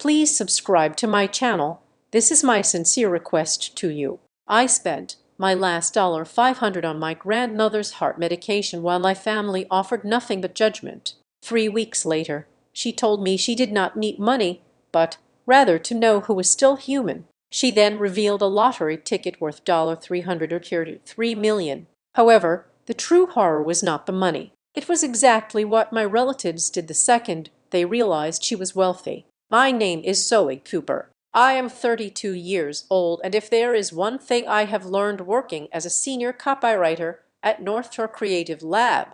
Please subscribe to my channel. This is my sincere request to you. I spent my last $500 on my grandmother's heart medication while my family offered nothing but judgment. 3 weeks later, she told me she did not need money, but rather to know who was still human. She then revealed a lottery ticket worth $300 or $3 million. However, the true horror was not the money. It was exactly what my relatives did the second they realized she was wealthy. My name is Zoe Cooper. I am 32 years old, and if there is one thing I have learned working as a senior copywriter at North Shore Creative Lab,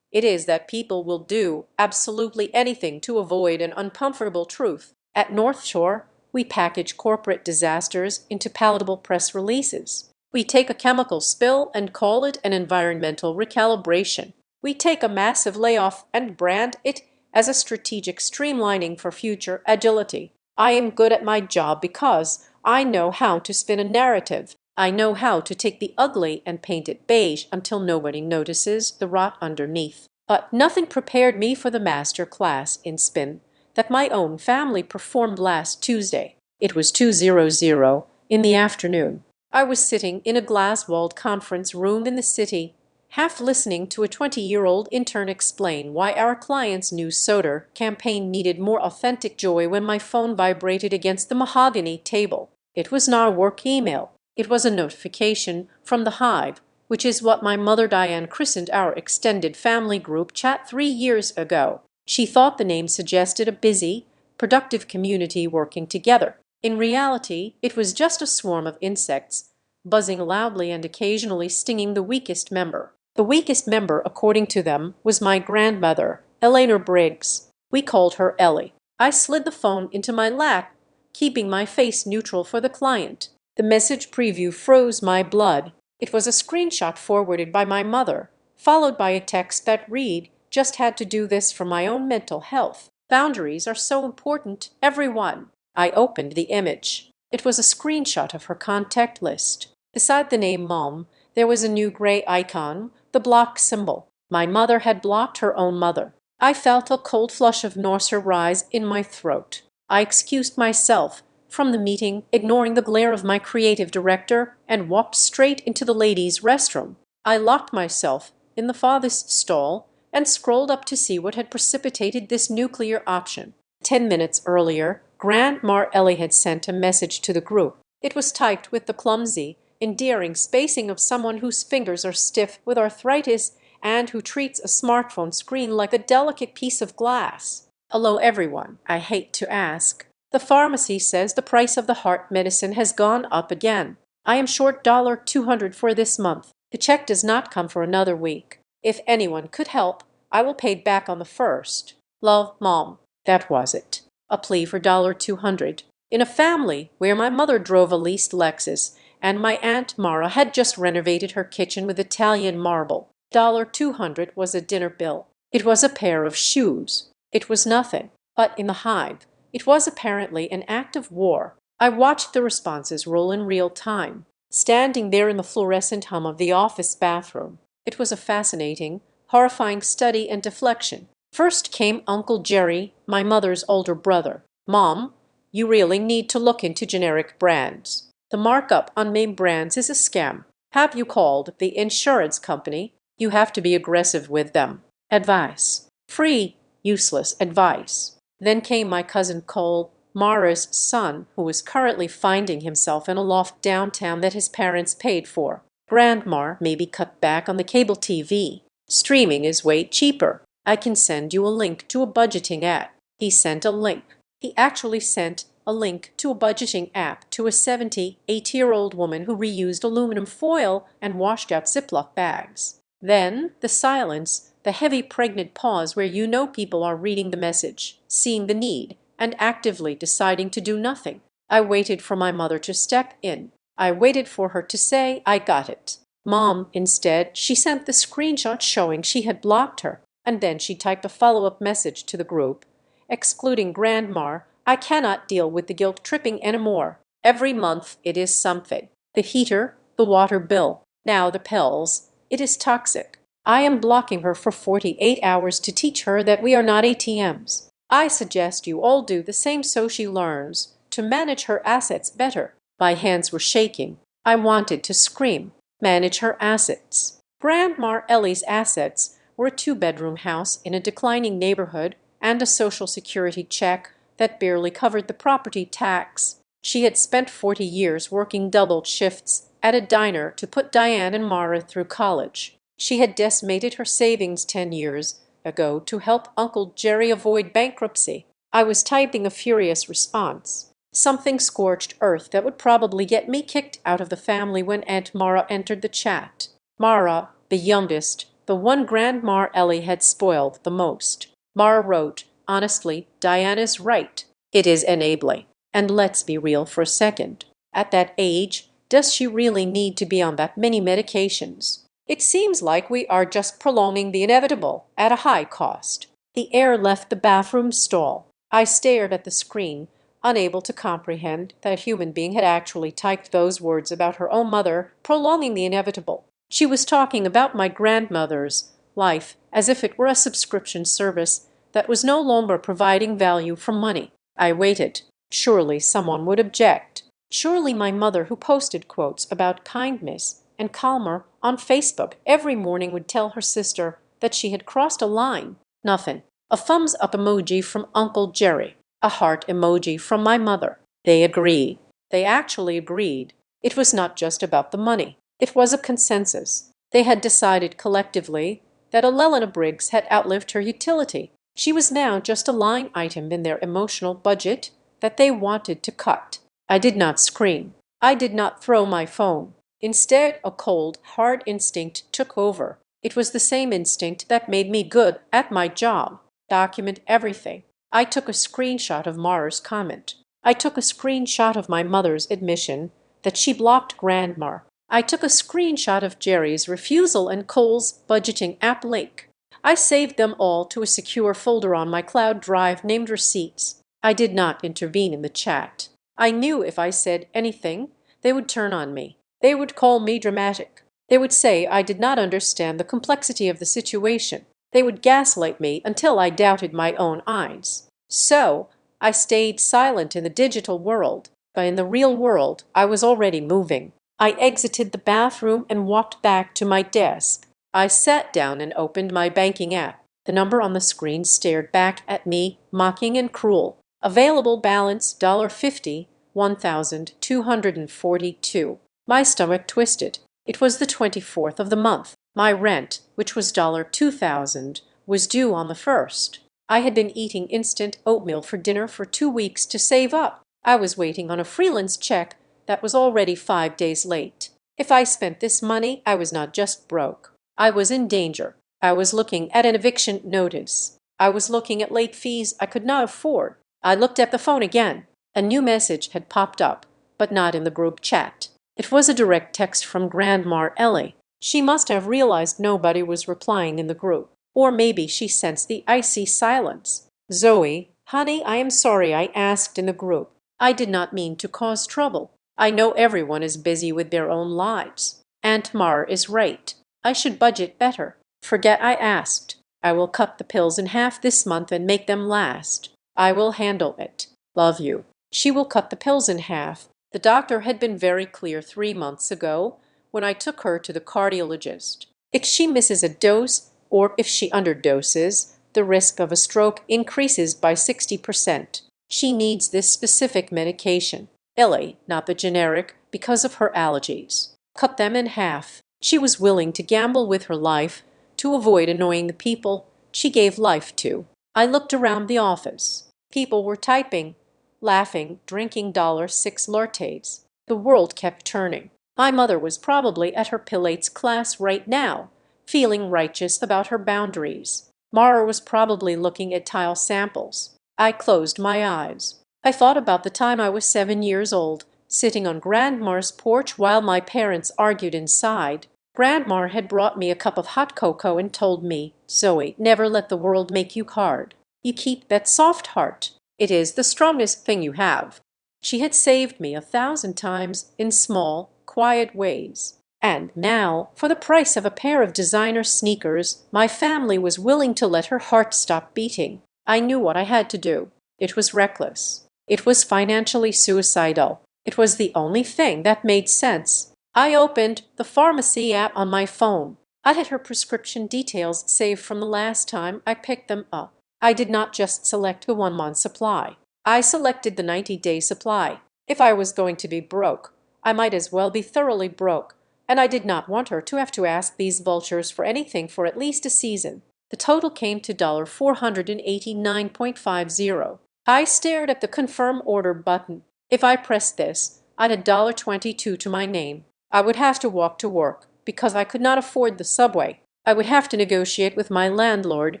it is that people will do absolutely anything to avoid an uncomfortable truth. At North Shore, we package corporate disasters into palatable press releases. We take a chemical spill and call it an environmental recalibration. We take a massive layoff and brand it as a strategic streamlining for future agility. I am good at my job because I know how to spin a narrative. I know how to take the ugly and paint it beige until nobody notices the rot underneath. But nothing prepared me for the master class in spin that my own family performed last Tuesday. It was 2:00 in the afternoon. I was sitting in a glass-walled conference room in the city, half listening to a 20-year-old intern explain why our client's new soda campaign needed more authentic joy when my phone vibrated against the mahogany table. It was not a work email. It was a notification from the Hive, which is what my mother Diane christened our extended family group chat 3 years ago. She thought the name suggested a busy, productive community working together. In reality, it was just a swarm of insects, buzzing loudly and occasionally stinging the weakest member. The weakest member, according to them, was my grandmother, Eleanor Briggs. We called her Ellie. I slid the phone into my lap, keeping my face neutral for the client. The message preview froze my blood. It was a screenshot forwarded by my mother, followed by a text that read, "Just had to do this for my own mental health. Boundaries are so important, everyone." I opened the image. It was a screenshot of her contact list. Beside the name Mom, there was a new gray icon, the block symbol. My mother had blocked her own mother. I felt a cold flush of nausea rise in my throat. I excused myself from the meeting, ignoring the glare of my creative director, and walked straight into the ladies' restroom. I locked myself in the farthest stall and scrolled up to see what had precipitated this nuclear option. 10 minutes earlier, Grandma Ellie had sent a message to the group. It was typed with the clumsy, endearing spacing of someone whose fingers are stiff with arthritis and who treats a smartphone screen like a delicate piece of glass. "Hello everyone, I hate to ask. The pharmacy says the price of the heart medicine has gone up again. I am short $200 for this month. The check does not come for another week. If anyone could help, I will pay back on the 1st. Love, Mom." That was it. A plea for $200. In a family where my mother drove a leased Lexus and my Aunt Mara had just renovated her kitchen with Italian marble, $200 was a dinner bill. It was a pair of shoes. It was nothing. But in the Hive, it was apparently an act of war. I watched the responses roll in real time, standing there in the fluorescent hum of the office bathroom. It was a fascinating, horrifying study in deflection. First came Uncle Jerry, my mother's older brother. "Mom, you really need to look into generic brands. The markup on name brands is a scam. Have you called the insurance company? You have to be aggressive with them." Advice. Free, useless advice. Then came my cousin Cole, Mara's son, who was currently finding himself in a loft downtown that his parents paid for. "Grandma, maybe cut back on the cable TV. Streaming is way cheaper. I can send you a link to a budgeting app." He sent a link. He actually sent a link to a budgeting app to a 78-year-old woman who reused aluminum foil and washed out Ziploc bags. Then the silence, the heavy pregnant pause where you know people are reading the message, seeing the need, and actively deciding to do nothing. I waited for my mother to step in. I waited for her to say, "I got it." Mom, instead, she sent the screenshot showing she had blocked her, and then she typed a follow-up message to the group, excluding Grandma, "I cannot deal with the guilt tripping anymore. Every month it is something. The heater, the water bill, now the pills. It is toxic. I am blocking her for 48 hours to teach her that we are not ATMs. I suggest you all do the same so she learns to manage her assets better. My hands were shaking. I wanted to scream. Manage her assets. Grandma Ellie's assets were a two-bedroom house in a declining neighborhood and a Social Security check that barely covered the property tax. She had spent 40 years working double shifts at a diner to put Diane and Mara through college. She had decimated her savings 10 years ago to help Uncle Jerry avoid bankruptcy. I was typing a furious response. Something scorched earth that would probably get me kicked out of the family when Aunt Mara entered the chat. Mara, the youngest, the one Grandma Ellie had spoiled the most. Mara wrote, "Honestly, Diana's right. It is enabling. And let's be real for a second. At that age, does she really need to be on that many medications? It seems like we are just prolonging the inevitable at a high cost." The air left the bathroom stall. I stared at the screen, unable to comprehend that a human being had actually typed those words about her own mother, prolonging the inevitable. She was talking about my grandmother's life as if it were a subscription service that was no longer providing value for money. I waited. Surely someone would object. Surely my mother, who posted quotes about kindness and calmer on Facebook every morning, would tell her sister that she had crossed a line. Nothing. A thumbs up emoji from Uncle Jerry. A heart emoji from my mother. They agreed. They actually agreed. It was not just about the money. It was a consensus. They had decided collectively that Elena Briggs had outlived her utility. She was now just a line item in their emotional budget that they wanted to cut. I did not scream. I did not throw my phone. Instead, a cold, hard instinct took over. It was the same instinct that made me good at my job. Document everything. I took a screenshot of Mara's comment. I took a screenshot of my mother's admission that she blocked Grandma. I took a screenshot of Jerry's refusal and Cole's budgeting app link. I saved them all to a secure folder on my cloud drive named Receipts. I did not intervene in the chat. I knew if I said anything, they would turn on me. They would call me dramatic. They would say I did not understand the complexity of the situation. They would gaslight me until I doubted my own eyes. So I stayed silent in the digital world, but in the real world I was already moving. I exited the bathroom and walked back to my desk. I sat down and opened my banking app. The number on the screen stared back at me, mocking and cruel. Available balance $50, 1,242. My stomach twisted. It was the 24th of the month. My rent, which was $2,000, was due on the 1st. I had been eating instant oatmeal for dinner for 2 weeks to save up. I was waiting on a freelance check that was already 5 days late. If I spent this money, I was not just broke. I was in danger. I was looking at an eviction notice. I was looking at late fees I could not afford. I looked at the phone again. A new message had popped up, but not in the group chat. It was a direct text from Grandma Ellie. She must have realized nobody was replying in the group. Or maybe she sensed the icy silence. "Zoe, honey, I am sorry I asked in the group. I did not mean to cause trouble. I know everyone is busy with their own lives. Aunt Mara is right. I should budget better. Forget I asked. I will cut the pills in half this month and make them last. I will handle it. Love you." She will cut the pills in half. The doctor had been very clear 3 months ago when I took her to the cardiologist. If she misses a dose or if she underdoses, the risk of a stroke increases by 60%. She needs this specific medication. Ellie, not the generic, because of her allergies. Cut them in half. She was willing to gamble with her life to avoid annoying the people she gave life to. I looked around the office. People were typing, laughing, drinking $6 lattes. The world kept turning. My mother was probably at her Pilates class right now, feeling righteous about her boundaries. Mara was probably looking at tile samples. I closed my eyes. I thought about the time I was 7 years old, sitting on Grandma's porch while my parents argued inside. Grandma had brought me a cup of hot cocoa and told me, "Zoe, never let the world make you hard. You keep that soft heart. It is the strongest thing you have." She had saved me 1,000 times in small, quiet ways. And now, for the price of a pair of designer sneakers, my family was willing to let her heart stop beating. I knew what I had to do. It was reckless. It was financially suicidal. It was the only thing that made sense. I opened the pharmacy app on my phone. I had her prescription details saved from the last time I picked them up. I did not just select the 1 month supply. I selected the 90-day supply. If I was going to be broke, I might as well be thoroughly broke, and I did not want her to have to ask these vultures for anything for at least a season. The total came to $489.50. I stared at the confirm order button. If I pressed this, I'd add $22 to my name. I would have to walk to work because I could not afford the subway. I would have to negotiate with my landlord,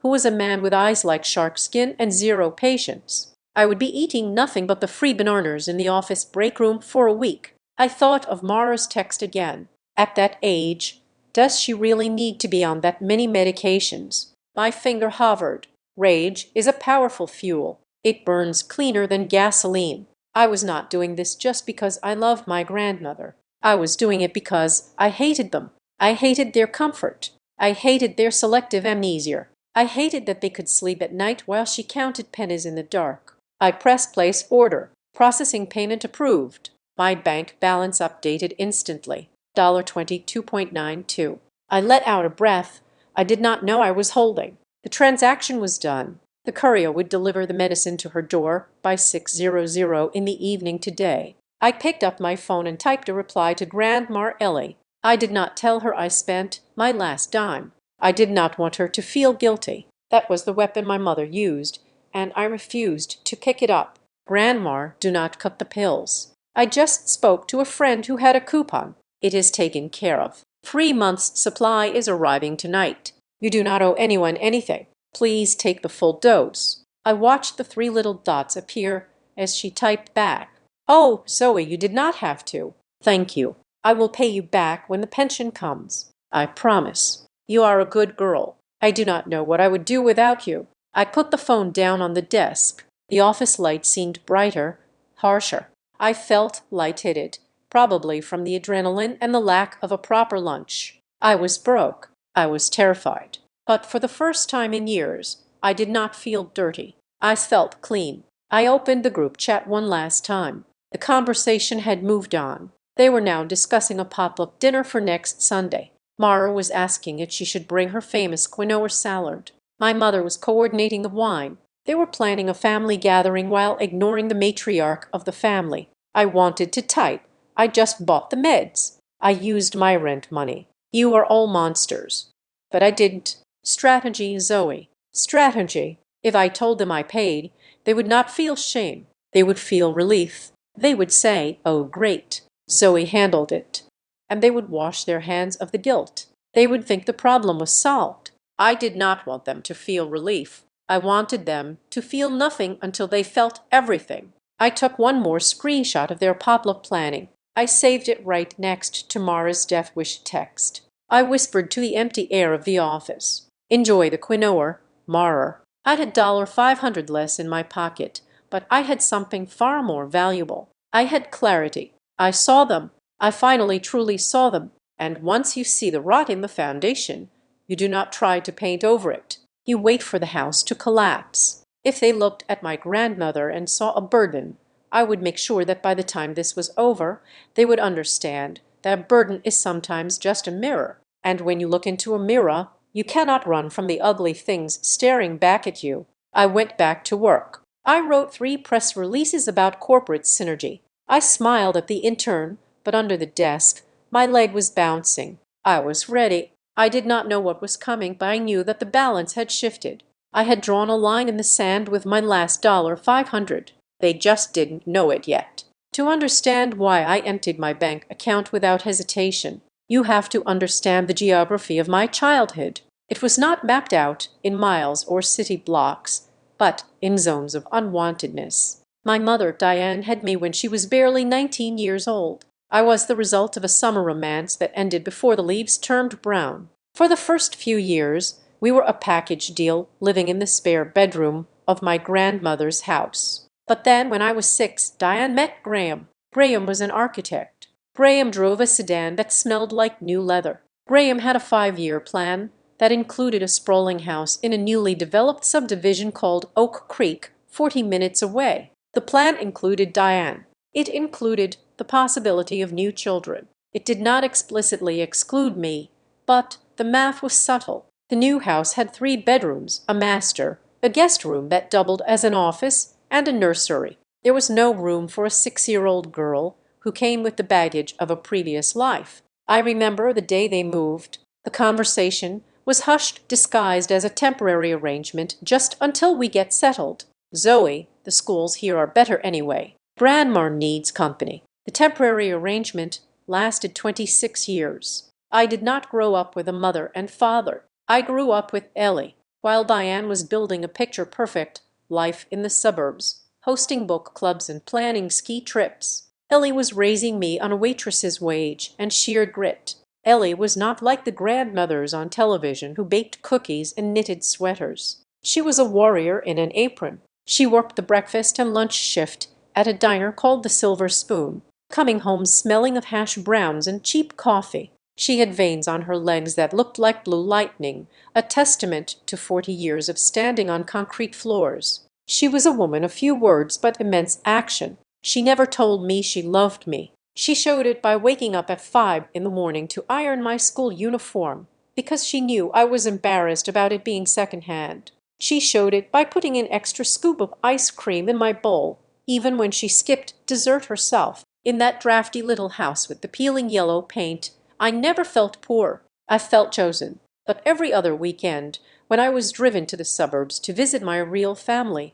who was a man with eyes like shark skin and zero patience. I would be eating nothing but the free bananas in the office break room for a week. I thought of Mara's text again. At that age, does she really need to be on that many medications? My finger hovered. Rage is a powerful fuel. It burns cleaner than gasoline. I was not doing this just because I loved my grandmother. I was doing it because I hated them. I hated their comfort. I hated their selective amnesia. I hated that they could sleep at night while she counted pennies in the dark. I pressed place order. Processing payment approved. My bank balance updated instantly. $22.92. I let out a breath I did not know I was holding. The transaction was done. The courier would deliver the medicine to her door by 6:00 in the evening today. I picked up my phone and typed a reply to Grandma Ellie. I did not tell her I spent my last dime. I did not want her to feel guilty. That was the weapon my mother used, and I refused to pick it up. Grandma, do not cut the pills. I just spoke to a friend who had a coupon. It is taken care of. 3 months' supply is arriving tonight. You do not owe anyone anything. Please take the full dose. I watched the 3 little dots appear as she typed back. Oh, Zoe, you did not have to. Thank you. I will pay you back when the pension comes. I promise. You are a good girl. I do not know what I would do without you. I put the phone down on the desk. The office light seemed brighter, harsher. I felt lightheaded, probably from the adrenaline and the lack of a proper lunch. I was broke. I was terrified. But for the first time in years, I did not feel dirty. I felt clean. I opened the group chat one last time. The conversation had moved on. They were now discussing a pop-up dinner for next Sunday. Mara was asking if she should bring her famous quinoa salad. My mother was coordinating the wine. They were planning a family gathering while ignoring the matriarch of the family. I wanted to type. I just bought the meds. I used my rent money. You are all monsters. But I didn't. Strategy, Zoe. Strategy. If I told them I paid, they would not feel shame. They would feel relief. They would say, oh, great. Zoe handled it. And they would wash their hands of the guilt. They would think the problem was solved. I did not want them to feel relief. I wanted them to feel nothing until they felt everything. I took one more screenshot of their pop-up planning. I saved it right next to Mara's death wish text. I whispered to the empty air of the office. Enjoy the quinoa, Mara. I had $500 less in my pocket, but I had something far more valuable. I had clarity. I saw them. I finally truly saw them. And once you see the rot in the foundation, you do not try to paint over it. You wait for the house to collapse. If they looked at my grandmother and saw a burden, I would make sure that by the time this was over, they would understand that a burden is sometimes just a mirror. And when you look into a mirror, you cannot run from the ugly things staring back at you. I went back to work. I wrote 3 press releases about corporate synergy. I smiled at the intern, but under the desk, my leg was bouncing. I was ready. I did not know what was coming, but I knew that the balance had shifted. I had drawn a line in the sand with my last $500. They just didn't know it yet. To understand why I emptied my bank account without hesitation, you have to understand the geography of my childhood. It was not mapped out in miles or city blocks, but in zones of unwantedness. My mother, Diane, had me when she was barely 19 years old. I was the result of a summer romance that ended before the leaves turned brown. For the first few years, we were a package deal living in the spare bedroom of my grandmother's house. But then, when I was 6, Diane met Graham. Graham was an architect. Graham drove a sedan that smelled like new leather. Graham had a 5-year plan that included a sprawling house in a newly developed subdivision called Oak Creek, 40 minutes away. The plan included Diane. It included the possibility of new children. It did not explicitly exclude me, but the math was subtle. The new house had 3 bedrooms, a master, a guest room that doubled as an office, and a nursery. There was no room for a 6-year-old girl who came with the baggage of a previous life. I remember the day they moved. The conversation was hushed, disguised as a temporary arrangement just until we get settled. Zoe, the schools here are better anyway. Grandma needs company. The temporary arrangement lasted 26 years. I did not grow up with a mother and father. I grew up with Ellie, while Diane was building a picture-perfect life in the suburbs, hosting book clubs and planning ski trips. Ellie was raising me on a waitress's wage and sheer grit. Ellie was not like the grandmothers on television who baked cookies and knitted sweaters. She was a warrior in an apron. She worked the breakfast and lunch shift at a diner called the Silver Spoon, coming home smelling of hash browns and cheap coffee. She had veins on her legs that looked like blue lightning, a testament to 40 years of standing on concrete floors. She was a woman of few words but immense action. She never told me she loved me. She showed it by waking up at 5 in the morning to iron my school uniform, because she knew I was embarrassed about it being secondhand. She showed it by putting an extra scoop of ice cream in my bowl, even when she skipped dessert herself. In that drafty little house with the peeling yellow paint, I never felt poor. I felt chosen. But every other weekend, when I was driven to the suburbs to visit my real family,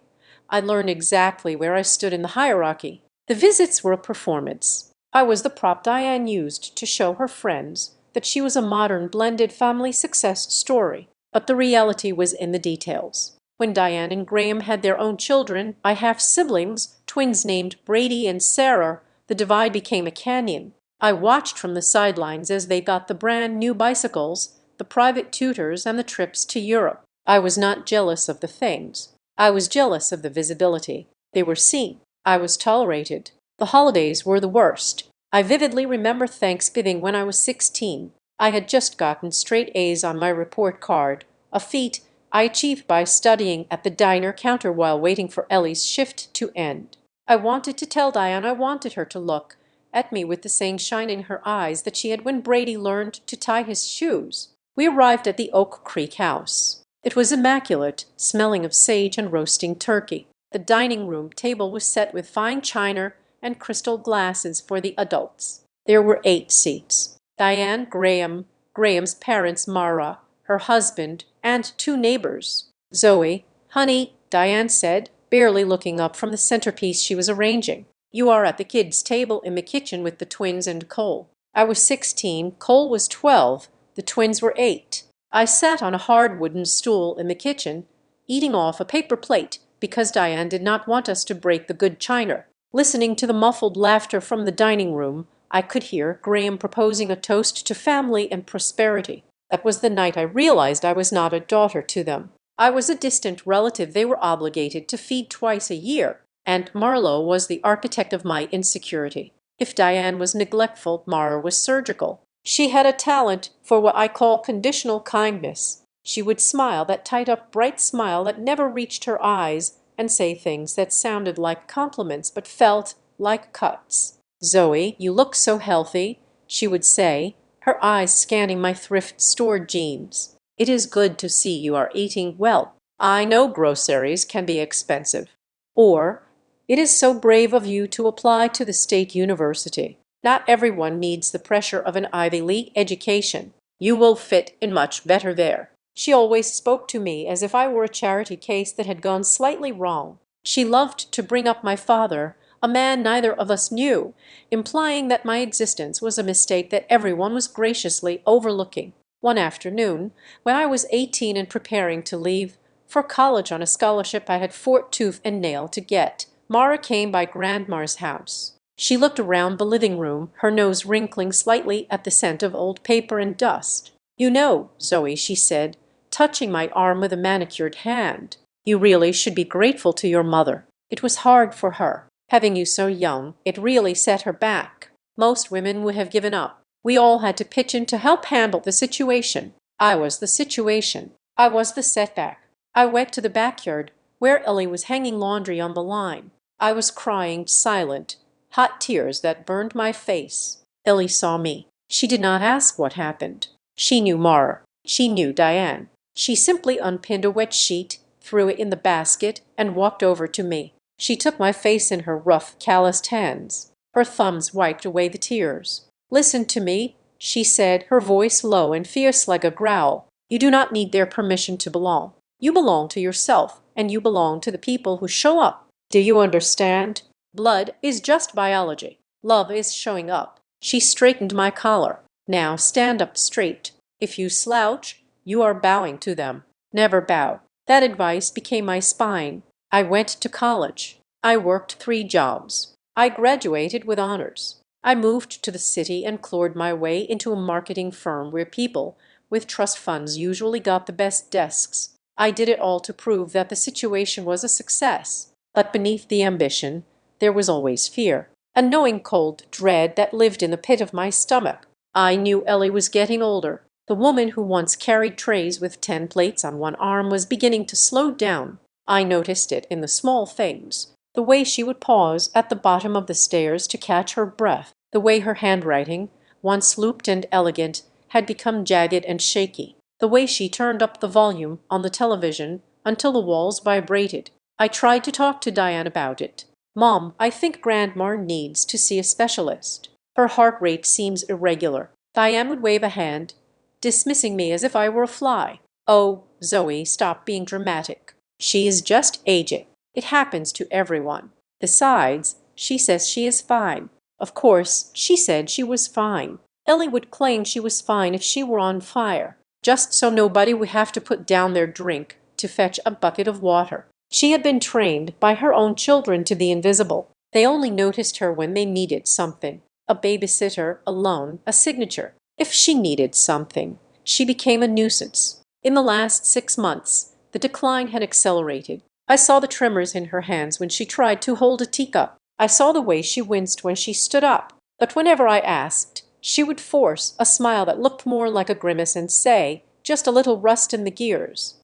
I learned exactly where I stood in the hierarchy. The visits were a performance. I was the prop Diane used to show her friends that she was a modern blended family success story. But the reality was in the details. When Diane and Graham had their own children, by half-siblings, twins named Brady and Sarah, the divide became a canyon. I watched from the sidelines as they got the brand new bicycles, the private tutors, and the trips to Europe. I was not jealous of the things. I was jealous of the visibility. They were seen. I was tolerated. The holidays were the worst. I vividly remember Thanksgiving when I was 16. I had just gotten straight A's on my report card, a feat I achieved by studying at the diner counter while waiting for Ellie's shift to end. I wanted to tell Diane I wanted her to look at me with the same shine in her eyes that she had when Brady learned to tie his shoes. We arrived at the Oak Creek house. It was immaculate, smelling of sage and roasting turkey. The dining room table was set with fine china and crystal glasses for the adults. There were 8 seats. Diane, Graham's parents, Mara, her husband, and 2 neighbors. Zoe, "Honey," Diane said, barely looking up from the centerpiece she was arranging. "You are at the kids' table in the kitchen with the twins and Cole." I was 16, Cole was 12, the twins were 8. I sat on a hard wooden stool in the kitchen, eating off a paper plate because Diane did not want us to break the good china. Listening to the muffled laughter from the dining room, I could hear Graham proposing a toast to family and prosperity. That was the night I realized I was not a daughter to them. I was a distant relative they were obligated to feed twice a year, and Marlowe was the architect of my insecurity. If Diane was neglectful, Mara was surgical. She had a talent for what I call conditional kindness. She would smile that tight-up bright smile that never reached her eyes and say things that sounded like compliments but felt like cuts. "Zoe, you look so healthy," she would say, her eyes scanning my thrift store jeans. "It is good to see you are eating well. I know groceries can be expensive." Or, "It is so brave of you to apply to the state university. Not everyone needs the pressure of an Ivy League education. You will fit in much better there." She always spoke to me as if I were a charity case that had gone slightly wrong. She loved to bring up my father, a man neither of us knew, implying that my existence was a mistake that everyone was graciously overlooking. One afternoon, when I was 18 and preparing to leave for college on a scholarship I had fought tooth and nail to get, Mara came by Grandma's house. She looked around the living room, her nose wrinkling slightly at the scent of old paper and dust. "You know, Zoe," she said, touching my arm with a manicured hand, "you really should be grateful to your mother. It was hard for her. Having you so young, it really set her back. Most women would have given up. We all had to pitch in to help handle the situation. I was the situation. I was the setback. I went to the backyard where Ellie was hanging laundry on the line. I was crying silent, hot tears that burned my face. Ellie saw me. She did not ask what happened. She knew Mara. She knew Diane. She simply unpinned a wet sheet, threw it in the basket, and walked over to me. She took my face in her rough, calloused hands. Her thumbs wiped away the tears. "Listen to me," she said, her voice low and fierce like a growl. "You do not need their permission to belong. You belong to yourself, and you belong to the people who show up. Do you understand? Blood is just biology. Love is showing up." She straightened my collar. "Now stand up straight. If you slouch, you are bowing to them. Never bow." That advice became my spine. I went to college. I worked 3 jobs. I graduated with honors. I moved to the city and clawed my way into a marketing firm where people with trust funds usually got the best desks. I did it all to prove that the situation was a success. But beneath the ambition, there was always fear, a knowing cold dread that lived in the pit of my stomach. I knew Ellie was getting older. The woman who once carried trays with 10 plates on one arm was beginning to slow down. I noticed it in the small things. The way she would pause at the bottom of the stairs to catch her breath. The way her handwriting, once looped and elegant, had become jagged and shaky. The way she turned up the volume on the television until the walls vibrated. I tried to talk to Diane about it. "Mom, I think Grandma needs to see a specialist. Her heart rate seems irregular." Diane would wave a hand, dismissing me as if I were a fly. "Oh, Zoe, stop being dramatic. She is just aging. It happens to everyone. Besides, she says she is fine." Of course, she said she was fine. Ellie would claim she was fine if she were on fire, just so nobody would have to put down their drink to fetch a bucket of water. She had been trained by her own children to the invisible. They only noticed her when they needed something. A babysitter, a loan, a signature. If she needed something, she became a nuisance. In the last 6 months, the decline had accelerated. I saw the tremors in her hands when she tried to hold a teacup. I saw the way she winced when she stood up. But whenever I asked, she would force a smile that looked more like a grimace and say, "Just a little rust in the gears.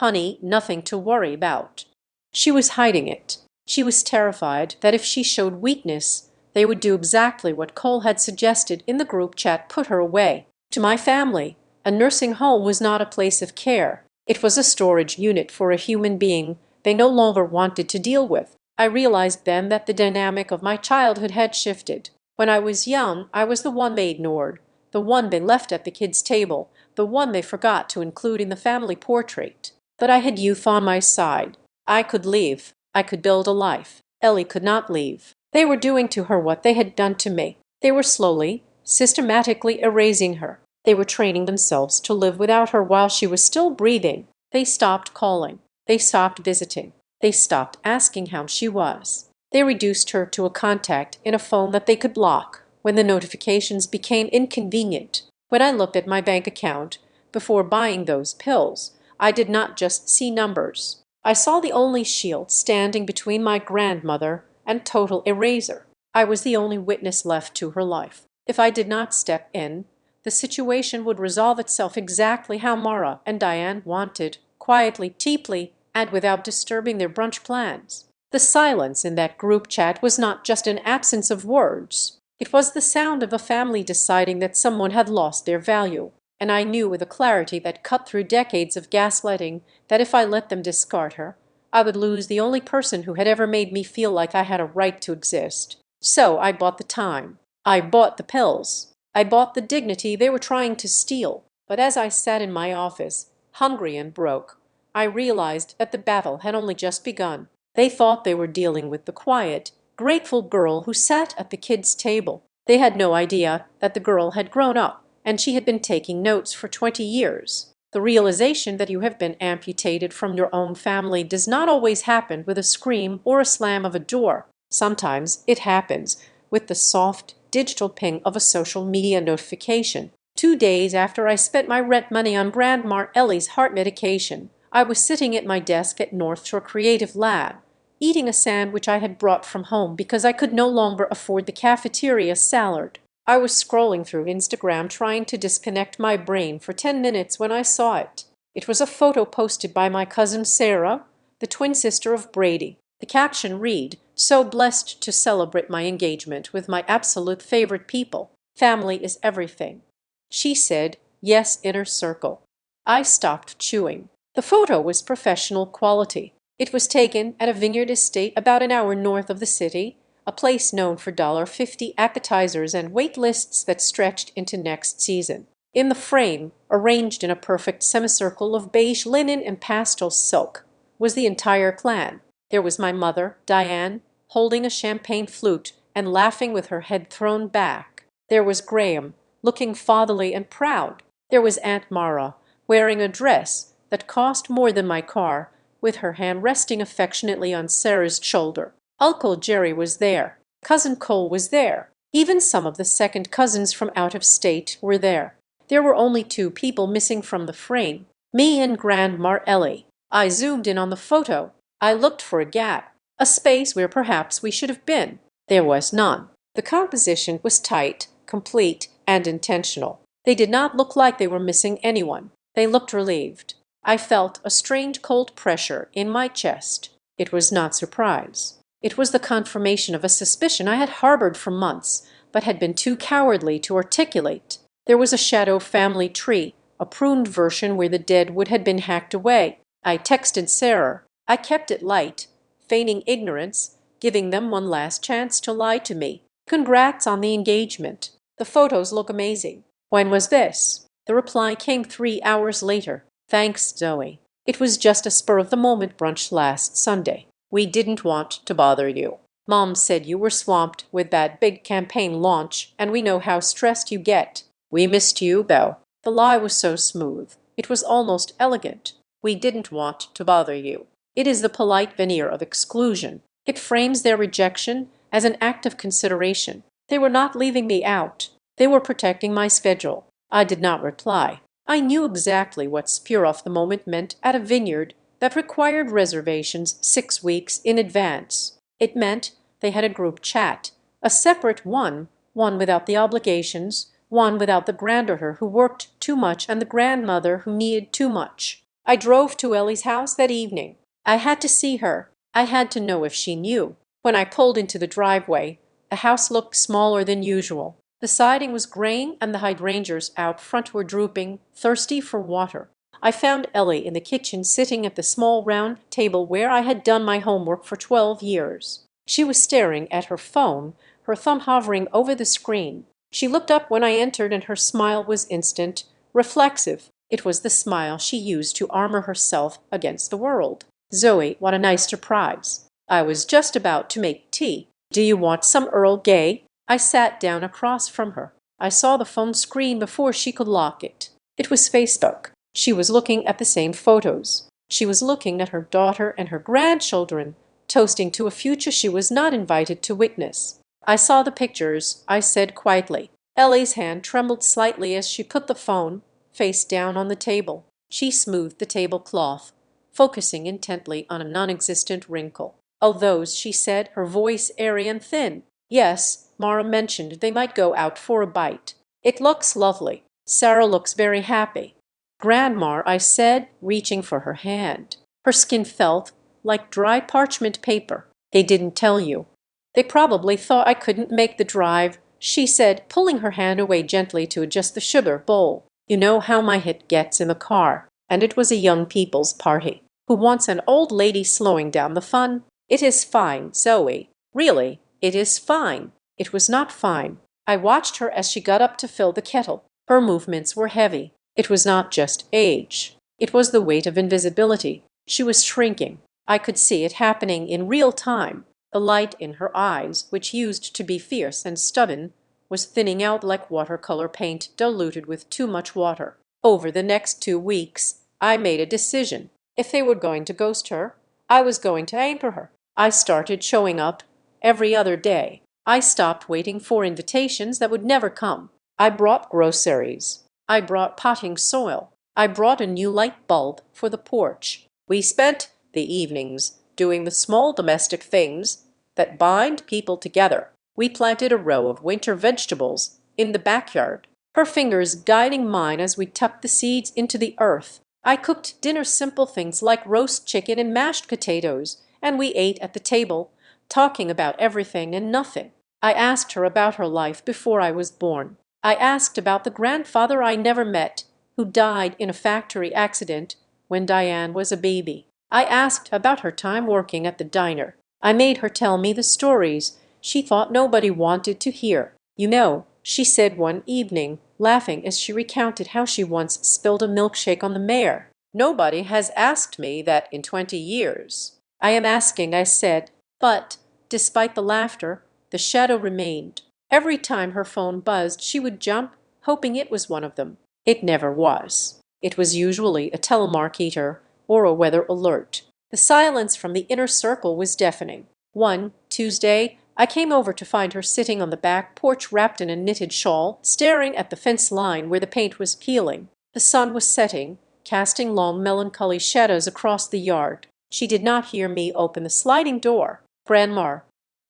Honey, nothing to worry about." She was hiding it. She was terrified that if she showed weakness, they would do exactly what Cole had suggested in the group chat, put her away. To my family, a nursing home was not a place of care. It was a storage unit for a human being they no longer wanted to deal with. I realized then that the dynamic of my childhood had shifted. When I was young, I was the one they ignored, the one they left at the kids' table, the one they forgot to include in the family portrait. But I had youth on my side. I could leave. I could build a life. Ellie could not leave. They were doing to her what they had done to me. They were slowly, systematically erasing her. They were training themselves to live without her while she was still breathing. They stopped calling. They stopped visiting. They stopped asking how she was. They reduced her to a contact in a phone that they could block when the notifications became inconvenient. When I looked at my bank account before buying those pills, I did not just see numbers. I saw the only shield standing between my grandmother and total erasure. I was the only witness left to her life. If I did not step in, the situation would resolve itself exactly how Mara and Diane wanted, quietly, deeply, and without disturbing their brunch plans. The silence in that group chat was not just an absence of words. It was the sound of a family deciding that someone had lost their value. And I knew with a clarity that cut through decades of gaslighting that if I let them discard her, I would lose the only person who had ever made me feel like I had a right to exist. So I bought the time. I bought the pills. I bought the dignity they were trying to steal. But as I sat in my office, hungry and broke, I realized that the battle had only just begun. They thought they were dealing with the quiet, grateful girl who sat at the kids' table. They had no idea that the girl had grown up and she had been taking notes for 20 years. The realization that you have been amputated from your own family does not always happen with a scream or a slam of a door. Sometimes it happens with the soft, digital ping of a social media notification. 2 days after I spent my rent money on Grandma Ellie's heart medication, I was sitting at my desk at North Shore Creative Lab, eating a sandwich I had brought from home because I could no longer afford the cafeteria salad. I was scrolling through Instagram trying to disconnect my brain for 10 minutes when I saw it. It was a photo posted by my cousin Sarah, the twin sister of Brady. The caption read, "So blessed to celebrate my engagement with my absolute favorite people. Family is everything." She said, "Yes, inner circle." I stopped chewing. The photo was professional quality. It was taken at a vineyard estate about an hour north of the city, a place known for $50 appetizers and wait lists that stretched into next season. In the frame, arranged in a perfect semicircle of beige linen and pastel silk, was the entire clan. There was my mother, Diane, holding a champagne flute and laughing with her head thrown back. There was Graham, looking fatherly and proud. There was Aunt Mara, wearing a dress that cost more than my car, with her hand resting affectionately on Sarah's shoulder. Uncle Jerry was there. Cousin Cole was there. Even some of the second cousins from out of state were there. There were only two people missing from the frame, me and Grandma Ellie. I zoomed in on the photo. I looked for a gap, a space where perhaps we should have been. There was none. The composition was tight, complete, and intentional. They did not look like they were missing anyone. They looked relieved. I felt a strange cold pressure in my chest. It was not surprise. It was the confirmation of a suspicion I had harbored for months, but had been too cowardly to articulate. There was a shadow family tree, a pruned version where the dead wood had been hacked away. I texted Sarah. I kept it light, feigning ignorance, giving them one last chance to lie to me. "Congrats on the engagement. The photos look amazing. When was this?" The reply came 3 hours later. "Thanks, Zoe. It was just a spur-of-the-moment brunch last Sunday. We didn't want to bother you. Mom said you were swamped with that big campaign launch, and we know how stressed you get. We missed you, though." The lie was so smooth. It was almost elegant. "We didn't want to bother you." It is the polite veneer of exclusion. It frames their rejection as an act of consideration. They were not leaving me out. They were protecting my schedule. I did not reply. I knew exactly what spur off the moment meant at a vineyard that required reservations 6 weeks in advance. It meant they had a group chat, a separate one without the obligations, one without the granddaughter who worked too much and the grandmother who needed too much. I drove to Ellie's house that evening. I had to see her. I had to know if she knew. When I pulled into the driveway, the house looked smaller than usual. The siding was graying and the hydrangeas out front were drooping, thirsty for water. I found Ellie in the kitchen sitting at the small round table where I had done my homework for 12 years. She was staring at her phone, her thumb hovering over the screen. She looked up when I entered and her smile was instant, reflexive. It was the smile she used to armor herself against the world. "Zoe, what a nice surprise. I was just about to make tea. Do you want some Earl Grey?" I sat down across from her. I saw the phone screen before she could lock it. It was Facebook. She was looking at the same photos. She was looking at her daughter and her grandchildren, toasting to a future she was not invited to witness. "I saw the pictures," I said quietly. Ellie's hand trembled slightly as she put the phone face down on the table. She smoothed the tablecloth, focusing intently on a non-existent wrinkle. "Oh, those," she said, her voice airy and thin. "Yes, Mara mentioned they might go out for a bite. It looks lovely. Sarah looks very happy." "Grandma," I said, reaching for her hand. Her skin felt like dry parchment paper. "They didn't tell you." "They probably thought I couldn't make the drive," she said, pulling her hand away gently to adjust the sugar bowl. "You know how my head gets in the car. And it was a young people's party. Who wants an old lady slowing down the fun? It is fine, Zoe. Really, it is fine." It was not fine. I watched her as she got up to fill the kettle. Her movements were heavy. It was not just age. It was the weight of invisibility. She was shrinking. I could see it happening in real time. The light in her eyes, which used to be fierce and stubborn, was thinning out like watercolor paint diluted with too much water. Over the next 2 weeks, I made a decision. If they were going to ghost her, I was going to anchor her. I started showing up every other day. I stopped waiting for invitations that would never come. I brought groceries. I brought potting soil. I brought a new light bulb for the porch. We spent the evenings doing the small domestic things that bind people together. We planted a row of winter vegetables in the backyard, her fingers guiding mine as we tucked the seeds into the earth. I cooked dinner, simple things like roast chicken and mashed potatoes, and we ate at the table, talking about everything and nothing. I asked her about her life before I was born. I asked about the grandfather I never met, who died in a factory accident when Diane was a baby. I asked about her time working at the diner. I made her tell me the stories she thought nobody wanted to hear. "You know," she said one evening, laughing as she recounted how she once spilled a milkshake on the mayor, "nobody has asked me that in 20 years. "I am asking," I said. But, despite the laughter, the shadow remained. Every time her phone buzzed, she would jump, hoping it was one of them. It never was. It was usually a telemarketer or a weather alert. The silence from the inner circle was deafening. One Tuesday, I came over to find her sitting on the back porch wrapped in a knitted shawl, staring at the fence line where the paint was peeling. The sun was setting, casting long melancholy shadows across the yard. She did not hear me open the sliding door. "Grandma,"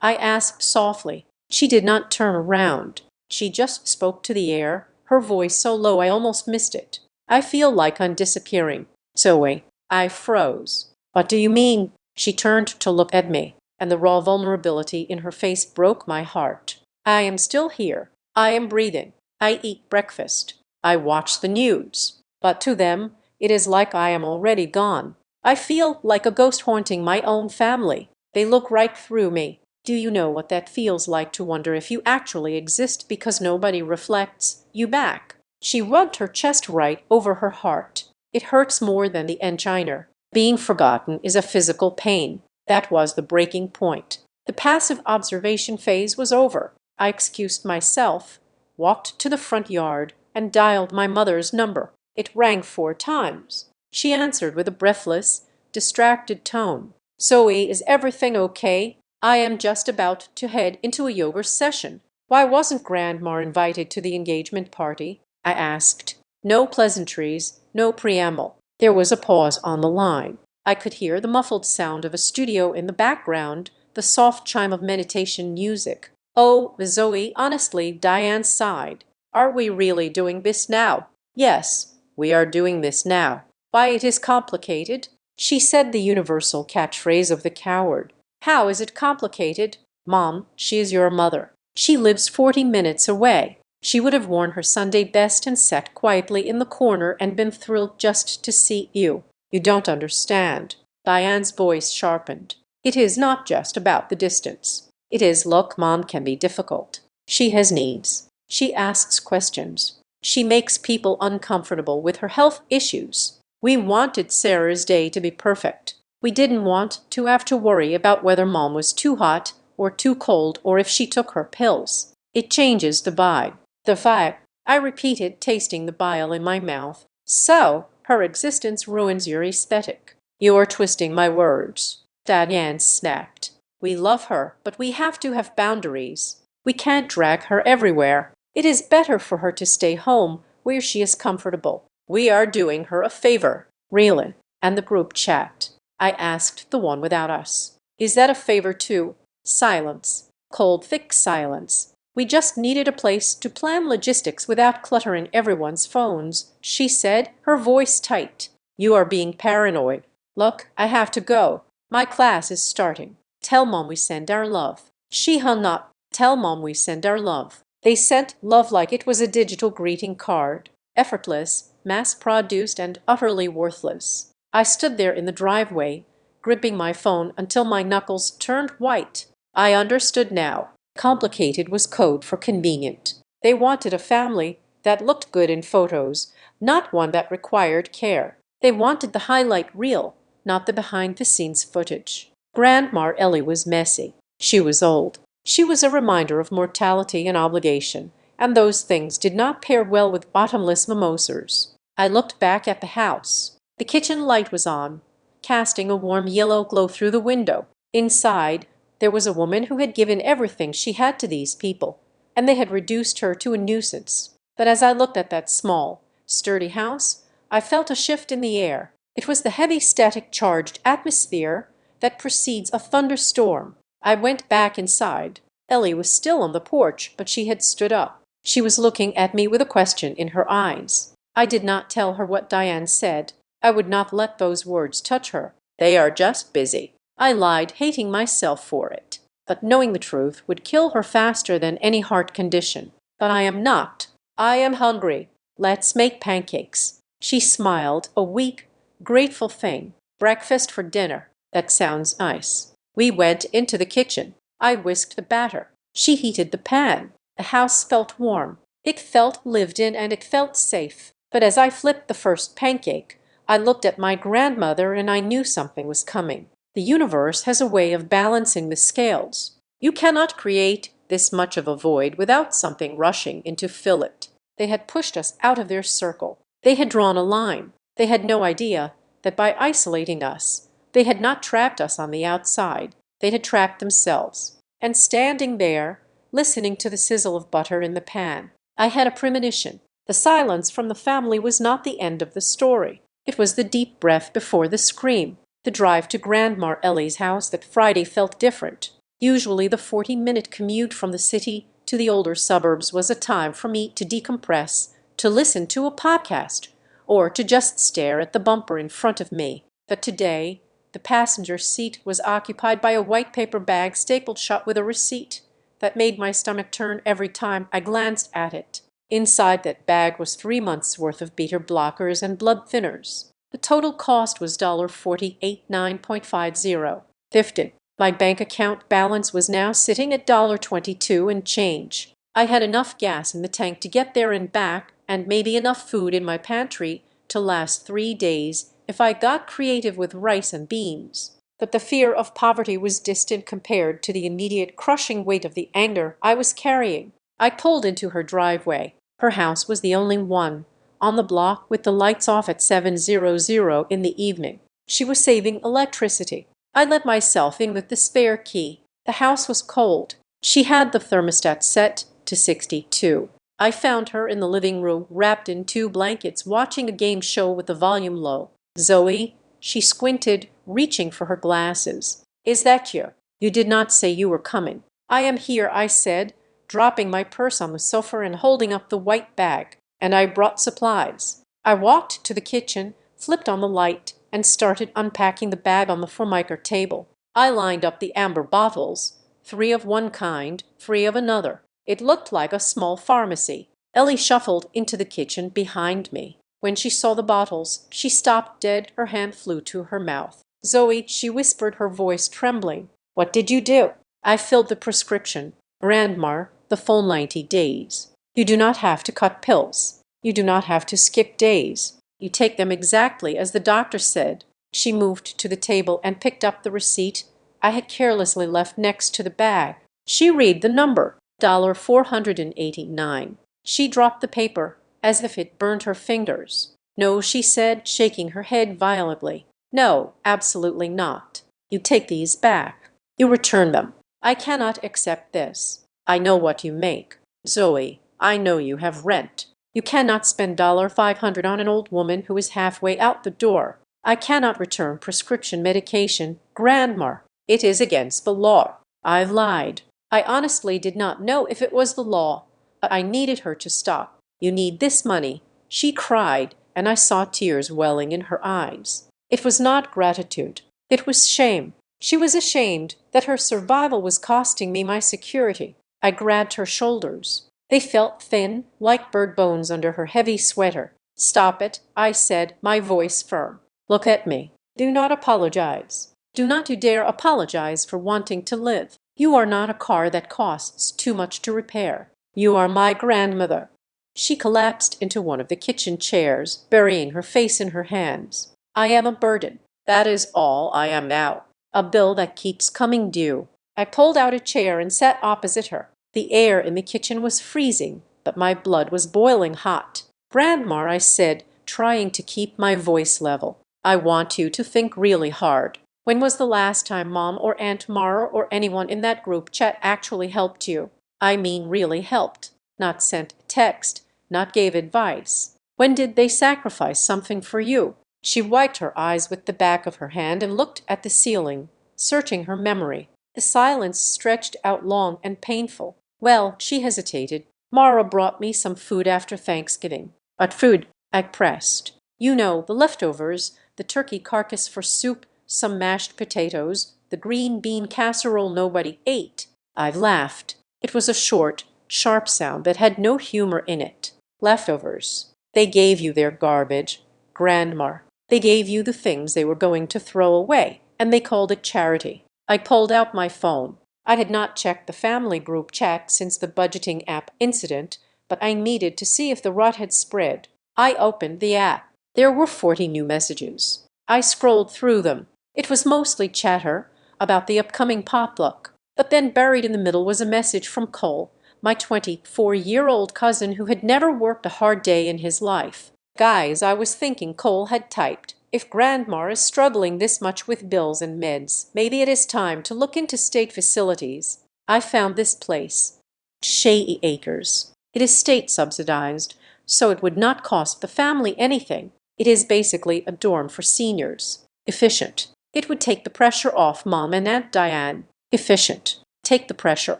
I asked softly. She did not turn around. She just spoke to the air, her voice so low I almost missed it. "I feel like I'm disappearing, Zoe." I froze. "What do you mean?" She turned to look at me, and the raw vulnerability in her face broke my heart. "I am still here. I am breathing. I eat breakfast. I watch the news. But to them, it is like I am already gone. I feel like a ghost haunting my own family. They look right through me. Do you know what that feels like, to wonder if you actually exist because nobody reflects you back?" She rubbed her chest right over her heart. "It hurts more than the angina. Being forgotten is a physical pain." That was the breaking point. The passive observation phase was over. I excused myself, walked to the front yard, and dialed my mother's number. It rang 4 times. She answered with a breathless, distracted tone. "Zoe, is everything okay? I am just about to head into a yoga session." "Why wasn't Grandma invited to the engagement party?" I asked. No pleasantries, no preamble. There was a pause on the line. I could hear the muffled sound of a studio in the background, the soft chime of meditation music. "Oh, Zoe, honestly," Diane sighed. "Are we really doing this now?" "Yes, we are doing this now." "Why, it is complicated." She said the universal catchphrase of the coward. "How is it complicated?" "Mom, she is your mother. She lives 40 minutes away. She would have worn her Sunday best and sat quietly in the corner and been thrilled just to see you. You don't understand." Diane's voice sharpened. "It is not just about the distance. It is, look, Mom can be difficult. She has needs. She asks questions. She makes people uncomfortable with her health issues. We wanted Sarah's day to be perfect. We didn't want to have to worry about whether Mom was too hot or too cold or if she took her pills. It changes the vibe." "The vibe," I repeated, tasting the bile in my mouth. "So, her existence ruins your aesthetic." "You're twisting my words," Diane snapped. "We love her, but we have to have boundaries. We can't drag her everywhere. It is better for her to stay home where she is comfortable. We are doing her a favor." "Really?" "And the group chat?" I asked the one without us. "Is that a favor too?" Silence. Cold, thick silence. "We just needed a place to plan logistics without cluttering everyone's phones," she said, her voice tight. "You are being paranoid. Look, I have to go. My class is starting. Tell Mom we send our love." She hung up. "Tell Mom we send our love." They sent love like it was a digital greeting card. Effortless, mass-produced, and utterly worthless. I stood there in the driveway, gripping my phone until my knuckles turned white. I understood now. Complicated was code for convenient. They wanted a family that looked good in photos, not one that required care. They wanted the highlight reel, not the behind-the-scenes footage. Grandma Ellie was messy. She was old. She was a reminder of mortality and obligation, and those things did not pair well with bottomless mimosas. I looked back at the house. The kitchen light was on, casting a warm yellow glow through the window. Inside, there was a woman who had given everything she had to these people, and they had reduced her to a nuisance. But as I looked at that small, sturdy house, I felt a shift in the air. It was the heavy static-charged atmosphere that precedes a thunderstorm. I went back inside. Ellie was still on the porch, but she had stood up. She was looking at me with a question in her eyes. I did not tell her what Diane said. I would not let those words touch her. They are just busy. I lied, hating myself for it. But knowing the truth would kill her faster than any heart condition. But I am not. I am hungry. Let's make pancakes. She smiled, a weak, grateful thing. Breakfast for dinner. That sounds nice. We went into the kitchen. I whisked the batter. She heated the pan. The house felt warm. It felt lived in and it felt safe. But as I flipped the first pancake, I looked at my grandmother and I knew something was coming. The universe has a way of balancing the scales. You cannot create this much of a void without something rushing in to fill it. They had pushed us out of their circle. They had drawn a line. They had no idea that by isolating us, they had not trapped us on the outside. They had trapped themselves. And standing there, listening to the sizzle of butter in the pan, I had a premonition. The silence from the family was not the end of the story. It was the deep breath before the scream. The drive to Grandma Ellie's house that Friday felt different. Usually the 40-minute commute from the city to the older suburbs was a time for me to decompress, to listen to a podcast, or to just stare at the bumper in front of me. But today, the passenger seat was occupied by a white paper bag stapled shut with a receipt that made my stomach turn every time I glanced at it. Inside that bag was 3 months' worth of beta blockers and blood thinners. The total cost was $48.950. 15. My bank account balance was now sitting at $22 and change. I had enough gas in the tank to get there and back, and maybe enough food in my pantry to last 3 days if I got creative with rice and beans. But the fear of poverty was distant compared to the immediate crushing weight of the anger I was carrying. I pulled into her driveway. Her house was the only one on the block with the lights off at 7:00 in the evening. She was saving electricity. I let myself in with the spare key. The house was cold. She had the thermostat set to 62. I found her in the living room, wrapped in 2 blankets, watching a game show with the volume low. "Zoe," she squinted, reaching for her glasses. "Is that you? You did not say you were coming." "I am here," I said, dropping my purse on the sofa and holding up the white bag. "And I brought supplies." I walked to the kitchen, flipped on the light, and started unpacking the bag on the Formica table. I lined up the amber bottles, 3 of one kind, 3 of another. It looked like a small pharmacy. Ellie shuffled into the kitchen behind me. When she saw the bottles, she stopped dead. Her hand flew to her mouth. "Zoe," she whispered, her voice trembling. "What did you do?" "I filled the prescription. Grandma, the full 90 days. You do not have to cut pills. You do not have to skip days. You take them exactly as the doctor said." She moved to the table and picked up the receipt I had carelessly left next to the bag. She read the number, $489. She dropped the paper as if it burned her fingers. "No," she said, shaking her head violently. "No, absolutely not. You take these back. You return them. I cannot accept this. I know what you make. Zoe, I know you have rent. You cannot spend $500 on an old woman who is halfway out the door. I cannot return prescription medication. Grandma, it is against the law." I lied. I honestly did not know if it was the law, but I needed her to stop. "You need this money," she cried, and I saw tears welling in her eyes. It was not gratitude. It was shame. She was ashamed that her survival was costing me my security. I grabbed her shoulders. They felt thin, like bird bones under her heavy sweater. "Stop it," I said, my voice firm. "Look at me. Do not apologize. Do not you dare apologize for wanting to live. You are not a car that costs too much to repair. You are my grandmother." She collapsed into one of the kitchen chairs, burying her face in her hands. "I am a burden. That is all I am now. A bill that keeps coming due." I pulled out a chair and sat opposite her. The air in the kitchen was freezing, but my blood was boiling hot. "Grandma," I said, trying to keep my voice level, "I want you to think really hard. When was the last time Mom or Aunt Mara or anyone in that group chat actually helped you? I mean really helped. Not sent a text, not gave advice. When did they sacrifice something for you?" She wiped her eyes with the back of her hand and looked at the ceiling, searching her memory. The silence stretched out long and painful. "Well," she hesitated, Mara brought me some food after Thanksgiving. What food? I pressed. You know, the leftovers, the turkey carcass for soup, some mashed potatoes, the green bean casserole nobody ate. I laughed. It was a short, sharp sound that had no humor in it. Leftovers. They gave you their garbage. Grandma. They gave you the things they were going to throw away, and they called it charity. I pulled out my phone. I had not checked the family group chat since the budgeting app incident, but I needed to see if the rot had spread. I opened the app. There were 40 new messages. I scrolled through them. It was mostly chatter about the upcoming potluck. But then buried in the middle was a message from Cole, my 24-year-old cousin who had never worked a hard day in his life. Guys, I was thinking, Cole had typed, if Grandma is struggling this much with bills and meds, maybe it is time to look into state facilities. I found this place. Shea Acres. It is state subsidized, so it would not cost the family anything. It is basically a dorm for seniors. Efficient. It would take the pressure off Mom and Aunt Diane. Efficient. Take the pressure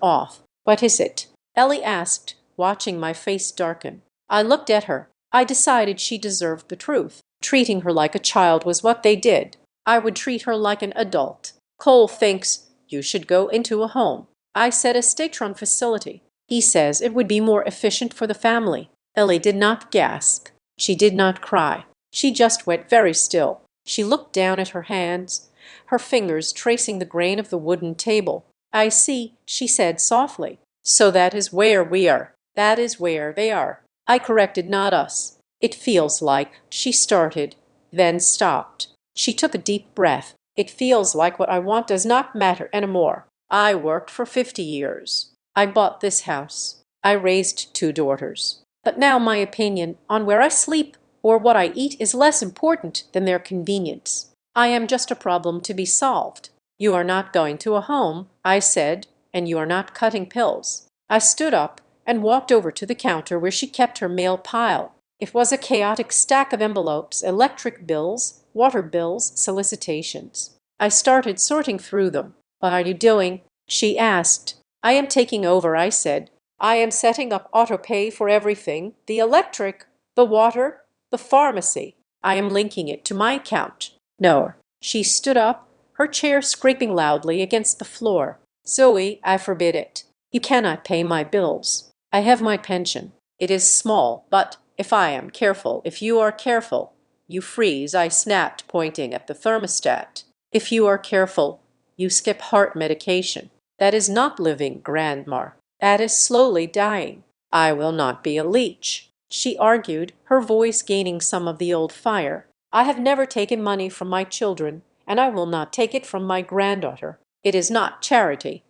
off. What is it? Ellie asked, watching my face darken. I looked at her. I decided she deserved the truth. Treating her like a child was what they did. I would treat her like an adult. Cole thinks you should go into a home. I said a state-run facility. He says it would be more efficient for the family. Ellie did not gasp. She did not cry. She just went very still. She looked down at her hands, her fingers tracing the grain of the wooden table. I see, she said softly. So that is where we are. That is where they are. I corrected, not us. It feels like, she started, then stopped. She took a deep breath. It feels like what I want does not matter anymore. I worked for 50 years. I bought this house. I raised 2 daughters. But now my opinion on where I sleep or what I eat is less important than their convenience. I am just a problem to be solved. You are not going to a home, I said, and you are not cutting pills. I stood up and walked over to the counter where she kept her mail pile. It was a chaotic stack of envelopes, electric bills, water bills, solicitations. I started sorting through them. What are you doing? She asked. I am taking over, I said. I am setting up autopay for everything, the electric, the water, the pharmacy. I am linking it to my account. No. She stood up, her chair scraping loudly against the floor. Zoe, I forbid it. You cannot pay my bills. I have my pension. It is small, but if I am careful, if you are careful, you freeze, I snapped, pointing at the thermostat. If you are careful, you skip heart medication. That is not living, Grandma. That is slowly dying. I will not be a leech, she argued, her voice gaining some of the old fire. I have never taken money from my children, and I will not take it from my granddaughter. It is not charity,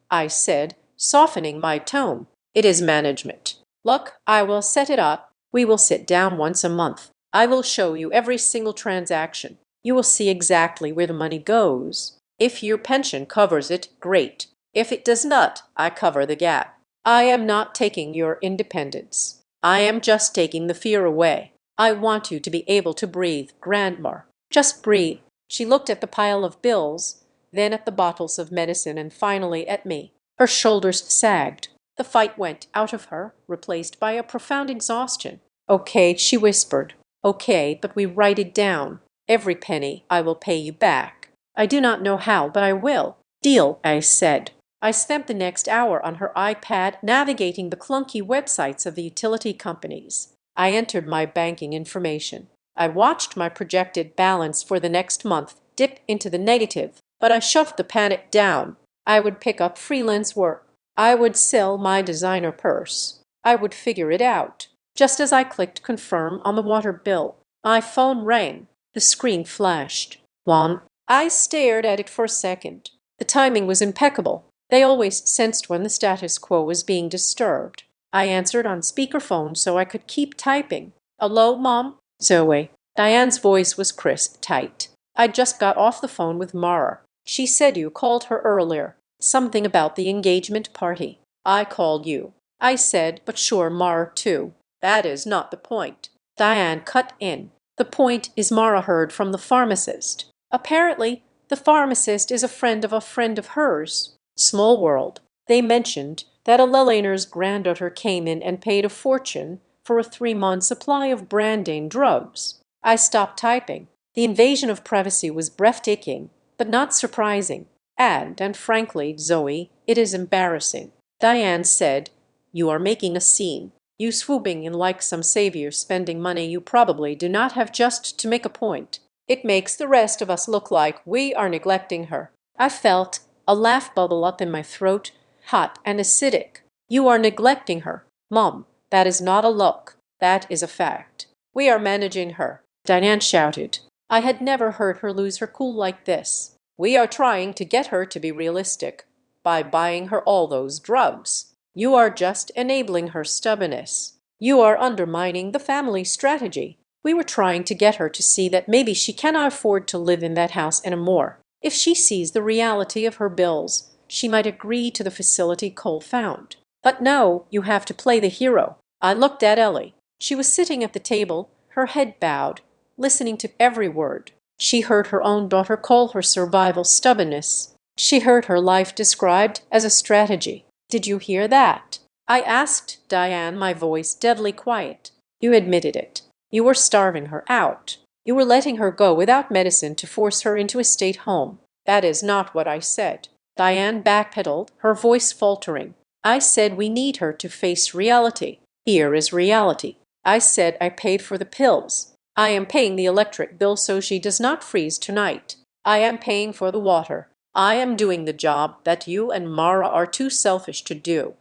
I said, softening my tone. It is management. Look, I will set it up. We will sit down once a month. I will show you every single transaction. You will see exactly where the money goes. If your pension covers it, great. If it does not, I cover the gap. I am not taking your independence. I am just taking the fear away. I want you to be able to breathe, Grandma. Just breathe. She looked at the pile of bills, then at the bottles of medicine, and finally at me. Her shoulders sagged. The fight went out of her, replaced by a profound exhaustion. Okay, she whispered. Okay, but we write it down. Every penny I will pay you back. I do not know how, but I will. Deal, I said. I spent the next hour on her iPad navigating the clunky websites of the utility companies. I entered my banking information. I watched my projected balance for the next month dip into the negative, but I shoved the panic down. I would pick up freelance work. I would sell my designer purse. I would figure it out. Just as I clicked confirm on the water bill, my phone rang. The screen flashed. One. I stared at it for a second. The timing was impeccable. They always sensed when the status quo was being disturbed. I answered on speakerphone so I could keep typing. Hello, Mom? Zoe. Diane's voice was crisp, tight. I just got off the phone with Mara. She said you called her earlier. Something about the engagement party. I called you. I said, but sure, Mara too. That is not the point. Diane cut in. The point is Mara heard from the pharmacist. Apparently, the pharmacist is a friend of hers. Small world. They mentioned that a Lelaner's granddaughter came in and paid a fortune for a 3-month supply of branding drugs. I stopped typing. The invasion of privacy was breathtaking, but not surprising. And frankly, Zoe, it is embarrassing. Diane said, "You are making a scene. You swooping in like some savior spending money you probably do not have just to make a point. It makes the rest of us look like we are neglecting her." I felt a laugh bubble up in my throat, hot and acidic. "You are neglecting her, Mom. That is not a look. That is a fact. We are managing her," Diane shouted. I had never heard her lose her cool like this. "We are trying to get her to be realistic by buying her all those drugs. You are just enabling her stubbornness. You are undermining the family strategy. We were trying to get her to see that maybe she cannot afford to live in that house anymore. If she sees the reality of her bills, she might agree to the facility Cole found. But no, you have to play the hero." I looked at Ellie. She was sitting at the table, her head bowed, listening to every word. She heard her own daughter call her survival stubbornness. She heard her life described as a strategy. "Did you hear that?" I asked Diane, my voice deadly quiet. "You admitted it. You were starving her out. You were letting her go without medicine to force her into a state home." "That is not what I said." Diane backpedaled, her voice faltering. "I said we need her to face reality. Here is reality. I said I paid for the pills. I am paying the electric bill so she does not freeze tonight. I am paying for the water. I am doing the job that you and Mara are too selfish to do."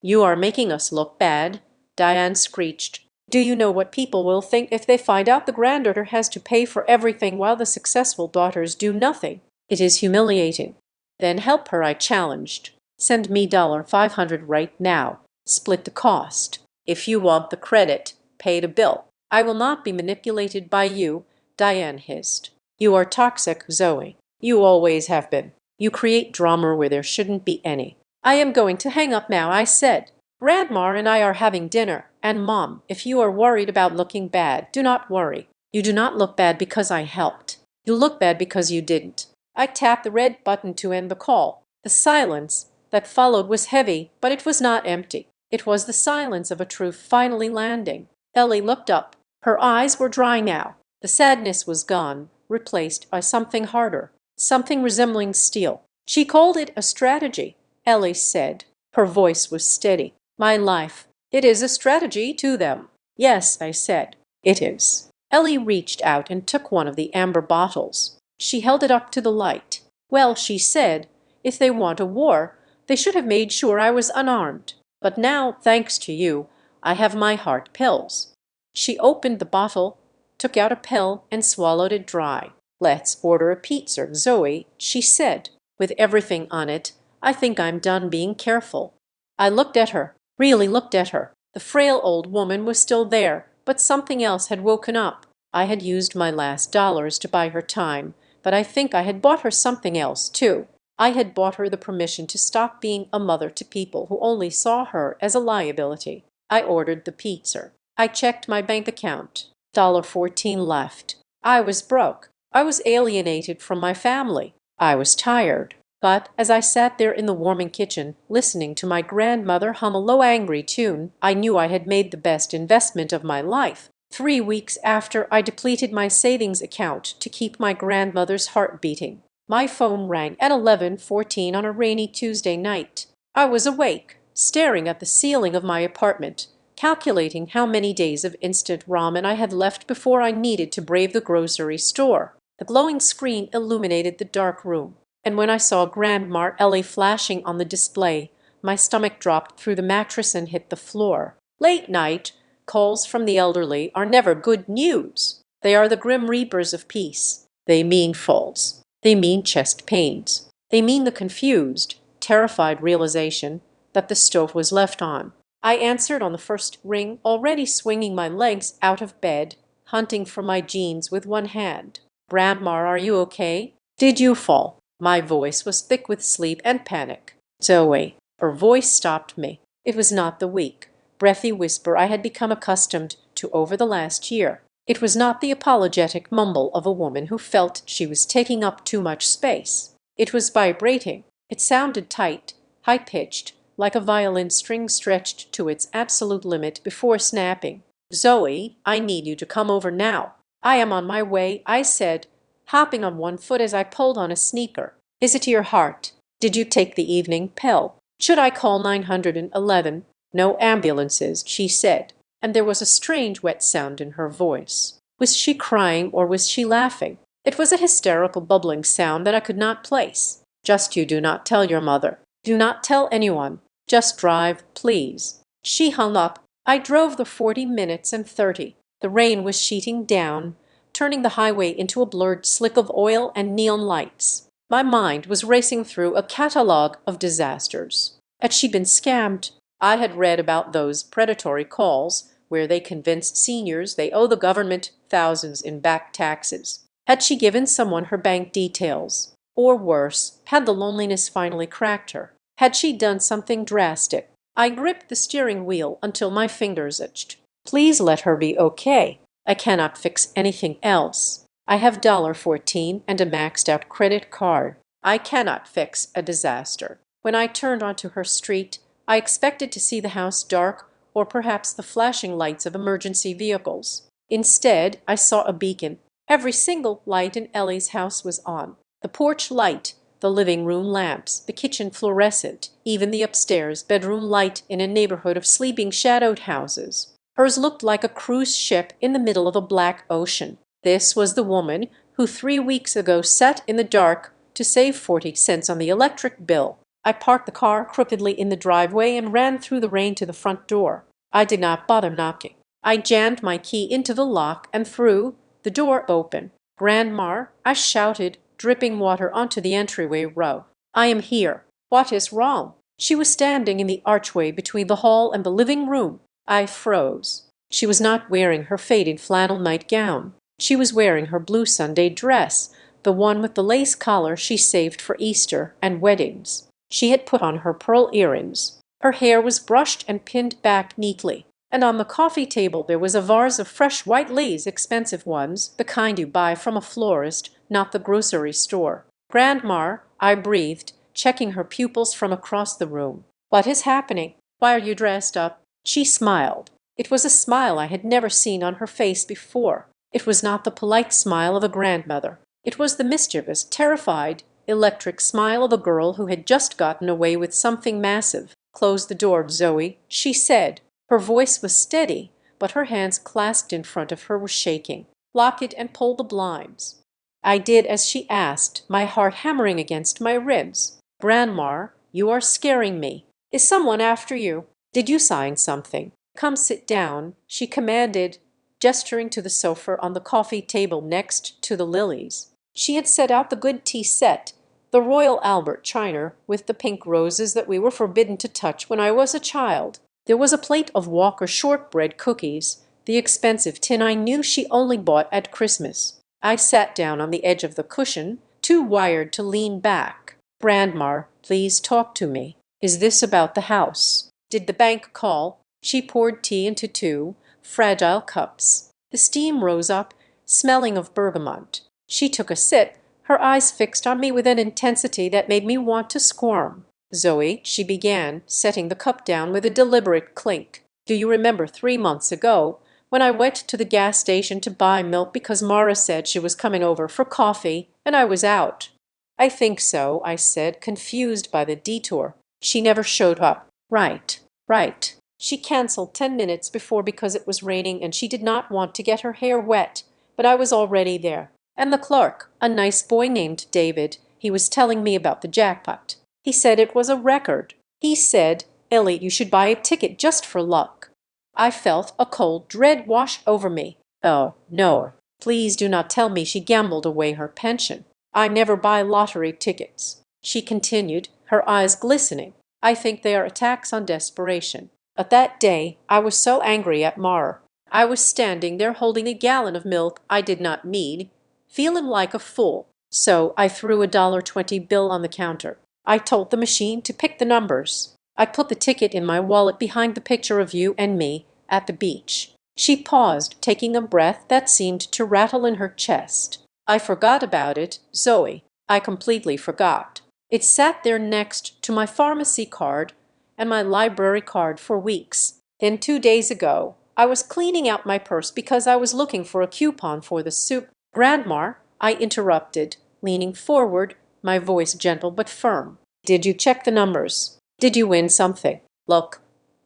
"You are making us look bad," Diane screeched. "Do you know what people will think if they find out the granddaughter has to pay for everything while the successful daughters do nothing? It is humiliating." "Then help her," I challenged. "Send me $500 right now. Split the cost. If you want the credit, pay the bill." "I will not be manipulated by you," Diane hissed. "You are toxic, Zoe. You always have been. You create drama where there shouldn't be any." "I am going to hang up now," I said. "Grandma and I are having dinner, and Mom, if you are worried about looking bad, do not worry. You do not look bad because I helped. You look bad because you didn't." I tapped the red button to end the call. The silence that followed was heavy, but it was not empty. It was the silence of a truth finally landing. Ellie looked up. Her eyes were dry now. The sadness was gone, replaced by something harder, something resembling steel. "She called it a strategy," Ellie said. Her voice was steady. "My life. It is a strategy to them." "Yes," I said. "It is." Ellie reached out and took one of the amber bottles. She held it up to the light. "Well," she said, "if they want a war, they should have made sure I was unarmed. But now, thanks to you, I have my heart pills." She opened the bottle, took out a pill, and swallowed it dry. "Let's order a pizza, Zoe," she said. "With everything on it, I think I'm done being careful." I looked at her, really looked at her. The frail old woman was still there, but something else had woken up. I had used my last dollars to buy her time, but I think I had bought her something else, too. I had bought her the permission to stop being a mother to people who only saw her as a liability. I ordered the pizza. I checked my bank account. $14 left. I was broke. I was alienated from my family. I was tired. But as I sat there in the warming kitchen, listening to my grandmother hum a low angry tune, I knew I had made the best investment of my life. 3 weeks after, I depleted my savings account to keep my grandmother's heart beating. My phone rang at 11:14 on a rainy Tuesday night. I was awake, staring at the ceiling of my apartment, calculating how many days of instant ramen I had left before I needed to brave the grocery store. The glowing screen illuminated the dark room, and when I saw Grandma Ellie flashing on the display, my stomach dropped through the mattress and hit the floor. Late night calls from the elderly are never good news. They are the grim reapers of peace. They mean falls. They mean chest pains. They mean the confused, terrified realization that the stove was left on. I answered on the first ring, already swinging my legs out of bed, hunting for my jeans with one hand. "Grandma, are you okay? Did you fall?" My voice was thick with sleep and panic. "Zoe." Her voice stopped me. It was not the weak, breathy whisper I had become accustomed to over the last year. It was not the apologetic mumble of a woman who felt she was taking up too much space. It was vibrating. It sounded tight, high-pitched, like a violin string stretched to its absolute limit before snapping. "Zoe, I need you to come over now." "I am on my way," I said, hopping on one foot as I pulled on a sneaker. "Is it your heart? Did you take the evening pill? Should I call 911? No ambulances," she said, and there was a strange wet sound in her voice. Was she crying or was she laughing? It was a hysterical bubbling sound that I could not place. "Just you do not tell your mother. Do not tell anyone. Just drive, please." She hung up. I drove the 40 minutes and 30. The rain was sheeting down, turning the highway into a blurred slick of oil and neon lights. My mind was racing through a catalogue of disasters. Had she been scammed? I had read about those predatory calls where they convince seniors they owe the government thousands in back taxes. Had she given someone her bank details? Or worse, had the loneliness finally cracked her? Had she done something drastic? I gripped the steering wheel until my fingers itched. Please let her be okay. I cannot fix anything else. I have $14 and a maxed out credit card. I cannot fix a disaster. When I turned onto her street, I expected to see the house dark or perhaps the flashing lights of emergency vehicles. Instead, I saw a beacon. Every single light in Ellie's house was on. The porch light, the living room lamps, the kitchen fluorescent, even the upstairs bedroom light in a neighborhood of sleeping shadowed houses. Hers looked like a cruise ship in the middle of a black ocean. This was the woman who 3 weeks ago sat in the dark to save 40 cents on the electric bill. I parked the car crookedly in the driveway and ran through the rain to the front door. I did not bother knocking. I jammed my key into the lock and threw the door open. "Grandma," I shouted, dripping water onto the entryway row. "I am here." "What is wrong?" She was standing in the archway between the hall and the living room. I froze. She was not wearing her faded flannel nightgown. She was wearing her blue Sunday dress, the one with the lace collar she saved for Easter and weddings. She had put on her pearl earrings. Her hair was brushed and pinned back neatly. And on the coffee table there was a vase of fresh white lilies, expensive ones, the kind you buy from a florist, not the grocery store. "Grandma," I breathed, checking her pupils from across the room. "What is happening? Why are you dressed up?" She smiled. It was a smile I had never seen on her face before. It was not the polite smile of a grandmother. It was the mischievous, terrified, electric smile of a girl who had just gotten away with something massive. "Close the door, Zoe," she said. Her voice was steady, but her hands clasped in front of her were shaking. "Lock it and pull the blinds." I did as she asked, my heart hammering against my ribs. "Grandma, you are scaring me. Is someone after you? Did you sign something? Come sit down," she commanded, gesturing to the sofa on the coffee table next to the lilies. She had set out the good tea set, the Royal Albert china with the pink roses that we were forbidden to touch when I was a child. There was a plate of Walker shortbread cookies, the expensive tin I knew she only bought at Christmas. I sat down on the edge of the cushion, too wired to lean back. "Grandma, please talk to me. Is this about the house? Did the bank call?" She poured tea into 2 fragile cups. The steam rose up, smelling of bergamot. She took a sip, her eyes fixed on me with an intensity that made me want to squirm. "Zoe," she began, setting the cup down with a deliberate clink. "Do you remember 3 months ago when I went to the gas station to buy milk because Mara said she was coming over for coffee and I was out?" "I think so," I said, confused by the detour. "She never showed up." "Right, right. She canceled 10 minutes before because it was raining and she did not want to get her hair wet, but I was already there. And the clerk, a nice boy named David, he was telling me about the jackpot. He said it was a record. He said, 'Ellie, you should buy a ticket just for luck.'" I felt a cold dread wash over me. "Oh, no. Please do not tell me she gambled away her pension. I never buy lottery tickets," she continued, her eyes glistening. "I think they are a tax on desperation." But that day I was so angry at Mara. I was standing there holding a gallon of milk I did not need, feeling like a fool. So I threw a $20 bill on the counter. I told the machine to pick the numbers. I put the ticket in my wallet behind the picture of you and me at the beach. She paused, taking a breath that seemed to rattle in her chest. "I forgot about it, Zoe. I completely forgot. It sat there next to my pharmacy card and my library card for weeks. Then 2 days ago, I was cleaning out my purse because I was looking for a coupon for the soup. Grandma, I interrupted, leaning forward, my voice gentle but firm. Did you check the numbers? Did you win something? Look,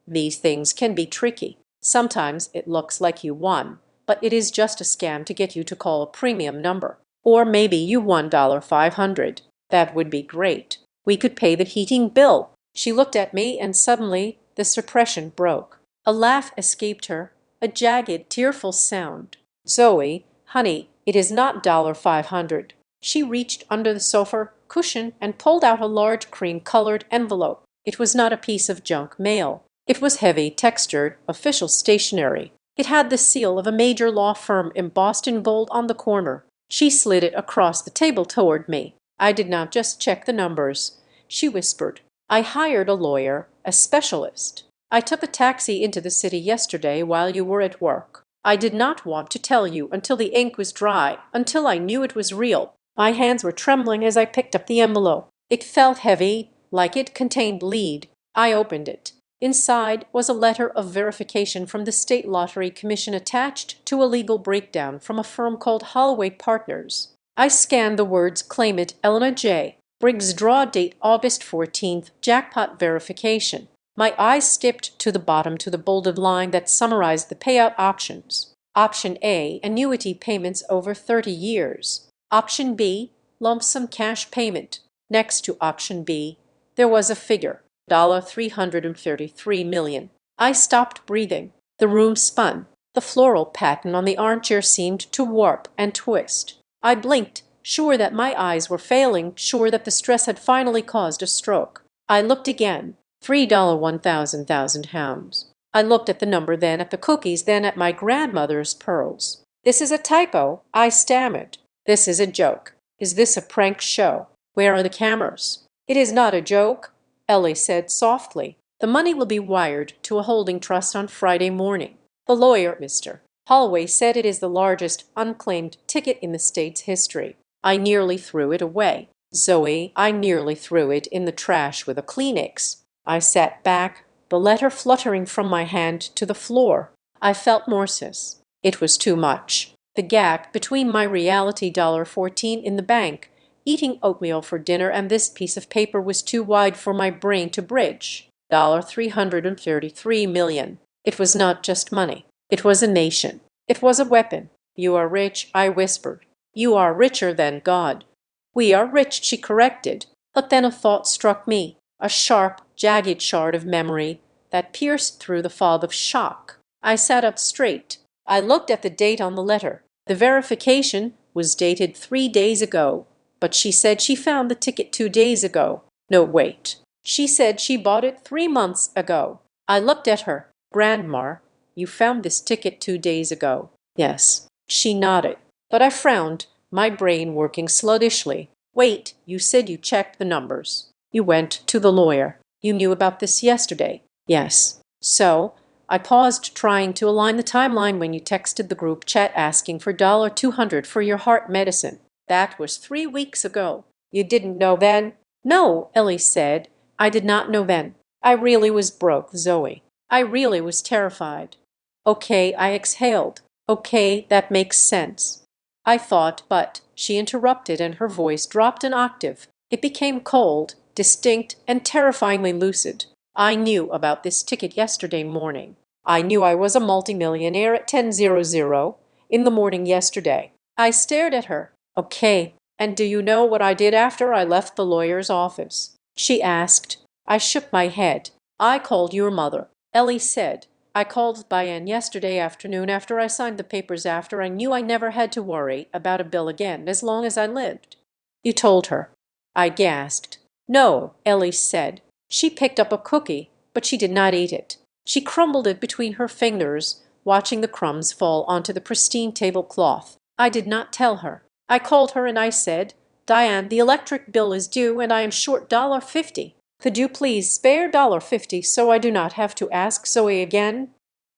these things can be tricky. Sometimes it looks like you won, but it is just a scam to get you to call a premium number. Or maybe you won $500. That would be great. We could pay the heating bill. She looked at me and suddenly the suppression broke. A laugh escaped her, a jagged, tearful sound. Zoe, honey, it is not $500. She reached under the sofa cushion and pulled out a large cream-colored envelope. It was not a piece of junk mail. It was heavy, textured, official stationery. It had the seal of a major law firm embossed in gold on the corner. She slid it across the table toward me. I did not just check the numbers, she whispered. I hired a lawyer, a specialist. I took a taxi into the city yesterday while you were at work. I did not want to tell you until the ink was dry, until I knew it was real. My hands were trembling as I picked up the envelope. It felt heavy, like it contained lead. I opened it. Inside was a letter of verification from the State Lottery Commission attached to a legal breakdown from a firm called Holloway Partners. I scanned the words claimant Elena J. Briggs, draw date August 14th, jackpot verification. My eyes skipped to the bottom to the bolded line that summarized the payout options. Option A, annuity payments over 30 years. Option B, lump sum cash payment. Next to option B, there was a figure. $333 million. I stopped breathing. The room spun. The floral pattern on the armchair seemed to warp and twist. I blinked, sure that my eyes were failing, sure that the stress had finally caused a stroke. I looked again. £1,000. I looked at the number, then at the cookies, then at my grandmother's pearls. This is a typo, I stammered. This is a joke. Is this a prank show? Where are the cameras? It is not a joke, Ellie said softly. The money will be wired to a holding trust on Friday morning. The lawyer, Mr. Holloway, said it is the largest unclaimed ticket in the state's history. I nearly threw it away. Zoe, I nearly threw it in the trash with a Kleenex. I sat back, the letter fluttering from my hand to the floor. I felt nauseous. It was too much. The gap between my reality $14 in the bank, eating oatmeal for dinner, and this piece of paper was too wide for my brain to bridge. $333 million. It was not just money. It was a nation. It was a weapon. You are rich, I whispered. You are richer than God. We are rich, she corrected. But then a thought struck me, a sharp, jagged shard of memory that pierced through the fog of shock. I sat up straight. I looked at the date on the letter. The verification was dated 3 days ago. But she said she found the ticket 2 days ago. No, wait. She said she bought it 3 months ago. I looked at her. Grandma, you found this ticket 2 days ago. Yes. She nodded. But I frowned, my brain working sluggishly. Wait, you said you checked the numbers. You went to the lawyer. You knew about this yesterday. Yes. So, I paused, trying to align the timeline when you texted the group chat asking for $200 for your heart medicine. That was 3 weeks ago. You didn't know then? No, Ellie said. I did not know then. I really was broke, Zoe. I really was terrified. Okay, I exhaled. Okay, that makes sense. I thought, but she interrupted and her voice dropped an octave. It became cold, distinct, and terrifyingly lucid. I knew about this ticket yesterday morning. I knew I was a multimillionaire at 10:00 in the morning yesterday. I stared at her. Okay, and do you know what I did after I left the lawyer's office? She asked. I shook my head. I called your mother, Ellie said. I called Diane yesterday afternoon after I signed the papers, after I knew I never had to worry about a bill again as long as I lived. You told her. I gasped. No, Ellie said. She picked up a cookie, but she did not eat it. She crumbled it between her fingers, watching the crumbs fall onto the pristine tablecloth. I did not tell her. I called her and I said, Diane, the electric bill is due and I am short $50. Could you please spare $50 so I do not have to ask Zoe again?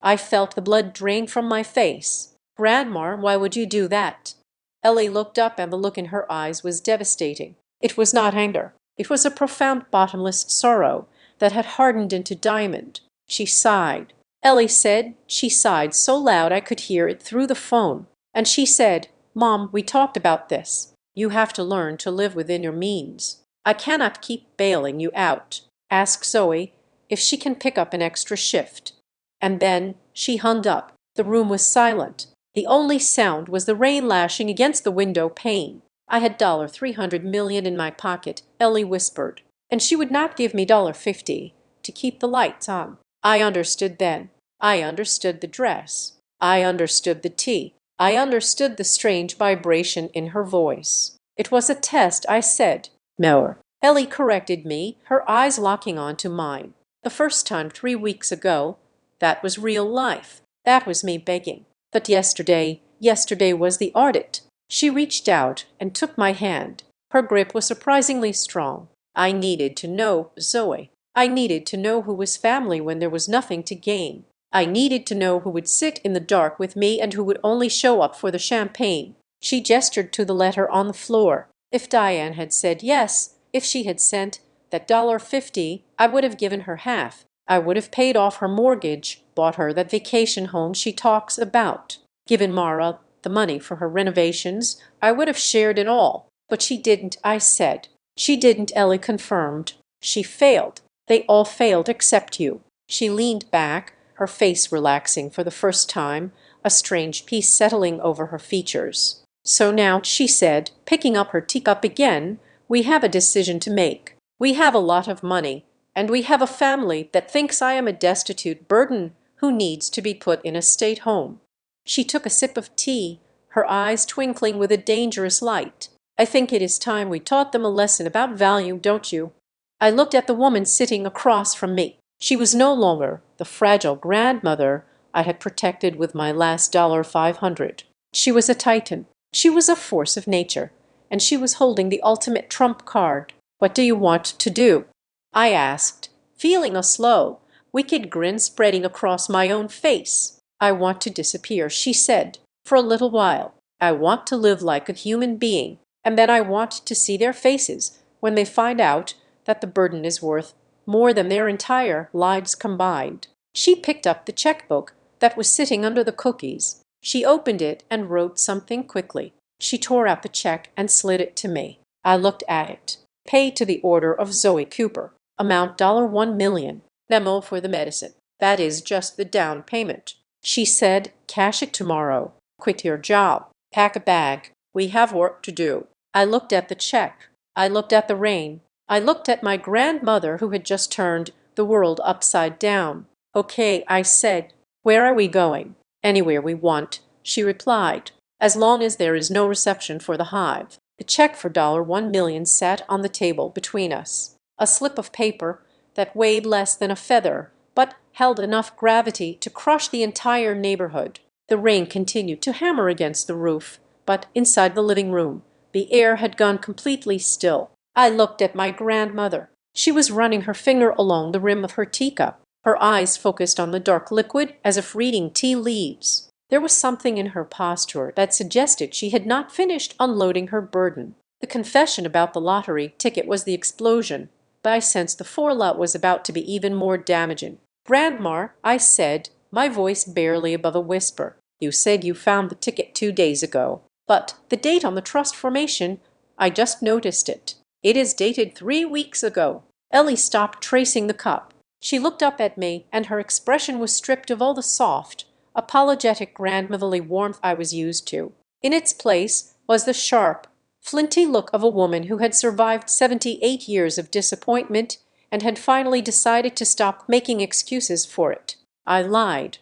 I felt the blood drain from my face. Grandma, why would you do that? Ellie looked up and the look in her eyes was devastating. It was not anger. It was a profound, bottomless sorrow, that had hardened into diamond. She sighed. Ellie said she sighed so loud I could hear it through the phone. And she said, "Mom, we talked about this. You have to learn to live within your means. I cannot keep bailing you out. Ask Zoe if she can pick up an extra shift." And then she hung up. The room was silent. The only sound was the rain lashing against the window pane. I had $300 million in my pocket, Ellie whispered, and she would not give me $50 to keep the lights on. I understood then. I understood the dress. I understood the tea. I understood the strange vibration in her voice. "It was a test," I said. "No." Ellie corrected me, her eyes locking onto mine. "The first time 3 weeks ago, that was real life. That was me begging. But yesterday was the audit." She reached out and took my hand. Her grip was surprisingly strong. "I needed to know, Zoe. I needed to know who was family when there was nothing to gain. I needed to know who would sit in the dark with me and who would only show up for the champagne." She gestured to the letter on the floor. If Diane had said yes, if she had sent that $50, I would have given her half. I would have paid off her mortgage, bought her that vacation home she talks about, given Mara the money for her renovations. I would have shared it all. But she didn't, I said. "She didn't," Ellie confirmed. "She failed. They all failed except you." She leaned back, her face relaxing for the first time, a strange peace settling over her features. "So now," she said, picking up her teacup again, "we have a decision to make. We have a lot of money, and we have a family that thinks I am a destitute burden who needs to be put in a state home." She took a sip of tea, her eyes twinkling with a dangerous light. "I think it is time we taught them a lesson about value, don't you?" I looked at the woman sitting across from me. She was no longer the fragile grandmother I had protected with my last $500. She was a titan. She was a force of nature, and she was holding the ultimate trump card. "What do you want to do?" I asked, feeling a slow, wicked grin spreading across my own face. "I want to disappear," she said, "for a little while. I want to live like a human being, and then I want to see their faces when they find out that the burden is worth more than their entire lives combined." She picked up the checkbook that was sitting under the cookies. She opened it and wrote something quickly. She tore out the check and slid it to me. I looked at it. "Pay to the order of Zoe Cooper. Amount $1 million. Memo for the medicine. That is just the down payment." She said, "Cash it tomorrow. Quit your job. Pack a bag. We have work to do." I looked at the check. I looked at the rain. I looked at my grandmother who had just turned the world upside down. "Okay," I said. "Where are we going?" "Anywhere we want," she replied, "as long as there is no reception for the hive." The check for $1 million sat on the table between us. A slip of paper that weighed less than a feather, but held enough gravity to crush the entire neighborhood. The rain continued to hammer against the roof, but inside the living room, the air had gone completely still. I looked at my grandmother. She was running her finger along the rim of her teacup, her eyes focused on the dark liquid as if reading tea leaves. There was something in her posture that suggested she had not finished unloading her burden. The confession about the lottery ticket was the explosion, but I sensed the fallout was about to be even more damaging. "Grandma," I said, my voice barely above a whisper, "you said you found the ticket 2 days ago, but the date on the trust formation, I just noticed it. It is dated 3 weeks ago." Ellie stopped tracing the cup. She looked up at me, and her expression was stripped of all the soft, apologetic grandmotherly warmth I was used to. In its place was the sharp, flinty look of a woman who had survived 78 years of disappointment and had finally decided to stop making excuses for it. I lied.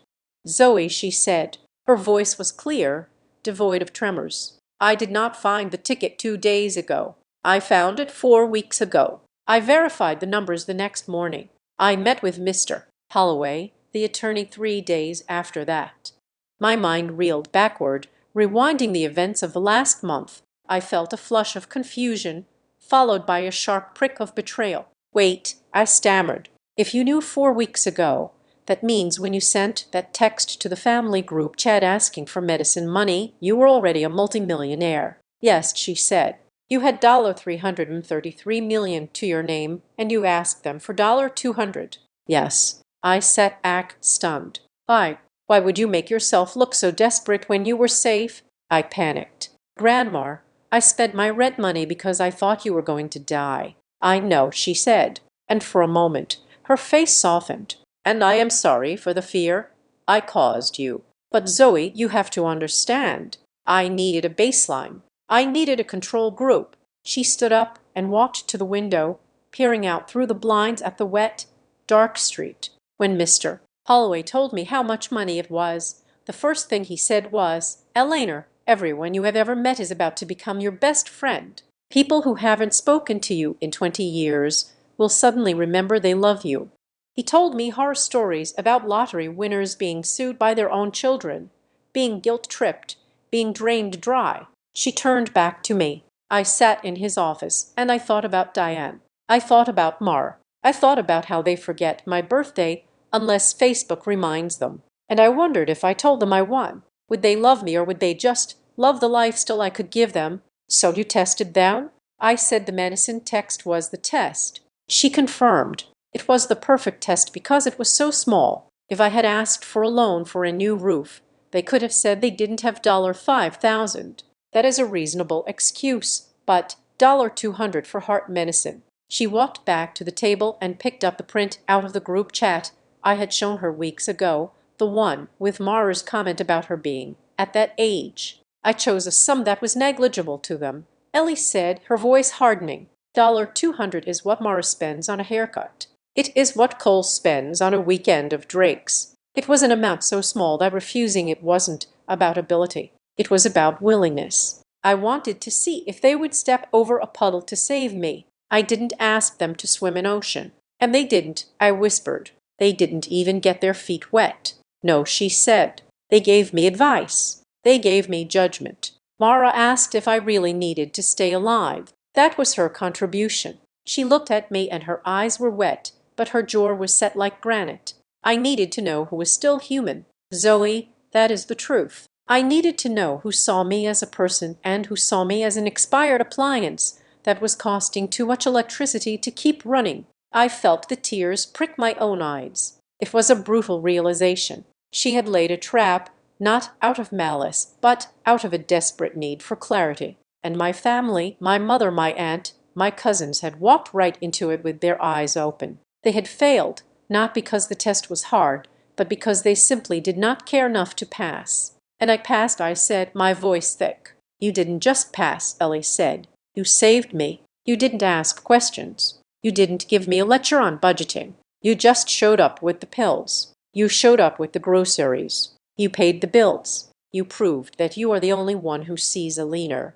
"Zoe," she said. Her voice was clear, devoid of tremors. "I did not find the ticket 2 days ago. I found it 4 weeks ago. I verified the numbers the next morning. I met with Mr. Holloway, the attorney, 3 days after that." My mind reeled backward, rewinding the events of the last month. I felt a flush of confusion, followed by a sharp prick of betrayal. "Wait," I stammered. "If you knew 4 weeks ago, that means when you sent that text to the family group chat asking for medicine money, you were already a multimillionaire." "Yes," she said. You had $333 million to your name, and you asked them for $200. Yes. I sat back, stunned. Why would you make yourself look so desperate when you were safe? I panicked. Grandma, I spent my rent money because I thought you were going to die. I know, she said, and for a moment her face softened. And I am sorry for the fear I caused you. But Zoe, you have to understand. I needed a baseline. I needed a control group. She stood up and walked to the window, peering out through the blinds at the wet, dark street. When Mr. Holloway told me how much money it was, the first thing he said was, Eleanor, everyone you have ever met is about to become your best friend. People who haven't spoken to you in 20 years will suddenly remember they love you. He told me horror stories about lottery winners being sued by their own children, being guilt-tripped, being drained dry. She turned back to me. I sat in his office, and I thought about Diane. I thought about Mar. I thought about how they forget my birthday unless Facebook reminds them. And I wondered if I told them I won. Would they love me, or would they just love the lifestyle I could give them? So you tested down? I said the medicine text was the test. She confirmed. It was the perfect test because it was so small. If I had asked for a loan for a new roof, they could have said they didn't have $5,000. That is a reasonable excuse, but $200 for heart medicine. She walked back to the table and picked up the print out of the group chat I had shown her weeks ago, the one with Mara's comment about her being at that age. I chose a sum that was negligible to them. Ellie said, her voice hardening. $200 is what Mara spends on a haircut. It is what Cole spends on a weekend of drinks. It was an amount so small that refusing it wasn't about ability. It was about willingness. I wanted to see if they would step over a puddle to save me. I didn't ask them to swim in ocean. And they didn't, I whispered. They didn't even get their feet wet. No, she said. They gave me advice. They gave me judgment. Mara asked if I really needed to stay alive. That was her contribution. She looked at me and her eyes were wet, but her jaw was set like granite. I needed to know who was still human. Zoe, that is the truth. I needed to know who saw me as a person and who saw me as an expired appliance that was costing too much electricity to keep running. I felt the tears prick my own eyes. It was a brutal realization. She had laid a trap, not out of malice, but out of a desperate need for clarity. And my family, my mother, my aunt, my cousins had walked right into it with their eyes open. They had failed, not because the test was hard, but because they simply did not care enough to pass. And I passed, I said, my voice thick. You didn't just pass, Ellie said. You saved me. You didn't ask questions. You didn't give me a lecture on budgeting. You just showed up with the pills. You showed up with the groceries. You paid the bills. You proved that you are the only one who sees Eleanor,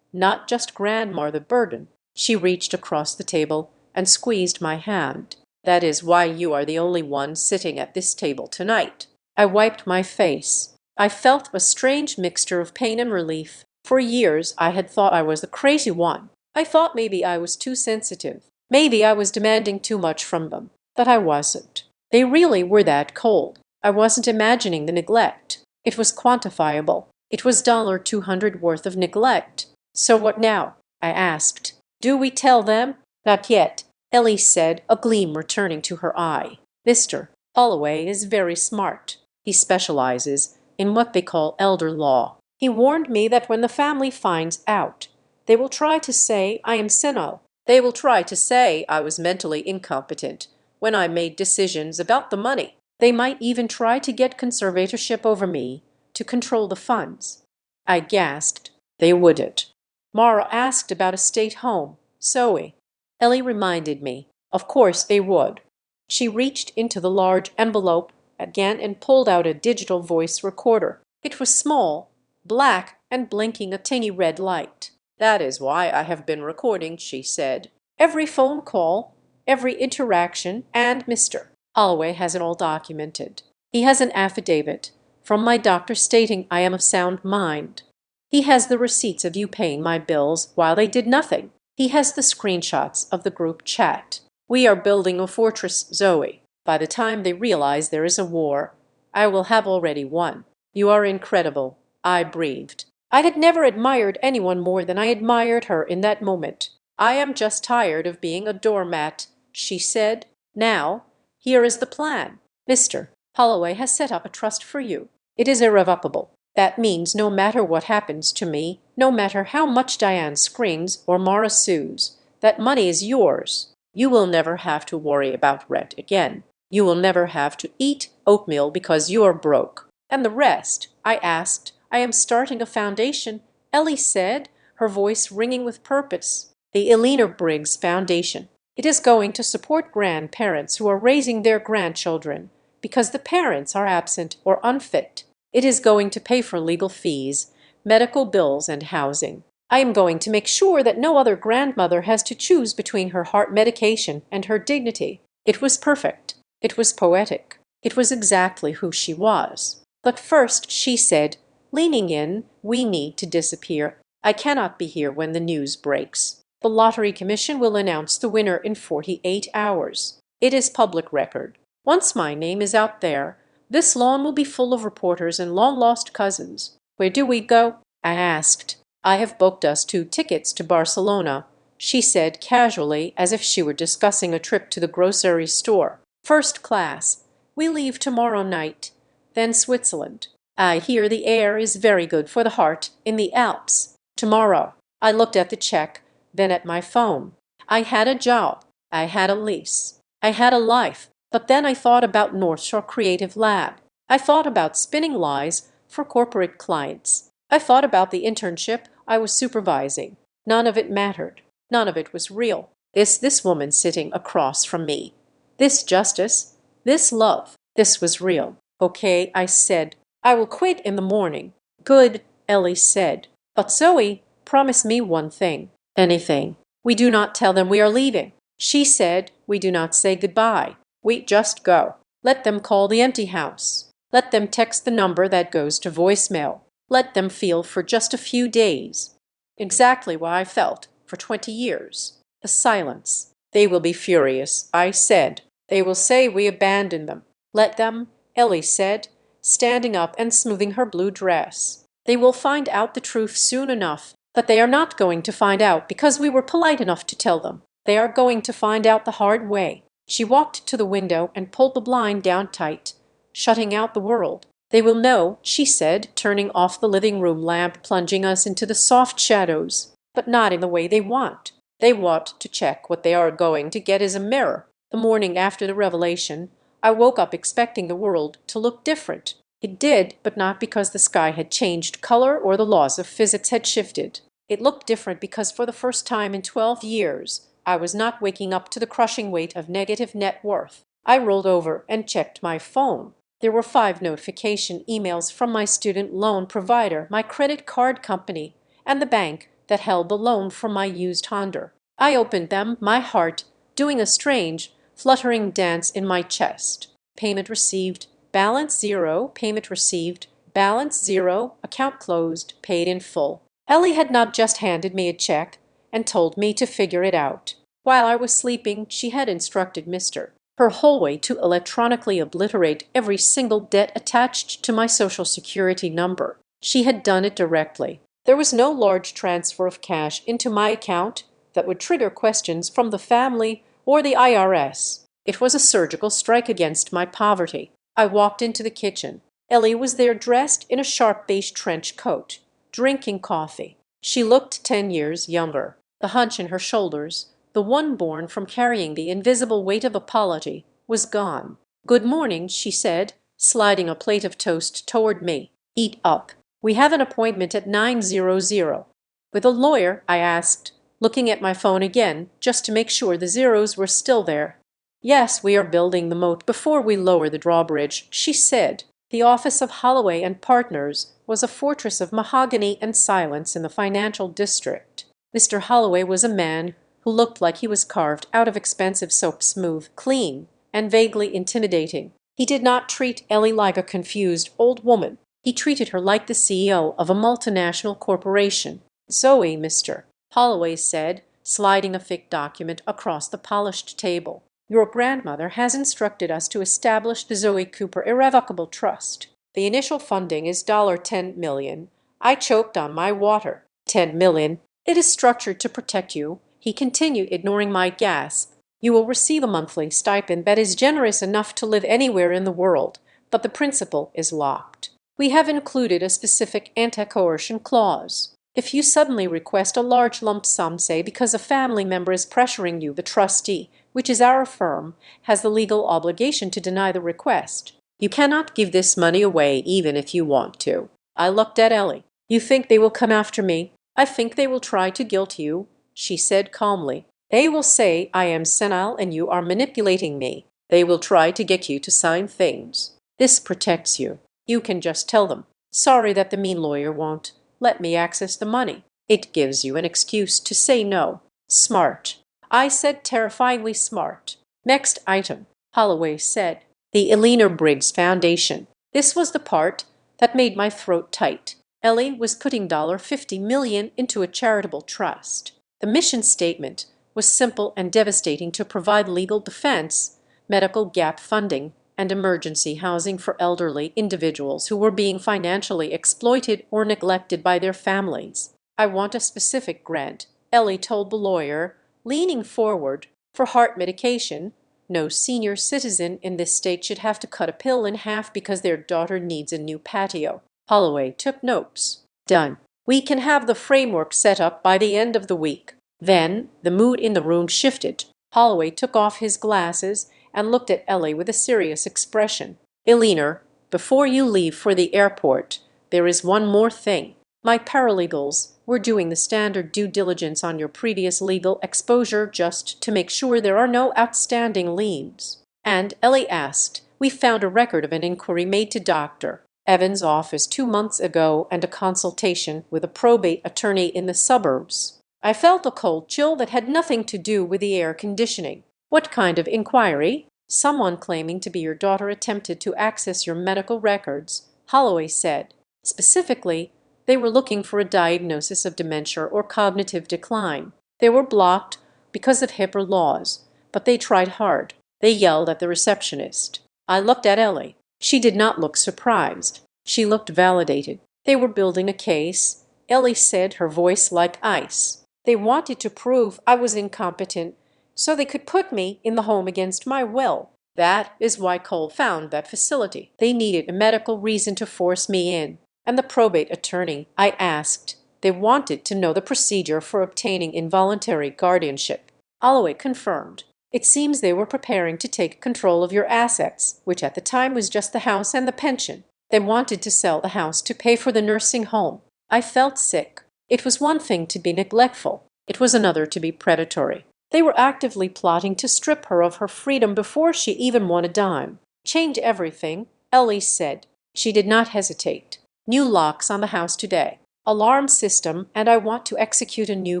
not just Grandma the burden. She reached across the table and squeezed my hand. That is why you are the only one sitting at this table tonight. I wiped my face. I felt a strange mixture of pain and relief. For years I had thought I was the crazy one. I thought maybe I was too sensitive. Maybe I was demanding too much from them. But I wasn't. They really were that cold. I wasn't imagining the neglect. It was quantifiable. It was $200 worth of neglect. So what now? I asked. Do we tell them? Not yet, Ellie said, a gleam returning to her eye. Mr. Holloway is very smart. He specializes in what they call elder law. He warned me that when the family finds out, they will try to say I am senile. They will try to say I was mentally incompetent when I made decisions about the money. They might even try to get conservatorship over me to control the funds. I gasped. They wouldn't. Mara asked about a state home. Zoe. Ellie reminded me. Of course they would. She reached into the large envelope again and pulled out a digital voice recorder. It was small, black, and blinking a tiny red light. That is why I have been recording, she said. Every phone call, every interaction, and Mr. Holloway has it all documented. He has an affidavit from my doctor stating I am of sound mind. He has the receipts of you paying my bills while they did nothing. He has the screenshots of the group chat. We are building a fortress, Zoe. By the time they realize there is a war, I will have already won. You are incredible. I breathed. I had never admired anyone more than I admired her in that moment. "I am just tired of being a doormat," she said. "Now, here is the plan. Mr. Holloway has set up a trust for you. It is irrevocable. That means no matter what happens to me, no matter how much Diane screams or Mara sues, that money is yours. You will never have to worry about rent again. You will never have to eat oatmeal because you are broke. And the rest?" I asked. "I am starting a foundation," Ellie said, her voice ringing with purpose. "The Eleanor Briggs Foundation. It is going to support grandparents who are raising their grandchildren because the parents are absent or unfit. It is going to pay for legal fees, medical bills, and housing. I am going to make sure that no other grandmother has to choose between her heart medication and her dignity." It was perfect. It was poetic. It was exactly who she was. "But first," she said, leaning in, "we need to disappear. I cannot be here when the news breaks. The Lottery Commission will announce the winner in 48 hours. It is public record. Once my name is out there, this lawn will be full of reporters and long-lost cousins. Where do we go?" I asked. "I have booked us 2 tickets to Barcelona," she said casually, as if she were discussing a trip to the grocery store. "First class. We leave tomorrow night. Then Switzerland. I hear the air is very good for the heart in the Alps. Tomorrow." I looked at the check, then at my phone. I had a job. I had a lease. I had a life. But then I thought about North Shore Creative Lab. I thought about spinning lies for corporate clients. I thought about the internship I was supervising. None of it mattered. None of it was real. This woman sitting across from me. This justice. This love. This was real. "Okay," I said. "I will quit in the morning." "Good," Ellie said. "But Zoe, promise me one thing." "Anything." "We do not tell them we are leaving." She said. "We do not say goodbye. We just go. Let them call the empty house. Let them text the number that goes to voicemail. Let them feel for just a few days exactly what I felt for 20 years. The silence. They will be furious," I said. "They will say we abandoned them." "Let them," Ellie said, standing up and smoothing her blue dress. "They will find out the truth soon enough, but they are not going to find out because we were polite enough to tell them. They are going to find out the hard way." She walked to the window and pulled the blind down tight, shutting out the world. "They will know," she said, turning off the living room lamp, plunging us into the soft shadows. "But not in the way they want. They want to check what they are going to get is a mirror." The morning after the revelation, I woke up expecting the world to look different. It did, but not because the sky had changed color or the laws of physics had shifted. It looked different because for the first time in 12 years, I was not waking up to the crushing weight of negative net worth. I rolled over and checked my phone. There were 5 notification emails from my student loan provider, my credit card company, and the bank that held the loan for my used Honda. I opened them, my heart doing a strange, fluttering dance in my chest. Payment received, balance 0, payment received, balance 0, account closed, paid in full. Ellie had not just handed me a check and told me to figure it out. While I was sleeping, she had instructed Mr. Her Holloway to electronically obliterate every single debt attached to my Social Security number. She had done it directly. There was no large transfer of cash into my account that would trigger questions from the family or the IRS. It was a surgical strike against my poverty. I walked into the kitchen. Ellie was there dressed in a sharp beige trench coat, drinking coffee. She looked 10 years younger. The hunch in her shoulders, the one born from carrying the invisible weight of apology, was gone. "Good morning," she said, sliding a plate of toast toward me. "Eat up. We have an appointment at 9:00. "With a lawyer?" I asked, looking at my phone again just to make sure the zeros were still there. "Yes, we are building the moat before we lower the drawbridge," she said. The office of Holloway and Partners was a fortress of mahogany and silence in the financial district. Mr. Holloway was a man who looked like he was carved out of expensive soap, smooth, clean, and vaguely intimidating. He did not treat Ellie like a confused old woman. He treated her like the CEO of a multinational corporation. "Zoe," Mr. Holloway said, sliding a thick document across the polished table. "Your grandmother has instructed us to establish the Zoe Cooper Irrevocable Trust. The initial funding is $10 million. I choked on my water. 10 million. It is structured to protect you, he continued, ignoring my gasp. You will receive a monthly stipend that is generous enough to live anywhere in the world, but the principal is locked. We have included a specific anti-coercion clause. If you suddenly request a large lump sum, say because a family member is pressuring you, the trustee, which is our firm, has the legal obligation to deny the request. You cannot give this money away even if you want to. I looked at Ellie. You think they will come after me? I think they will try to guilt you, she said calmly. They will say I am senile and you are manipulating me. They will try to get you to sign things. This protects you. You can just tell them, sorry that the mean lawyer won't let me access the money. It gives you an excuse to say no. Smart. I said, terrifyingly smart. Next item, Holloway said. The Eleanor Briggs Foundation. This was the part that made my throat tight. Ellie was putting $50 million into a charitable trust. The mission statement was simple and devastating: to provide legal defense, medical gap funding, and emergency housing for elderly individuals who were being financially exploited or neglected by their families. I want a specific grant, Ellie told the lawyer, leaning forward, for heart medication. No senior citizen in this state should have to cut a pill in half because their daughter needs a new patio. Holloway took notes. Done. We can have the framework set up by the end of the week. Then the mood in the room shifted. Holloway took off his glasses and looked at Ellie with a serious expression. Eleanor, before you leave for the airport, there is one more thing. My paralegals were doing the standard due diligence on your previous legal exposure just to make sure there are no outstanding liens. And Ellie asked, we found a record of an inquiry made to Dr. Evans' office 2 months ago and a consultation with a probate attorney in the suburbs. I felt a cold chill that had nothing to do with the air conditioning. What kind of inquiry? Someone claiming to be your daughter attempted to access your medical records, Holloway said. Specifically, they were looking for a diagnosis of dementia or cognitive decline. They were blocked because of HIPAA laws, but they tried hard. They yelled at the receptionist. I looked at Ellie. She did not look surprised. She looked validated. They were building a case, Ellie said, her voice like ice. They wanted to prove I was incompetent so they could put me in the home against my will. That is why Cole found that facility. They needed a medical reason to force me in. And the probate attorney, I asked. They wanted to know the procedure for obtaining involuntary guardianship. Holloway confirmed. It seems they were preparing to take control of your assets, which at the time was just the house and the pension. They wanted to sell the house to pay for the nursing home. I felt sick. It was one thing to be neglectful. It was another to be predatory. They were actively plotting to strip her of her freedom before she even won a dime. Change everything, Ellie said. She did not hesitate. New locks on the house today. Alarm system, and I want to execute a new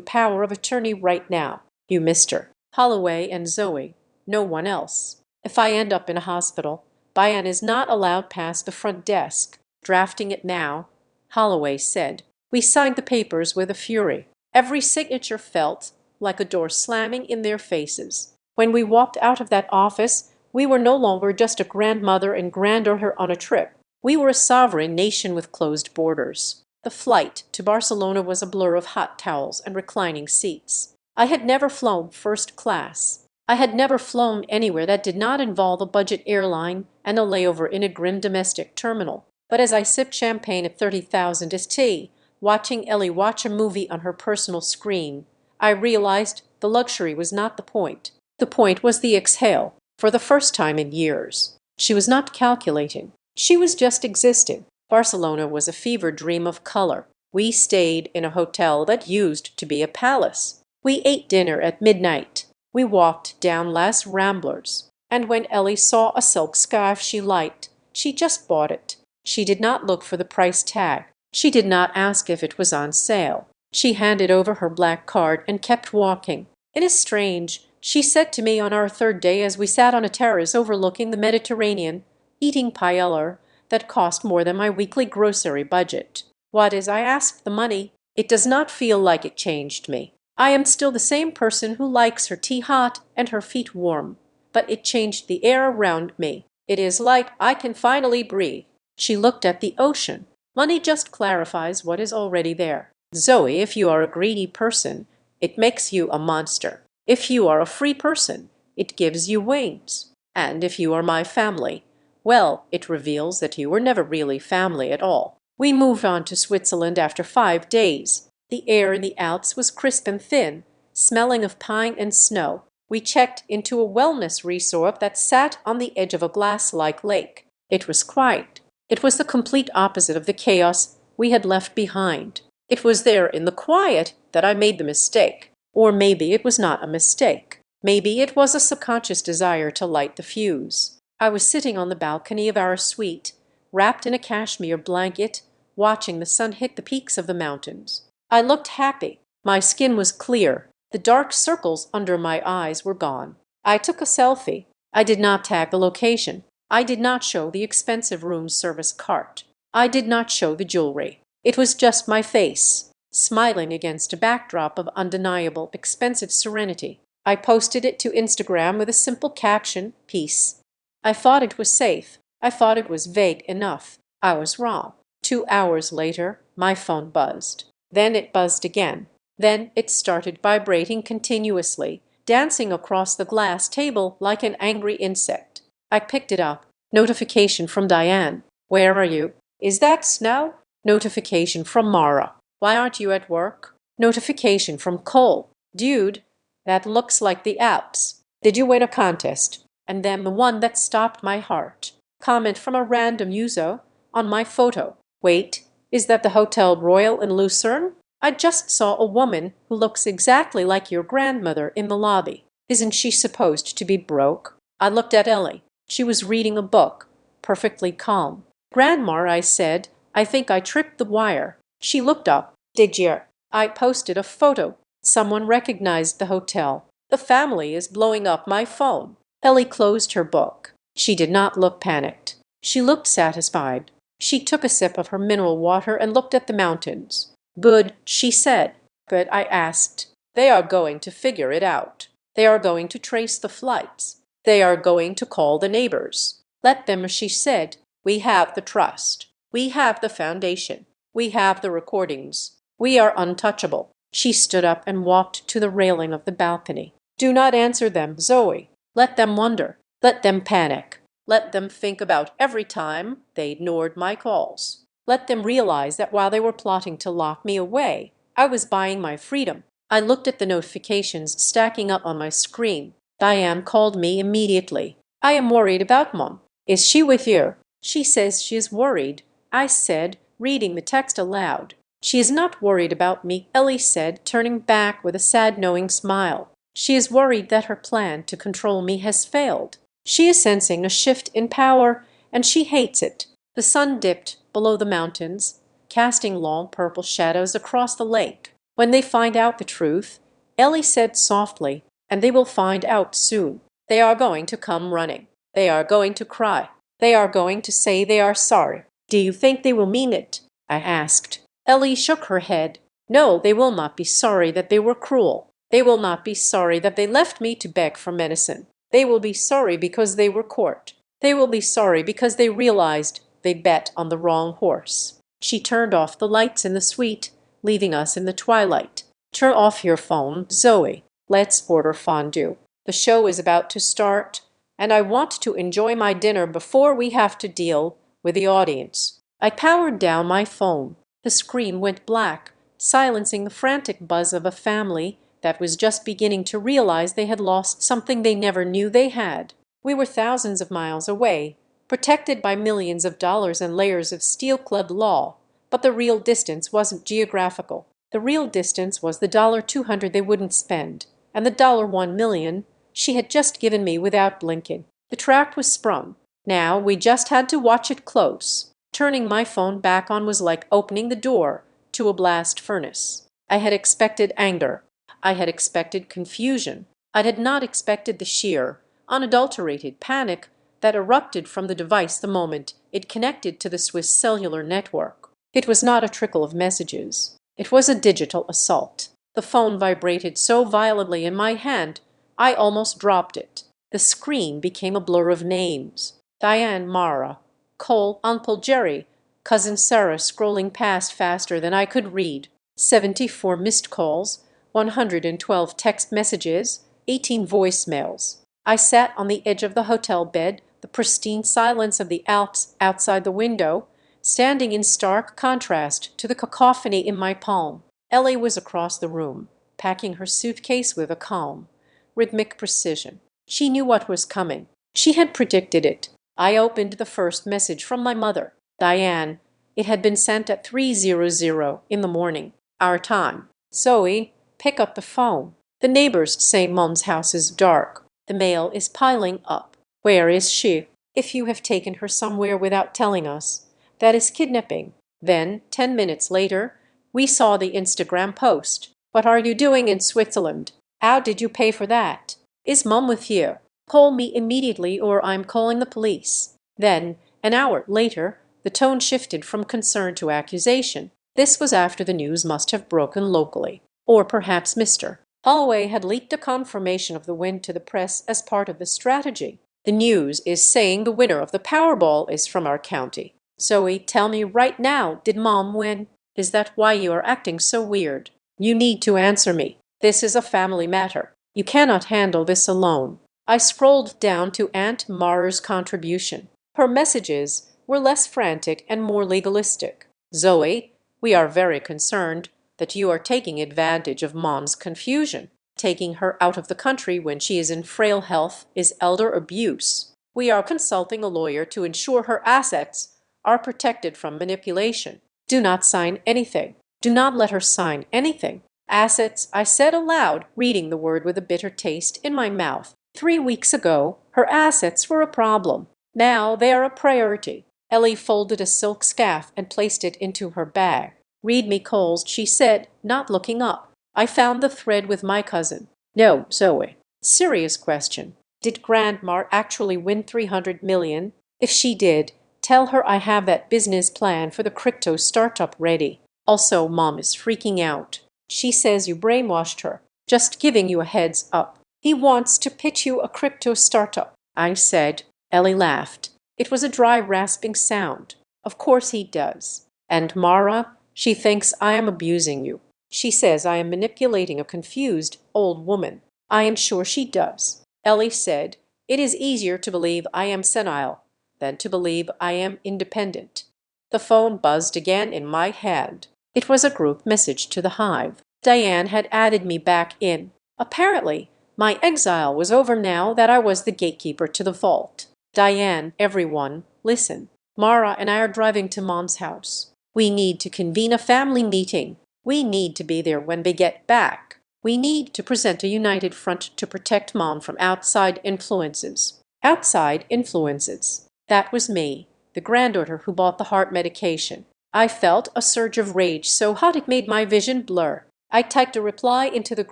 power of attorney right now. You, Mr. Holloway and Zoe. No one else. If I end up in a hospital, Bayan is not allowed past the front desk. Drafting it now, Holloway said. We signed the papers with a fury. Every signature felt like a door slamming in their faces. When we walked out of that office, we were no longer just a grandmother and granddaughter on a trip. We were a sovereign nation with closed borders. The flight to Barcelona was a blur of hot towels and reclining seats. I had never flown first class. I had never flown anywhere that did not involve a budget airline and a layover in a grim domestic terminal. But as I sipped champagne at 30,000 St., watching Ellie watch a movie on her personal screen, I realized the luxury was not the point. The point was the exhale. For the first time in years, she was not calculating. She was just existing. Barcelona was a fever dream of color. We stayed in a hotel that used to be a palace. We ate dinner at midnight. We walked down Las Ramblas. And when Ellie saw a silk scarf she liked, she just bought it. She did not look for the price tag. She did not ask if it was on sale. She handed over her black card and kept walking. It is strange, she said to me on our third day as we sat on a terrace overlooking the Mediterranean, eating paella that cost more than my weekly grocery budget. What is, I asked, the money? It does not feel like it changed me. I am still the same person who likes her tea hot and her feet warm. But it changed the air around me. It is like I can finally breathe. She looked at the ocean. Money just clarifies what is already there. Zoe, if you are a greedy person, it makes you a monster. If you are a free person, it gives you wings. And if you are my family, well, it reveals that you were never really family at all. We moved on to Switzerland after 5 days. The air in the Alps was crisp and thin, smelling of pine and snow. We checked into a wellness resort that sat on the edge of a glass-like lake. It was quiet. It was the complete opposite of the chaos we had left behind. It was there in the quiet that I made the mistake. Or maybe it was not a mistake. Maybe it was a subconscious desire to light the fuse. I was sitting on the balcony of our suite, wrapped in a cashmere blanket, watching the sun hit the peaks of the mountains. I looked happy. My skin was clear. The dark circles under my eyes were gone. I took a selfie. I did not tag the location. I did not show the expensive room service cart. I did not show the jewelry. It was just my face, smiling against a backdrop of undeniable, expensive serenity. I posted it to Instagram with a simple caption, "Peace." I thought it was safe. I thought it was vague enough. I was wrong. 2 hours later, my phone buzzed. Then it buzzed again. Then it started vibrating continuously, dancing across the glass table like an angry insect. I picked it up. Notification from Diane. "Where are you?" "Is that snow?" Notification from Mara. "Why aren't you at work?" Notification from Cole. "Dude, that looks like the Alps. Did you win a contest?" And then the one that stopped my heart. Comment from a random user on my photo. "Wait, is that the Hotel Royal in Lucerne? I just saw a woman who looks exactly like your grandmother in the lobby. Isn't she supposed to be broke?" I looked at Ellie. She was reading a book, perfectly calm. "Grandma," I said, "I think I tripped the wire." She looked up. "Did you?" I posted a photo. Someone recognized the hotel. The family is blowing up my phone. Ellie closed her book. She did not look panicked. She looked satisfied. She took a sip of her mineral water and looked at the mountains. "Good," she said. But I asked. "They are going to figure it out. They are going to trace the flights. They are going to call the neighbors. Let them," she said. "We have the trust. We have the foundation. We have the recordings. We are untouchable." She stood up and walked to the railing of the balcony. "Do not answer them, Zoe. Let them wonder. Let them panic. Let them think about every time they ignored my calls. Let them realize that while they were plotting to lock me away, I was buying my freedom." I looked at the notifications stacking up on my screen. Diane called me immediately. "I am worried about Mom." "Is she with you?" "She says she is worried," I said, reading the text aloud. "She is not worried about me," Ellie said, turning back with a sad knowing smile. "She is worried that her plan to control me has failed. She is sensing a shift in power, and she hates it." The sun dipped below the mountains, casting long purple shadows across the lake. "When they find out the truth," Ellie said softly, "and they will find out soon, they are going to come running. They are going to cry. They are going to say they are sorry." "Do you think they will mean it?" I asked. Ellie shook her head. "No, they will not be sorry that they were cruel. They will not be sorry that they left me to beg for medicine. They will be sorry because they were caught. They will be sorry because they realized they bet on the wrong horse." She turned off the lights in the suite, leaving us in the twilight. "Turn off your phone, Zoe. Let's order fondue. The show is about to start, and I want to enjoy my dinner before we have to deal with the audience." I powered down my phone. The screen went black, silencing the frantic buzz of a family that was just beginning to realize they had lost something they never knew they had. We were thousands of miles away, protected by millions of dollars and layers of steel-clad law, but the real distance wasn't geographical. The real distance was the $200 they wouldn't spend, and the $1 million she had just given me without blinking. The trap was sprung. Now we just had to watch it close. Turning my phone back on was like opening the door to a blast furnace. I had expected anger. I had expected confusion. I had not expected the sheer, unadulterated panic that erupted from the device the moment it connected to the Swiss cellular network. It was not a trickle of messages. It was a digital assault. The phone vibrated so violently in my hand, I almost dropped it. The screen became a blur of names. Diane, Mara, Cole, Uncle Jerry, Cousin Sarah scrolling past faster than I could read. 74 missed calls, 112 text messages, 18 voicemails. I sat on the edge of the hotel bed, the pristine silence of the Alps outside the window, standing in stark contrast to the cacophony in my palm. Ellie was across the room, packing her suitcase with a calm, rhythmic precision. She knew what was coming. She had predicted it. I opened the first message from my mother, Diane. It had been sent at 3:00 in the morning, our time. Zoe, pick up the phone. The neighbors say Mom's house is dark. The mail is piling up. Where is she? If you have taken her somewhere without telling us, that is kidnapping. Then, 10 minutes later, we saw the Instagram post. What are you doing in Switzerland? How did you pay for that? Is Mom with you? Call me immediately or I'm calling the police. Then, an hour later, the tone shifted from concern to accusation. This was after the news must have broken locally. Or perhaps Mr. Holloway had leaked a confirmation of the win to the press as part of the strategy. The news is saying the winner of the Powerball is from our county. Zoe, tell me right now, did Mom win? Is that why you are acting so weird? You need to answer me. This is a family matter. You cannot handle this alone. I scrolled down to Aunt Mara's contribution. Her messages were less frantic and more legalistic. Zoe, we are very concerned that you are taking advantage of Mom's confusion. Taking her out of the country when she is in frail health is elder abuse. We are consulting a lawyer to ensure her assets are protected from manipulation. Do not sign anything. Do not let her sign anything. Assets, I said aloud, reading the word with a bitter taste in my mouth. 3 weeks ago, her assets were a problem. Now they are a priority. Ellie folded a silk scarf and placed it into her bag. Read me calls, she said, not looking up. I found the thread with my cousin. No, Zoe. Serious question. Did Grandma actually win 300 million? If she did, tell her I have that business plan for the crypto startup ready. Also, Mom is freaking out. She says you brainwashed her. Just giving you a heads up. He wants to pitch you a crypto startup, I said. Ellie laughed. It was a dry, rasping sound. Of course he does. And Mara, she thinks I am abusing you. She says I am manipulating a confused old woman. I am sure she does. Ellie said, it is easier to believe I am senile than to believe I am independent. The phone buzzed again in my hand. It was a group message to the Hive. Diane had added me back in. Apparently, my exile was over now that I was the gatekeeper to the vault. Diane, everyone, listen. Mara and I are driving to Mom's house. We need to convene a family meeting. We need to be there when we get back. We need to present a united front to protect Mom from outside influences. Outside influences. That was me, the granddaughter who bought the heart medication. I felt a surge of rage so hot it made my vision blur. I typed a reply into the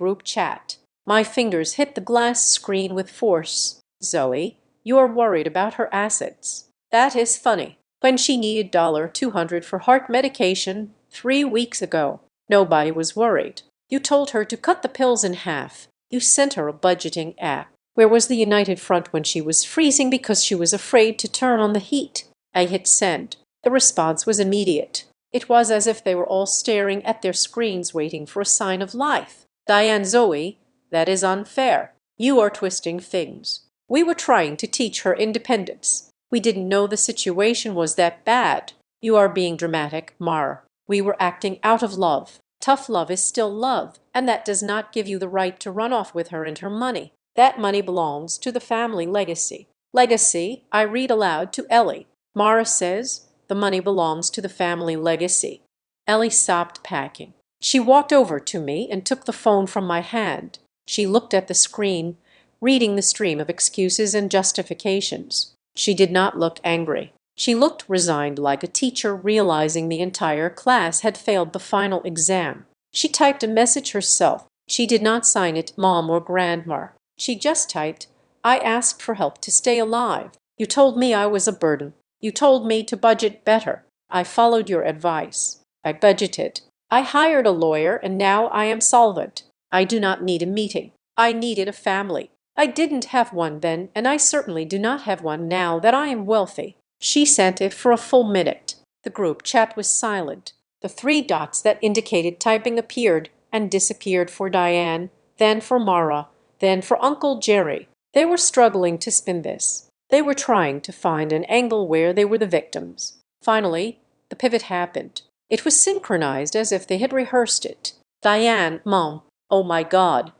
group chat. My fingers hit the glass screen with force. Zoe, you are worried about her assets. That is funny. When she needed $200 for heart medication 3 weeks ago, nobody was worried. You told her to cut the pills in half. You sent her a budgeting app. Where was the United Front when she was freezing because she was afraid to turn on the heat? I hit send. The response was immediate. It was as if they were all staring at their screens waiting for a sign of life. Diane, Zoe, that is unfair. You are twisting things. We were trying to teach her independence. We didn't know the situation was that bad. You are being dramatic, Mara. We were acting out of love. Tough love is still love, and that does not give you the right to run off with her and her money. That money belongs to the family legacy. Legacy, I read aloud to Ellie. Mara says the money belongs to the family legacy. Ellie stopped packing. She walked over to me and took the phone from my hand. She looked at the screen, reading the stream of excuses and justifications. She did not look angry. She looked resigned, like a teacher realizing the entire class had failed the final exam. She typed a message herself. She did not sign it Mom or Grandma. She just typed, I asked for help to stay alive. You told me I was a burden. You told me to budget better. I followed your advice. I budgeted. I hired a lawyer and now I am solvent. I do not need a meeting. I needed a family. I didn't have one then, and I certainly do not have one now that I am wealthy. She sent it for a full minute. The group chat was silent. The three dots that indicated typing appeared and disappeared for Diane, then for Mara, then for Uncle Jerry. They were struggling to spin this. They were trying to find an angle where they were the victims. Finally, the pivot happened. It was synchronized as if they had rehearsed it. Diane, Mom, oh my God,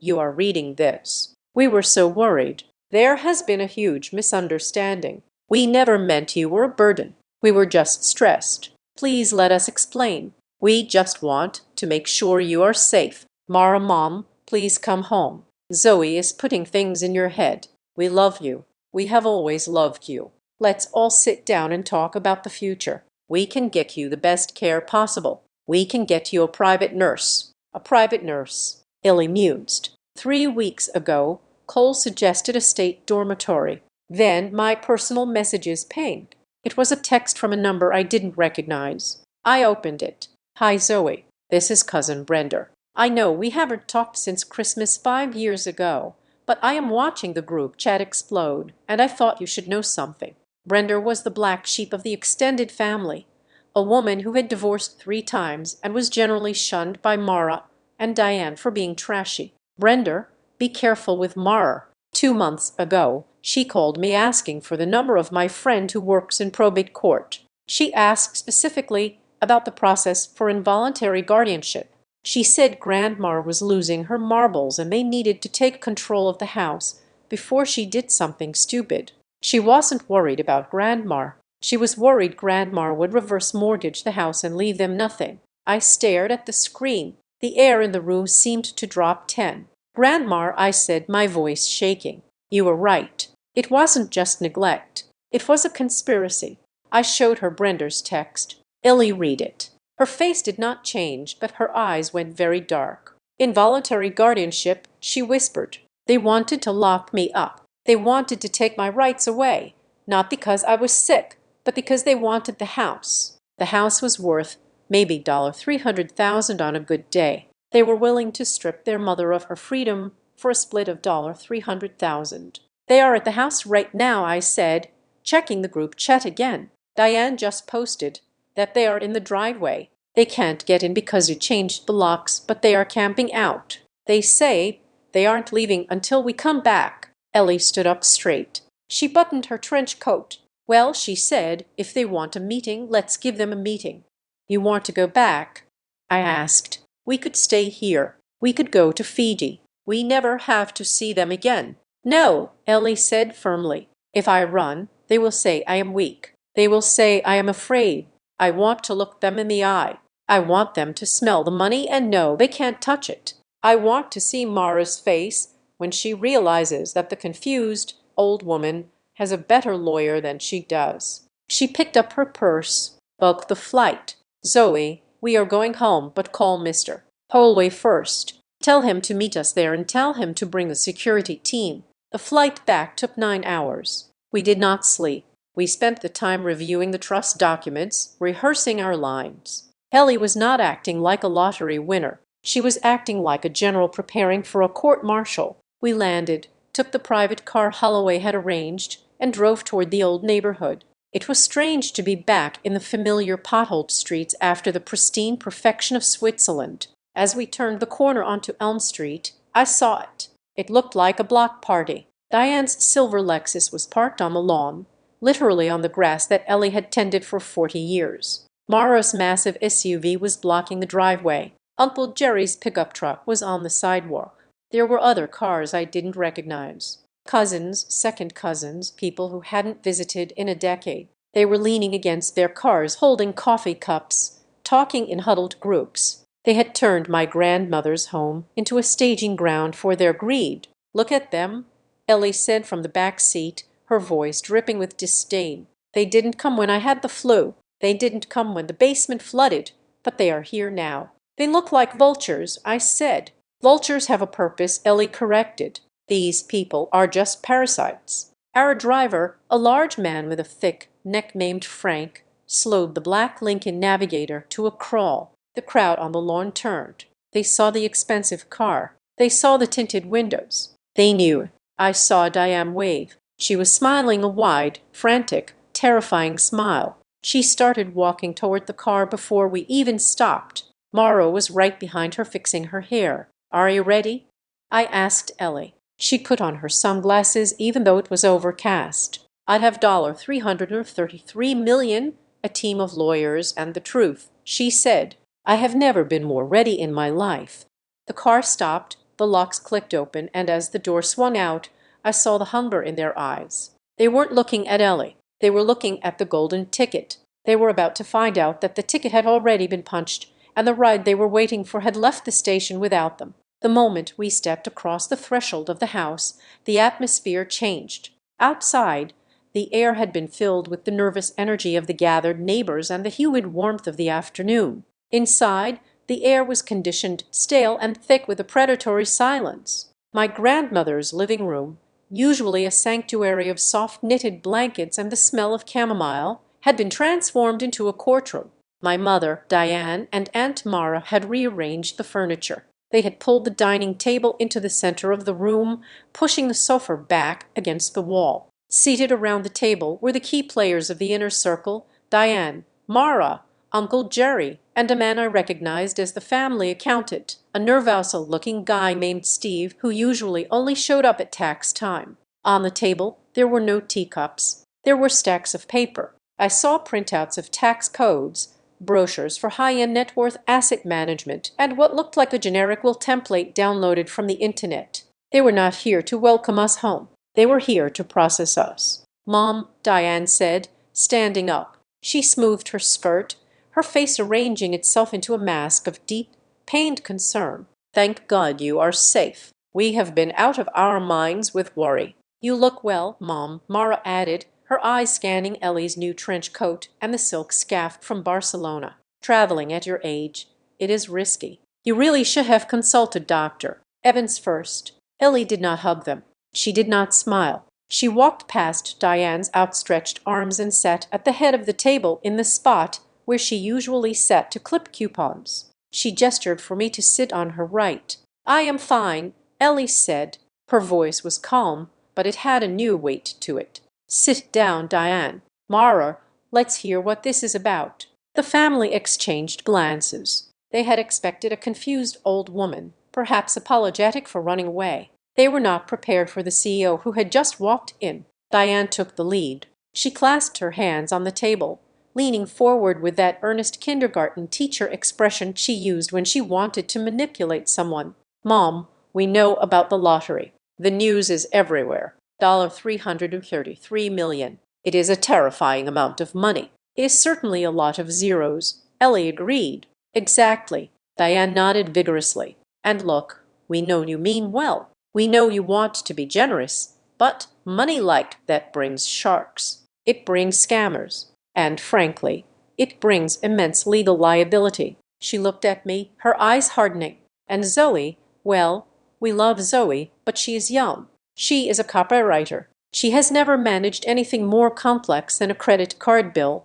you are reading this. We were so worried. There has been a huge misunderstanding. We never meant you were a burden. We were just stressed. Please let us explain. We just want to make sure you are safe. Mara, Mom, please come home. Zoe is putting things in your head. We love you. We have always loved you. Let's all sit down and talk about the future. We can get you the best care possible. We can get you a private nurse. A private nurse. Ellie mused. 3 weeks ago, Cole suggested a state dormitory. Then my personal messages pinged. It was a text from a number I didn't recognize. I opened it. Hi Zoe, this is Cousin Brenda. I know we haven't talked since Christmas 5 years ago, but I am watching the group chat explode, and I thought you should know something. Brenda was the black sheep of the extended family, a woman who had divorced 3 times and was generally shunned by Mara and Diane for being trashy. Brenda, be careful with Mara. 2 months ago, she called me asking for the number of my friend who works in probate court. She asked specifically about the process for involuntary guardianship. She said Grandma was losing her marbles and they needed to take control of the house before she did something stupid. She wasn't worried about Grandma. She was worried Grandma would reverse mortgage the house and leave them nothing. I stared at the screen. The air in the room seemed to drop 10. Grandma, I said, my voice shaking. You were right. It wasn't just neglect. It was a conspiracy. I showed her Brenda's text. Ellie read it. Her face did not change, but her eyes went very dark. Involuntary guardianship, she whispered. They wanted to lock me up. They wanted to take my rights away. Not because I was sick, but because they wanted the house. The house was worth maybe $300,000 on a good day. They were willing to strip their mother of her freedom for a split of $300,000. They are at the house right now, I said, checking the group chat again. Diane just posted that they are in the driveway. They can't get in because you changed the locks, but they are camping out. They say they aren't leaving until we come back. Ellie stood up straight. She buttoned her trench coat. Well, she said, if they want a meeting, let's give them a meeting. You want to go back? I asked. We could stay here. We could go to Fiji. We never have to see them again. No, Ellie said firmly. If I run, they will say I am weak. They will say I am afraid. I want to look them in the eye. I want them to smell the money and know they can't touch it. I want to see Mara's face when she realizes that the confused old woman has a better lawyer than she does. She picked up her purse. Book the flight. Zoe, we are going home, but call Mr. Holway first. Tell him to meet us there and tell him to bring a security team. The flight back took 9 hours. We did not sleep. We spent the time reviewing the trust documents, rehearsing our lines. Ellie was not acting like a lottery winner. She was acting like a general preparing for a court-martial. We landed, took the private car Holloway had arranged, and drove toward the old neighborhood. It was strange to be back in the familiar potholed streets after the pristine perfection of Switzerland. As we turned the corner onto Elm Street, I saw it. It looked like a block party. Diane's silver Lexus was parked on the lawn, literally on the grass that Ellie had tended for 40 years. Mara's massive SUV was blocking the driveway. Uncle Jerry's pickup truck was on the sidewalk. There were other cars I didn't recognize. Cousins, second cousins, people who hadn't visited in a decade. They were leaning against their cars, holding coffee cups, talking in huddled groups. They had turned my grandmother's home into a staging ground for their greed. Look at them, Ellie said from the back seat, her voice dripping with disdain. They didn't come when I had the flu. They didn't come when the basement flooded, but they are here now. They look like vultures, I said. Vultures have a purpose, Ellie corrected. These people are just parasites. Our driver, a large man with a thick neck named Frank, slowed the black Lincoln Navigator to a crawl. The crowd on the lawn turned. They saw the expensive car. They saw the tinted windows. They knew. I saw Diane wave. She was smiling a wide, frantic, terrifying smile. She started walking toward the car before we even stopped. Mara was right behind her fixing her hair. "Are you ready?" I asked Ellie. She put on her sunglasses even though it was overcast. "I'd have $333 million, a team of lawyers, and the truth," she said. "I have never been more ready in my life." The car stopped, the locks clicked open, and as the door swung out, I saw the hunger in their eyes. They weren't looking at Ellie. They were looking at the golden ticket. They were about to find out that the ticket had already been punched, and the ride they were waiting for had left the station without them. The moment we stepped across the threshold of the house, the atmosphere changed. Outside, the air had been filled with the nervous energy of the gathered neighbors and the humid warmth of the afternoon. Inside, the air was conditioned, stale, and thick with a predatory silence. My grandmother's living room, usually a sanctuary of soft knitted blankets and the smell of chamomile, had been transformed into a courtroom. My mother, Diane, and Aunt Mara had rearranged the furniture. They had pulled the dining table into the center of the room, pushing the sofa back against the wall. Seated around the table were the key players of the inner circle: Diane, Mara, Uncle Jerry, and a man I recognized as the family accountant, a nervousal-looking guy named Steve who usually only showed up at tax time. On the table there were no teacups. There were stacks of paper. I saw printouts of tax codes, brochures for high-end net worth asset management, and what looked like a generic will template downloaded from the internet. They were not here to welcome us home. They were here to process us. "Mom," Diane said, standing up. She smoothed her skirt, her face arranging itself into a mask of deep, pained concern. "Thank God you are safe. We have been out of our minds with worry." "You look well, Mom," Mara added, her eyes scanning Ellie's new trench coat and the silk scarf from Barcelona. "Traveling at your age, it is risky. You really should have consulted Dr. Evans first." Ellie did not hug them. She did not smile. She walked past Diane's outstretched arms and sat at the head of the table in the spot where she usually sat to clip coupons. She gestured for me to sit on her right. "I am fine," Ellie said. Her voice was calm, but it had a new weight to it. "Sit down, Diane. Mara, let's hear what this is about." The family exchanged glances. They had expected a confused old woman, perhaps apologetic for running away. They were not prepared for the CEO who had just walked in. Diane took the lead. She clasped her hands on the table, leaning forward with that earnest kindergarten teacher expression she used when she wanted to manipulate someone. "Mom, we know about the lottery. The news is everywhere. $333 million. It is a terrifying amount of money." "It is certainly a lot of zeros," Ellie agreed. "Exactly." Diane nodded vigorously. "And look, we know you mean well. We know you want to be generous, but money like that brings sharks. It brings scammers. And frankly, it brings immense legal liability." She looked at me, her eyes hardening. "And Zoe, well, we love Zoe, but she is young. She is a copywriter. She has never managed anything more complex than a credit card bill.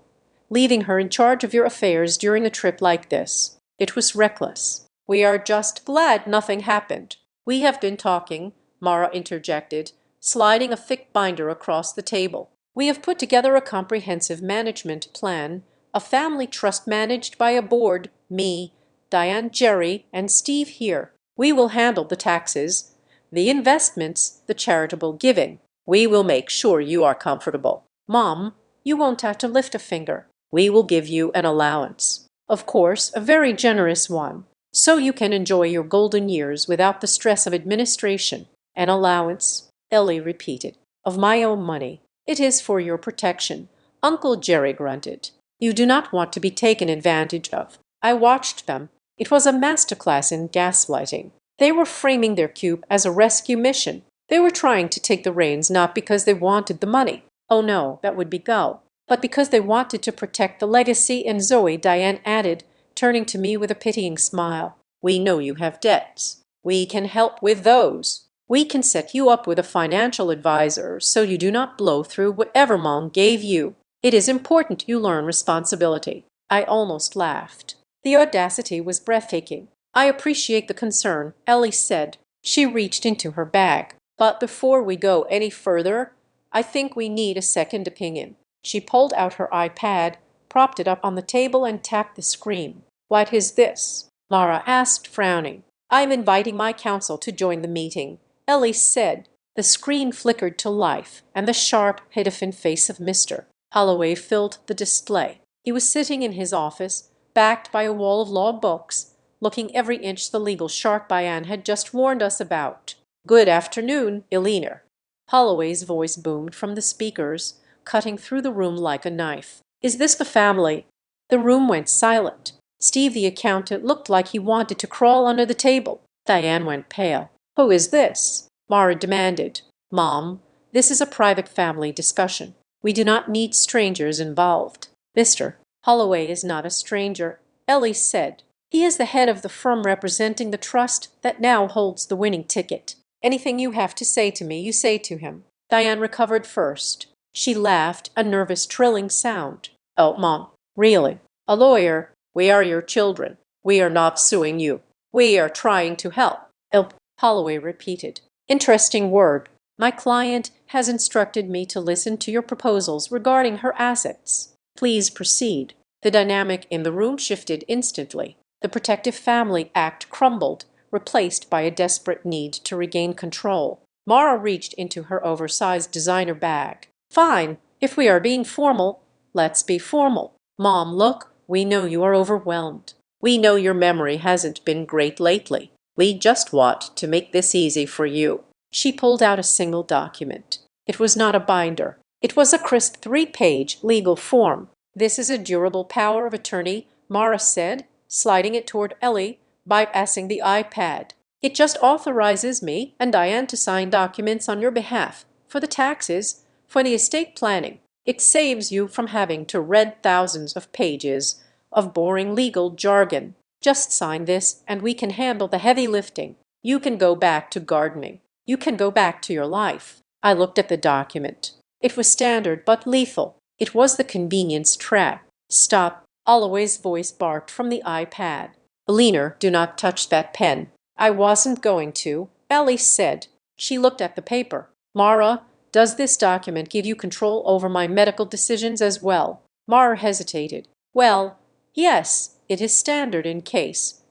Leaving her in charge of your affairs during a trip like this, it was reckless. We are just glad nothing happened." "We have been talking," Mara interjected, sliding a thick binder across the table. "We have put together a comprehensive management plan, a family trust managed by a board, me, Diane, Jerry, and Steve here. We will handle the taxes, the investments, the charitable giving. We will make sure you are comfortable. Mom, you won't have to lift a finger. We will give you an allowance. Of course, a very generous one, so you can enjoy your golden years without the stress of administration." "An allowance," Ellie repeated. "Of my own money. It is for your protection," Uncle Jerry grunted. "You do not want to be taken advantage of." I watched them. It was a masterclass in gaslighting. They were framing their coup as a rescue mission. They were trying to take the reins not because they wanted the money. Oh no, that would be gull. But because they wanted to protect the legacy. And Zoe, Diane added, turning to me with a pitying smile, "We know you have debts. We can help with those. We can set you up with a financial advisor so you do not blow through whatever Mom gave you. It is important you learn responsibility." I almost laughed. The audacity was breathtaking. "I appreciate the concern," Ellie said. She reached into her bag. "But before we go any further, I think we need a second opinion." She pulled out her iPad, propped it up on the table and tapped the screen. "What is this?" Mara asked, frowning. "I'm inviting my counsel to join the meeting," Ellie said. The screen flickered to life, and the sharp, pitiful face of Mr. Holloway filled the display. He was sitting in his office, backed by a wall of law books, looking every inch the legal shark Diane had just warned us about. "Good afternoon, Eleanor." Holloway's voice boomed from the speakers, cutting through the room like a knife. "Is this the family?" The room went silent. Steve, the accountant, looked like he wanted to crawl under the table. Diane went pale. "Who is this?" Mara demanded. "Mom, this is a private family discussion. We do not need strangers involved." "Mr. Holloway is not a stranger," Ellie said. "He is the head of the firm representing the trust that now holds the winning ticket. Anything you have to say to me, you say to him." Diane recovered first. She laughed, a nervous trilling sound. "Oh, Mom, really? A lawyer? We are your children. We are not suing you. We are trying to help." Holloway repeated. "Interesting word. My client has instructed me to listen to your proposals regarding her assets. Please proceed." The dynamic in the room shifted instantly. The Protective Family Act crumbled, replaced by a desperate need to regain control. Mara reached into her oversized designer bag. "Fine. If we are being formal, let's be formal. Mom, look, we know you are overwhelmed. We know your memory hasn't been great lately. We just want to make this easy for you." She pulled out a single document. It was not a binder. It was a crisp 3-page legal form. "This is a durable power of attorney," Mara said, sliding it toward Ellie, bypassing the iPad. "It just authorizes me and Diane to sign documents on your behalf, for the taxes, for the estate planning. It saves you from having to read thousands of pages of boring legal jargon. Just sign this and we can handle the heavy lifting. You can go back to gardening. You can go back to your life." I looked at the document. It was standard but lethal. It was the convenience trap. "Stop," Holloway's voice barked from the iPad. "Eleanor, do not touch that pen." "I wasn't going to," Ellie said. She looked at the paper. "Mara, does this document give you control over my medical decisions as well?" Mara hesitated. "Well, yes, it is standard in case,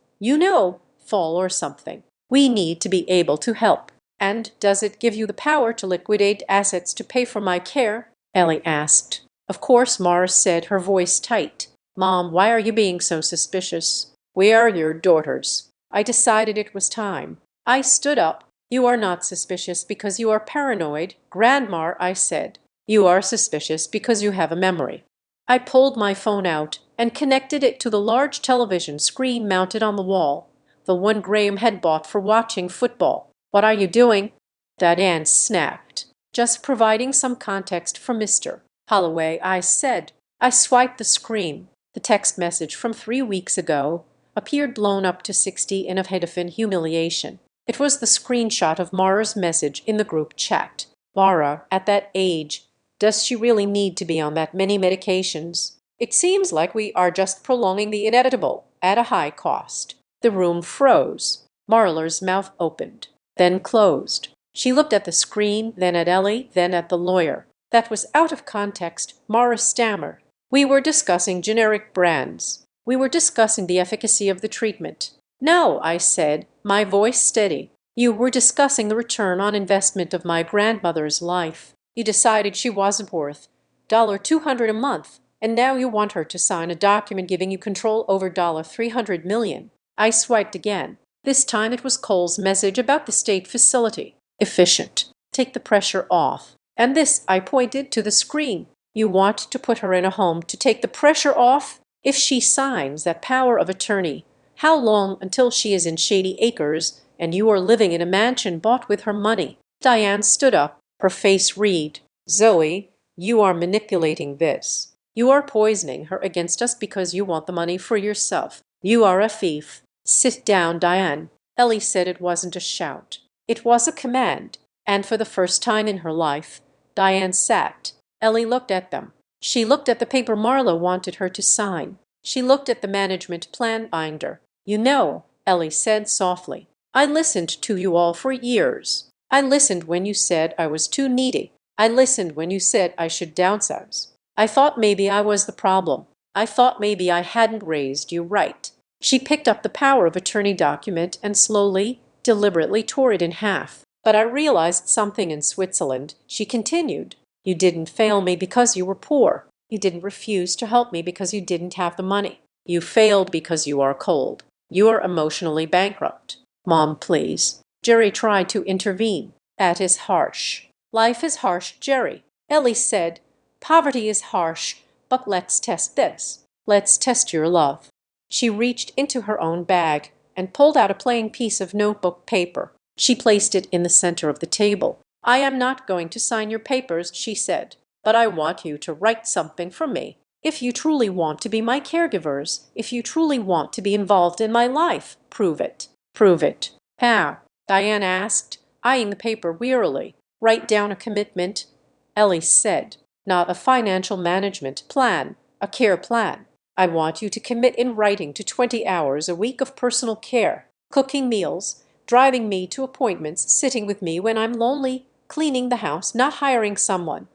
fall or something. We need to be able to help." "And does it give you the power to liquidate assets to pay for my care?" Ellie asked. "Of course," Mara said, her voice tight. "Mom, why are you being so suspicious? We are your daughters." I decided it was time. I stood up. "You are not suspicious because you are paranoid, Grandma," I said. "You are suspicious because you have a memory." I pulled my phone out and connected it to the large television screen mounted on the wall, the one Graham had bought for watching football. "What are you doing?" Diane snapped. "Just providing some context for Mr. Holloway," I said. I swiped the screen. The text message from 3 weeks ago appeared blown up to 60 in a fit of humiliation. It was the screenshot of Mara's message in the group chat. "Mara, at that age, does she really need to be on that many medications? It seems like we are just prolonging the inevitable at a high cost." The room froze. Marla's mouth opened, then closed. She looked at the screen, then at Ellie, then at the lawyer. "That was out of context," Mara stammered. "We were discussing generic brands. We were discussing the efficacy of the treatment." "No," I said, my voice steady. "You were discussing the return on investment of my grandmother's life. You decided she wasn't worth $200 a month, and now you want her to sign a document giving you control over $300 million. I swiped again. This time it was Cole's message about the state facility. "Efficient. Take the pressure off." "And this," I pointed to the screen. "You want to put her in a home to take the pressure off? If she signs that power of attorney, how long until she is in Shady Acres and you are living in a mansion bought with her money?" Diane stood up, her face red. "Zoe, you are manipulating this. You are poisoning her against us because you want the money for yourself. You are a thief." "Sit down, Diane." Ellie said it wasn't a shout. It was a command, and for the first time in her life, Diane sat. Ellie looked at them. She looked at the paper Marla wanted her to sign. She looked at the management plan binder. "You know," Ellie said softly, "I listened to you all for years. I listened when you said I was too needy. I listened when you said I should downsize. I thought maybe I was the problem. I thought maybe I hadn't raised you right." She picked up the power of attorney document and slowly, deliberately tore it in half. "But I realized something in Switzerland," she continued. "You didn't fail me because you were poor. You didn't refuse to help me because you didn't have the money. You failed because you are cold. You are emotionally bankrupt." "Mom, please." Jerry tried to intervene. "That is harsh." "Life is harsh, Jerry," Ellie said. "Poverty is harsh, but let's test this. Let's test your love." She reached into her own bag and pulled out a plain piece of notebook paper. She placed it in the center of the table. "I am not going to sign your papers," she said, "but I want you to write something for me. If you truly want to be my caregivers, if you truly want to be involved in my life, prove it. Prove it." "How?" Diane asked, eyeing the paper wearily. "Write down a commitment," Ellie said. "Not a financial management plan, a care plan. I want you to commit in writing to 20 hours a week of personal care, cooking meals, driving me to appointments, sitting with me when I'm lonely, cleaning the house, not hiring someone.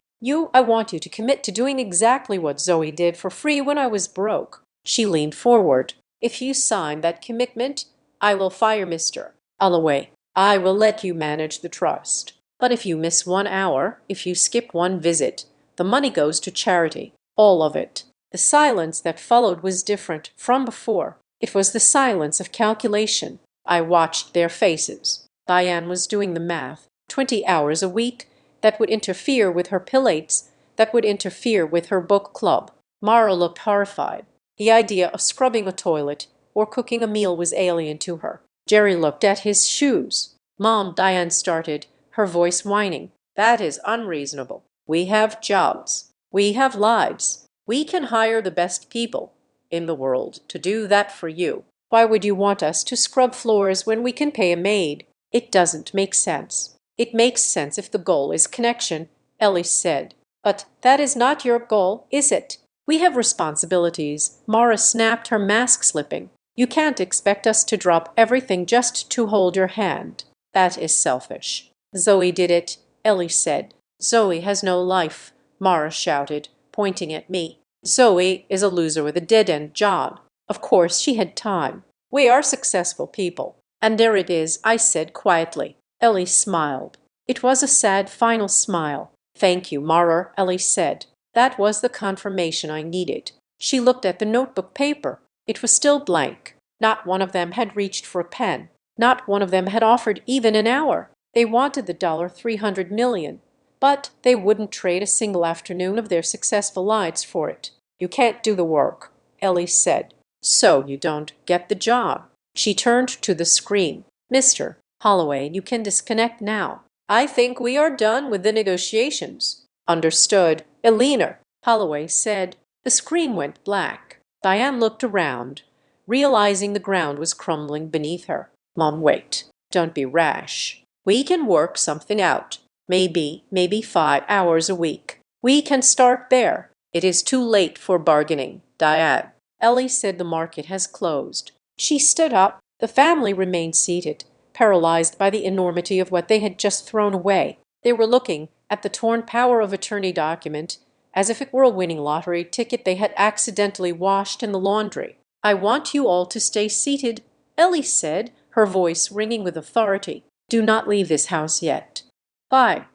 I want you to commit to doing exactly what Zoe did for free when I was broke." She leaned forward. "If you sign that commitment, I will fire Mr. Alloway. I will let you manage the trust. But if you miss 1 hour, if you skip one visit, the money goes to charity. All of it." The silence that followed was different from before. It was the silence of calculation. I watched their faces. Diane was doing the math. 20 hours a week. That would interfere with her pilates. That would interfere with her book club. Mara looked horrified. The idea of scrubbing a toilet or cooking a meal was alien to her. Jerry looked at his shoes. "Mom," Diane started, her voice whining. "That is unreasonable. We have jobs. We have lives. We can hire the best people in the world to do that for you. Why would you want us to scrub floors when we can pay a maid? It doesn't make sense." "It makes sense if the goal is connection," Ellie said. "But that is not your goal, is it? We have responsibilities." Mara snapped, her mask slipping. "You can't expect us to drop everything just to hold your hand. That is selfish." "Zoe did it," Ellie said. "Zoe has no life," Mara shouted, pointing at me. "Zoe is a loser with a dead-end job. Of course she had time. We are successful people." "And there it is," I said quietly. Ellie smiled. It was a sad final smile. "Thank you, Mara," Ellie said. "That was the confirmation I needed." She looked at the notebook paper. It was still blank. Not one of them had reached for a pen. Not one of them had offered even an hour. They wanted the $300 million, but they wouldn't trade a single afternoon of their successful lives for it. "You can't do the work," Ellie said. "So you don't get the job." She turned to the screen. "Mr. Holloway, you can disconnect now. I think we are done with the negotiations." "Understood, Elena," Holloway said. The screen went black. Diane looked around, realizing the ground was crumbling beneath her. "Mom, wait. Don't be rash. We can work something out. Maybe 5 hours a week. We can start there." "It is too late for bargaining, Diane." Ellie said. "The market has closed." She stood up. The family remained seated, paralyzed by the enormity of what they had just thrown away. They were looking at the torn power of attorney document as if it were a winning lottery ticket they had accidentally washed in the laundry. "I want you all to stay seated," Ellie said, her voice ringing with authority. "Do not leave this house yet." "Why?"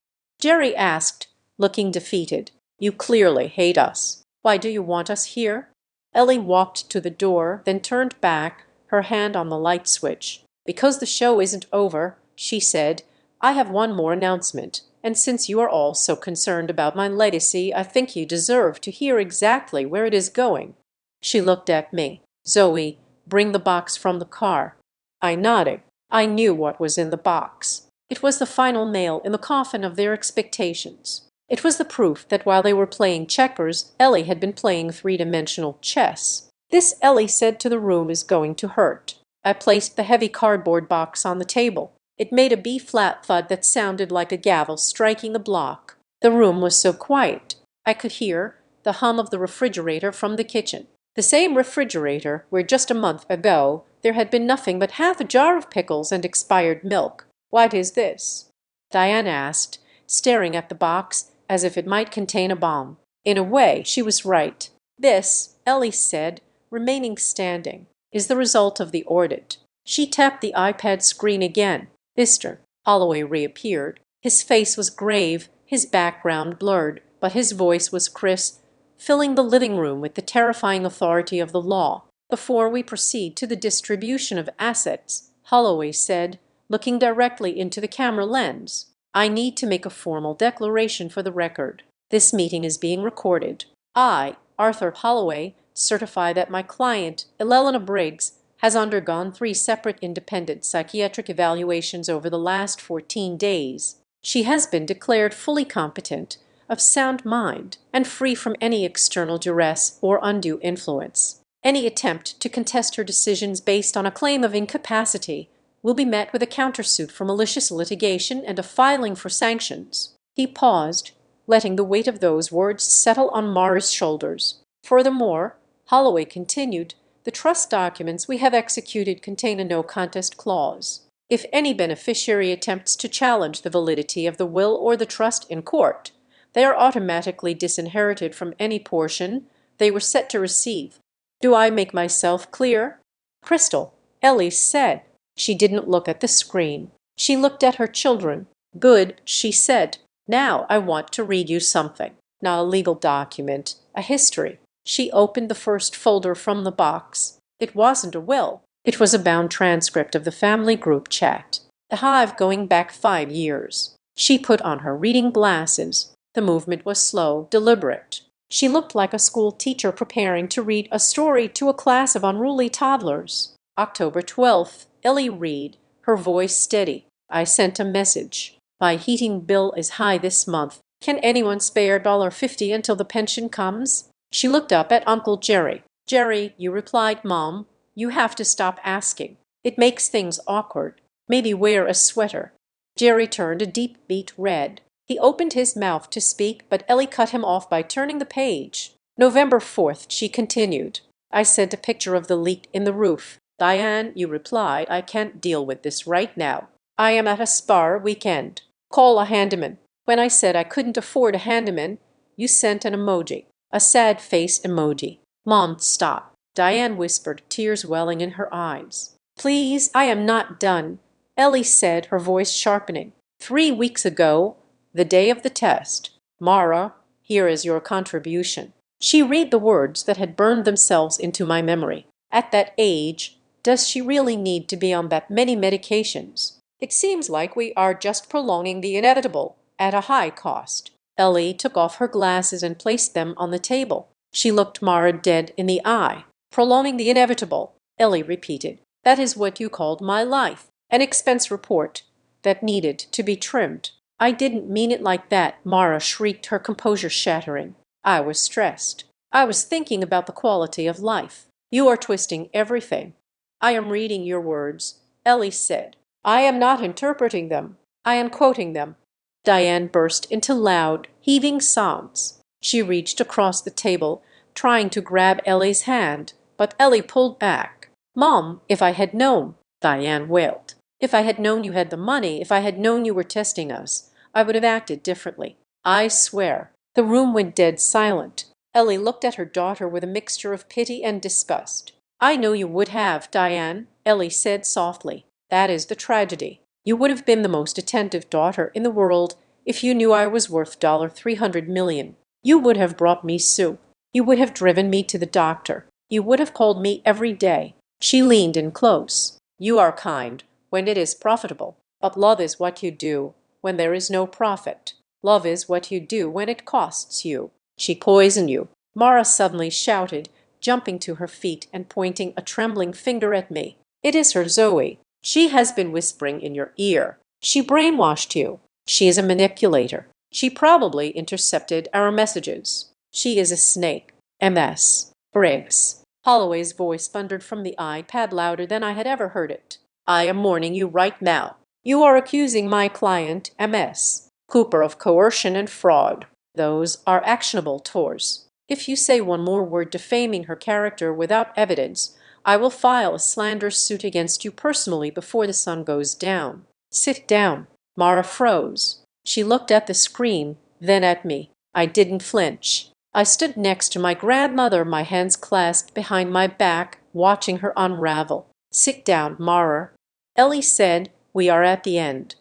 Jerry asked, looking defeated. "You clearly hate us. Why do you want us here?" Ellie walked to the door, then turned back, her hand on the light switch. "Because the show isn't over," she said. "I have one more announcement, and since you are all so concerned about my legacy, I think you deserve to hear exactly where it is going." She looked at me. "Zoe, bring the box from the car." I nodded. I knew what was in the box. It was the final nail in the coffin of their expectations. It was the proof that while they were playing checkers, Ellie had been playing three-dimensional chess. "This," Ellie said to the room, "is going to hurt." I placed the heavy cardboard box on the table. It made a B-flat thud that sounded like a gavel striking the block. The room was so quiet. I could hear the hum of the refrigerator from the kitchen. The same refrigerator where just a month ago there had been nothing but half a jar of pickles and expired milk. "What is this?" Diane asked, staring at the box as if it might contain a bomb. In a way, she was right. "This," Ellie said, remaining standing, is the result of the audit. She tapped the iPad screen again. Mr. Holloway reappeared. His face was grave, his background blurred, but his voice was crisp, filling the living room with the terrifying authority of the law. Before we proceed to the distribution of assets, Holloway said, looking directly into the camera lens, I need to make a formal declaration for the record. This meeting is being recorded. I, Arthur Holloway, certify that my client, Elena Briggs, has undergone 3 separate independent psychiatric evaluations over the last 14 days. She has been declared fully competent, of sound mind, and free from any external duress or undue influence. Any attempt to contest her decisions based on a claim of incapacity will be met with a countersuit for malicious litigation and a filing for sanctions. He paused, letting the weight of those words settle on Mara's shoulders. Furthermore, Holloway continued, the trust documents we have executed contain a no-contest clause. If any beneficiary attempts to challenge the validity of the will or the trust in court, they are automatically disinherited from any portion they were set to receive. Do I make myself clear? Crystal, Ellie said. She didn't look at the screen. She looked at her children. Good, she said. Now I want to read you something. Not a legal document, a history. She opened the first folder from the box. It wasn't a will. It was a bound transcript of the family group chat. The hive going back 5 years. She put on her reading glasses. The movement was slow, deliberate. She looked like a school teacher preparing to read a story to a class of unruly toddlers. October 12th, Ellie Reed, her voice steady. I sent a message. My heating bill is high this month. Can anyone spare $50 until the pension comes? She looked up at Uncle Jerry. Jerry, you replied, Mom, you have to stop asking. It makes things awkward. Maybe wear a sweater. Jerry turned a deep beet red. He opened his mouth to speak, but Ellie cut him off by turning the page. November 4th, she continued. I sent a picture of the leak in the roof. Diane, you replied, I can't deal with this right now. I am at a spa weekend. Call a handyman. When I said I couldn't afford a handyman, you sent an emoji, a sad face emoji. Mom, stop. Diane whispered, tears welling in her eyes. Please, I am not done. Ellie said, her voice sharpening. 3 weeks ago, the day of the test. Mara, here is your contribution. She read the words that had burned themselves into my memory. At that age, does she really need to be on that many medications? It seems like we are just prolonging the inevitable at a high cost. Ellie took off her glasses and placed them on the table. She looked Mara dead in the eye. Prolonging the inevitable, Ellie repeated. That is what you called my life. An expense report that needed to be trimmed. I didn't mean it like that, Mara shrieked, her composure shattering. I was stressed. I was thinking about the quality of life. You are twisting everything. I am reading your words, Ellie said. I am not interpreting them. I am quoting them. Diane burst into loud, heaving sobs. She reached across the table, trying to grab Ellie's hand, but Ellie pulled back. Mom, if I had known, Diane wailed. If I had known you had the money, if I had known you were testing us, I would have acted differently. I swear. The room went dead silent. Ellie looked at her daughter with a mixture of pity and disgust. I know you would have, Diane, Ellie said softly. That is the tragedy. You would have been the most attentive daughter in the world if you knew I was worth $300 million. You would have brought me soup. You would have driven me to the doctor. You would have called me every day. She leaned in close. You are kind when it is profitable, but love is what you do when there is no profit. Love is what you do when it costs you. She poisoned you, Mara suddenly shouted, jumping to her feet and pointing a trembling finger at me. It is her, Zoe. She has been whispering in your ear. She brainwashed you. She is a manipulator. She probably intercepted our messages. She is a snake. MS. Briggs. Holloway's voice thundered from the iPad louder than I had ever heard it. I am warning you right now. You are accusing my client, MS. Cooper, of coercion and fraud. Those are actionable tors. If you say one more word defaming her character without evidence, I will file a slander suit against you personally before the sun goes down. Sit down. Mara froze. She looked at the screen, then at me. I didn't flinch. I stood next to my grandmother, my hands clasped behind my back, watching her unravel. "Sit down, Mara," Ellie said. "We are at the end."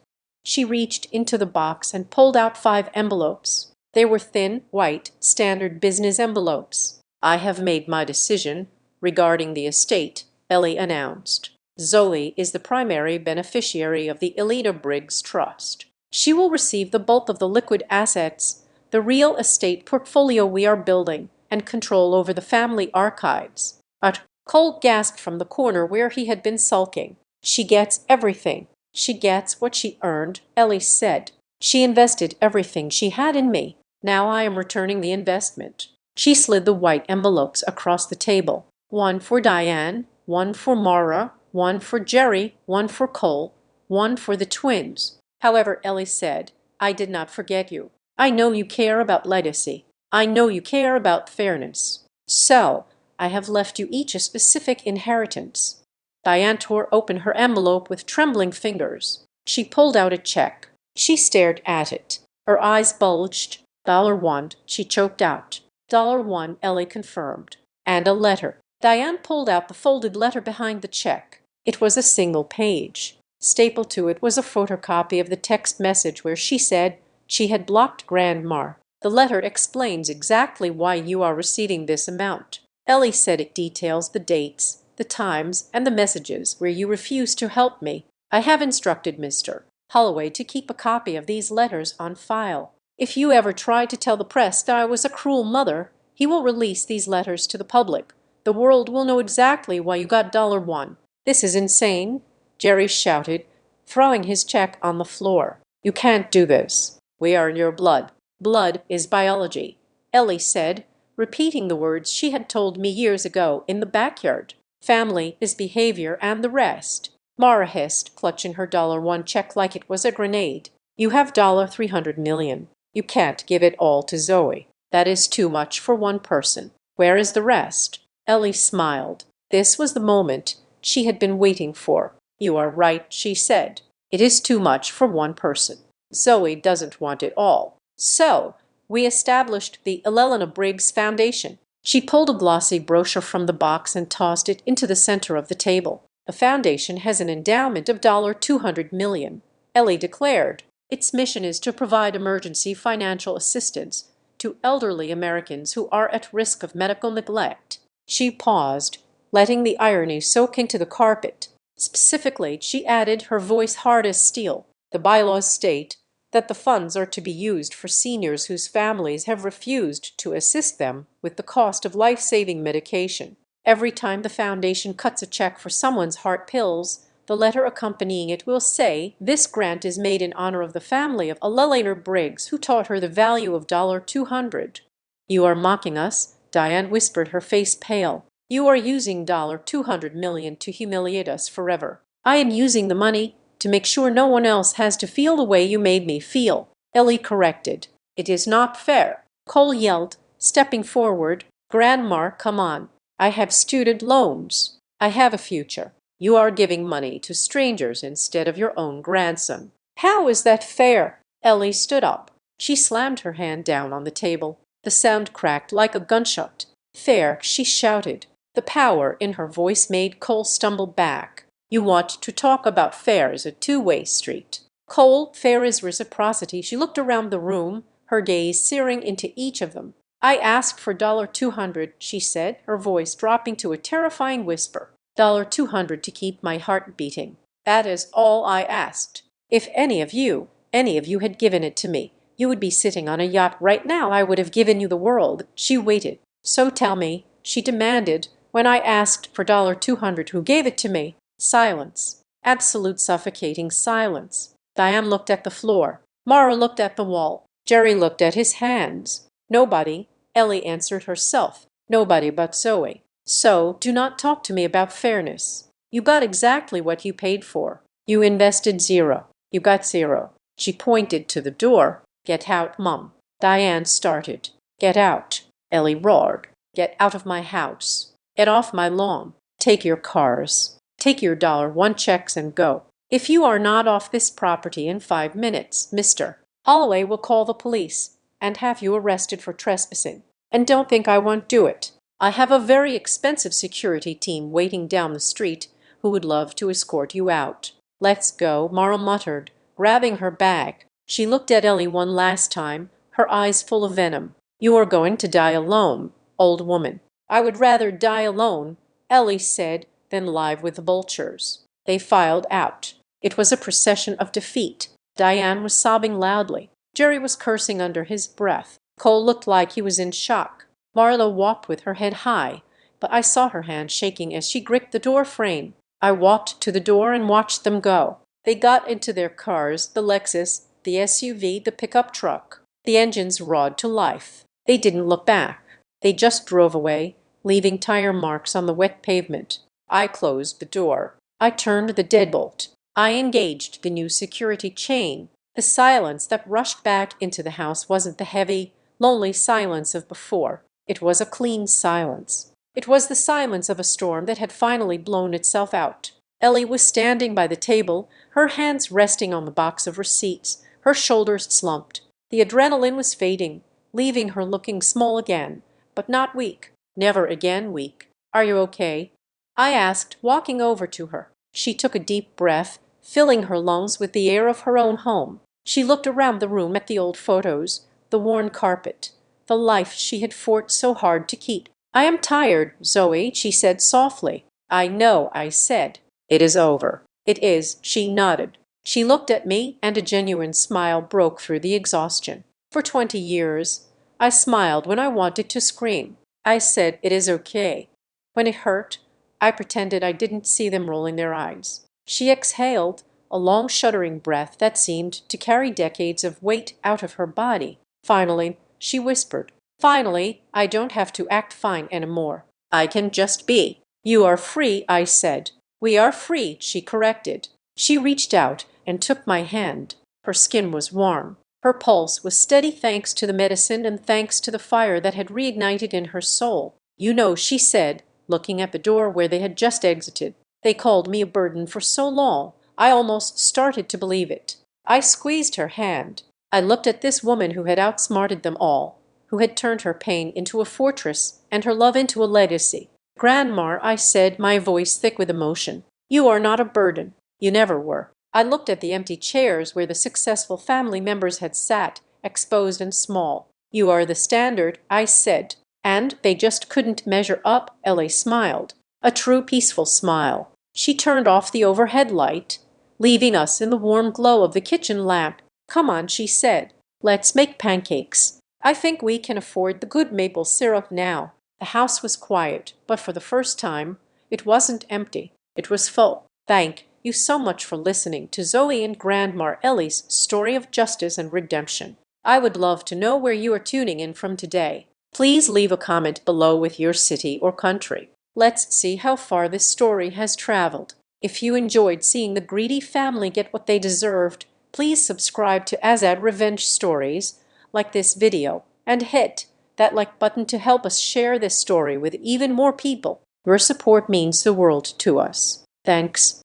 She reached into the box and pulled out 5 envelopes. They were thin, white, standard business envelopes. "I have made my decision regarding the estate," Ellie announced. "Zoe is the primary beneficiary of the Elena Briggs Trust. She will receive the bulk of the liquid assets, the real estate portfolio we are building, and control over the family archives." But Cole gasped from the corner where he had been sulking. "She gets everything. She gets what she earned," Ellie said. "She invested everything she had in me. Now I am returning the investment." She slid the white envelopes across the table. "One for Diane, one for Mara, one for Jerry, one for Cole, one for the twins. However," Ellie said, "I did not forget you. I know you care about legacy. I know you care about fairness. So I have left you each a specific inheritance." Diane tore open her envelope with trembling fingers. She pulled out a check. She stared at it. Her eyes bulged. "$1," she choked out. $1, Ellie confirmed. "And a letter." Diane pulled out the folded letter behind the check. It was a single page. Stapled to it was a photocopy of the text message where she said she had blocked Grandma. "The letter explains exactly why you are receiving this amount." Ellie said, "It details the dates, the times, and the messages where you refused to help me. I have instructed Mr. Holloway to keep a copy of these letters on file. If you ever try to tell the press that I was a cruel mother, he will release these letters to the public. The world will know exactly why you got $1." "This is insane," Jerry shouted, throwing his check on the floor. "You can't do this. We are in your blood." "Blood is biology," Ellie said, repeating the words she had told me years ago in the backyard. "Family is behavior and the rest." Mara hissed, clutching her $1 check like it was a grenade. "You have $300 million. You can't give it all to Zoe. That is too much for one person. Where is the rest?" Ellie smiled. This was the moment she had been waiting for. "You are right," she said. "It is too much for one person. Zoe doesn't want it all. So we established the Elena Briggs Foundation." She pulled a glossy brochure from the box and tossed it into the center of the table. "The foundation has an endowment of $200 million," Ellie declared. "Its mission is to provide emergency financial assistance to elderly Americans who are at risk of medical neglect." She paused, letting the irony soak into the carpet. Specifically, she added, her voice hard as steel, "The bylaws state that the funds are to be used for seniors whose families have refused to assist them with the cost of life-saving medication. Every time the foundation cuts a check for someone's heart pills, the letter accompanying it will say, 'This grant is made in honor of the family of Elena Briggs, who taught her the value of $200. "You are mocking us," Diane whispered, her face pale. "You are using $200 million to humiliate us forever." "I am using the money to make sure no one else has to feel the way you made me feel," Ellie corrected. "It is not fair," Cole yelled, stepping forward. "Grandma, come on. I have student loans. I have a future. You are giving money to strangers instead of your own grandson. How is that fair?" Ellie stood up. She slammed her hand down on the table. The sound cracked like a gunshot. "Fair," she shouted. The power in her voice made Cole stumble back. "You want to talk about fair as a two-way street. Cole, fair is reciprocity." She looked around the room, her gaze searing into each of them. "I asked for $200, she said, her voice dropping to a terrifying whisper. $200 to keep my heart beating. That is all I asked. If any of you had given it to me, you would be sitting on a yacht right now. I would have given you the world." She waited. "So tell me," she demanded, "when I asked for $200, who gave it to me?" Silence. Absolute suffocating silence. Diane looked at the floor. Mara looked at the wall. Jerry looked at his hands. "Nobody," Ellie answered herself. "Nobody but Zoe. So do not talk to me about fairness. You got exactly what you paid for. You invested $0. You got $0. She pointed to the door. "Get out, Mum." Diane started. "Get out," Ellie roared. "Get out of my house. Get off my lawn. Take your cars. Take your $1 checks and go. If you are not off this property in 5 minutes, Mr. Holloway will call the police and have you arrested for trespassing." And don't think I won't do it. I have a very expensive security team waiting down the street who would love to escort you out. Let's go, Mara muttered, grabbing her bag. She looked at Ellie one last time, her eyes full of venom. You are going to die alone, old woman. I would rather die alone, Ellie said, than live with the vultures. They filed out. It was a procession of defeat. Diane was sobbing loudly. Jerry was cursing under his breath. Cole looked like he was in shock. Marla walked with her head high, but I saw her hand shaking as she gripped the door frame. I walked to the door and watched them go. They got into their cars, the Lexus, the SUV, the pickup truck. The engines roared to life. They didn't look back. They just drove away, leaving tire marks on the wet pavement. I closed the door. I turned the deadbolt. I engaged the new security chain. The silence that rushed back into the house wasn't the heavy, lonely silence of before. It was a clean silence. It was the silence of a storm that had finally blown itself out. Ellie was standing by the table, her hands resting on the box of receipts, her shoulders slumped. The adrenaline was fading, leaving her looking small again, but not weak. Never again weak. Are you okay? I asked, walking over to her. She took a deep breath, filling her lungs with the air of her own home. She looked around the room at the old photos, the worn carpet, the life she had fought so hard to keep. I am tired, Zoe, she said softly. I know, I said. It is over. It is, she nodded. She looked at me, and a genuine smile broke through the exhaustion. For 20 years, I smiled when I wanted to scream. I said, it is okay. When it hurt, I pretended I didn't see them rolling their eyes. She exhaled, a long shuddering breath that seemed to carry decades of weight out of her body. Finally, she whispered, finally, I don't have to act fine anymore. I can just be. You are free, I said. We are free, she corrected. She reached out and took my hand. Her skin was warm. Her pulse was steady thanks to the medicine and thanks to the fire that had reignited in her soul. You know, she said, looking at the door where they had just exited. They called me a burden for so long, I almost started to believe it. I squeezed her hand. I looked at this woman who had outsmarted them all, who had turned her pain into a fortress and her love into a legacy. Grandma, I said, my voice thick with emotion, you are not a burden. You never were. I looked at the empty chairs where the successful family members had sat, exposed and small. You are the standard, I said. And they just couldn't measure up, Ellie smiled. A true peaceful smile. She turned off the overhead light, leaving us in the warm glow of the kitchen lamp. Come on, she said. Let's make pancakes. I think we can afford the good maple syrup now. The house was quiet, but for the first time, it wasn't empty. It was full. Thank you so much for listening to Zoe and Grandma Ellie's story of justice and redemption. I would love to know where you are tuning in from today. Please leave a comment below with your city or country. Let's see how far this story has traveled. If you enjoyed seeing the greedy family get what they deserved, please subscribe to Azad Revenge Stories, like this video, and hit that like button to help us share this story with even more people. Your support means the world to us. Thanks.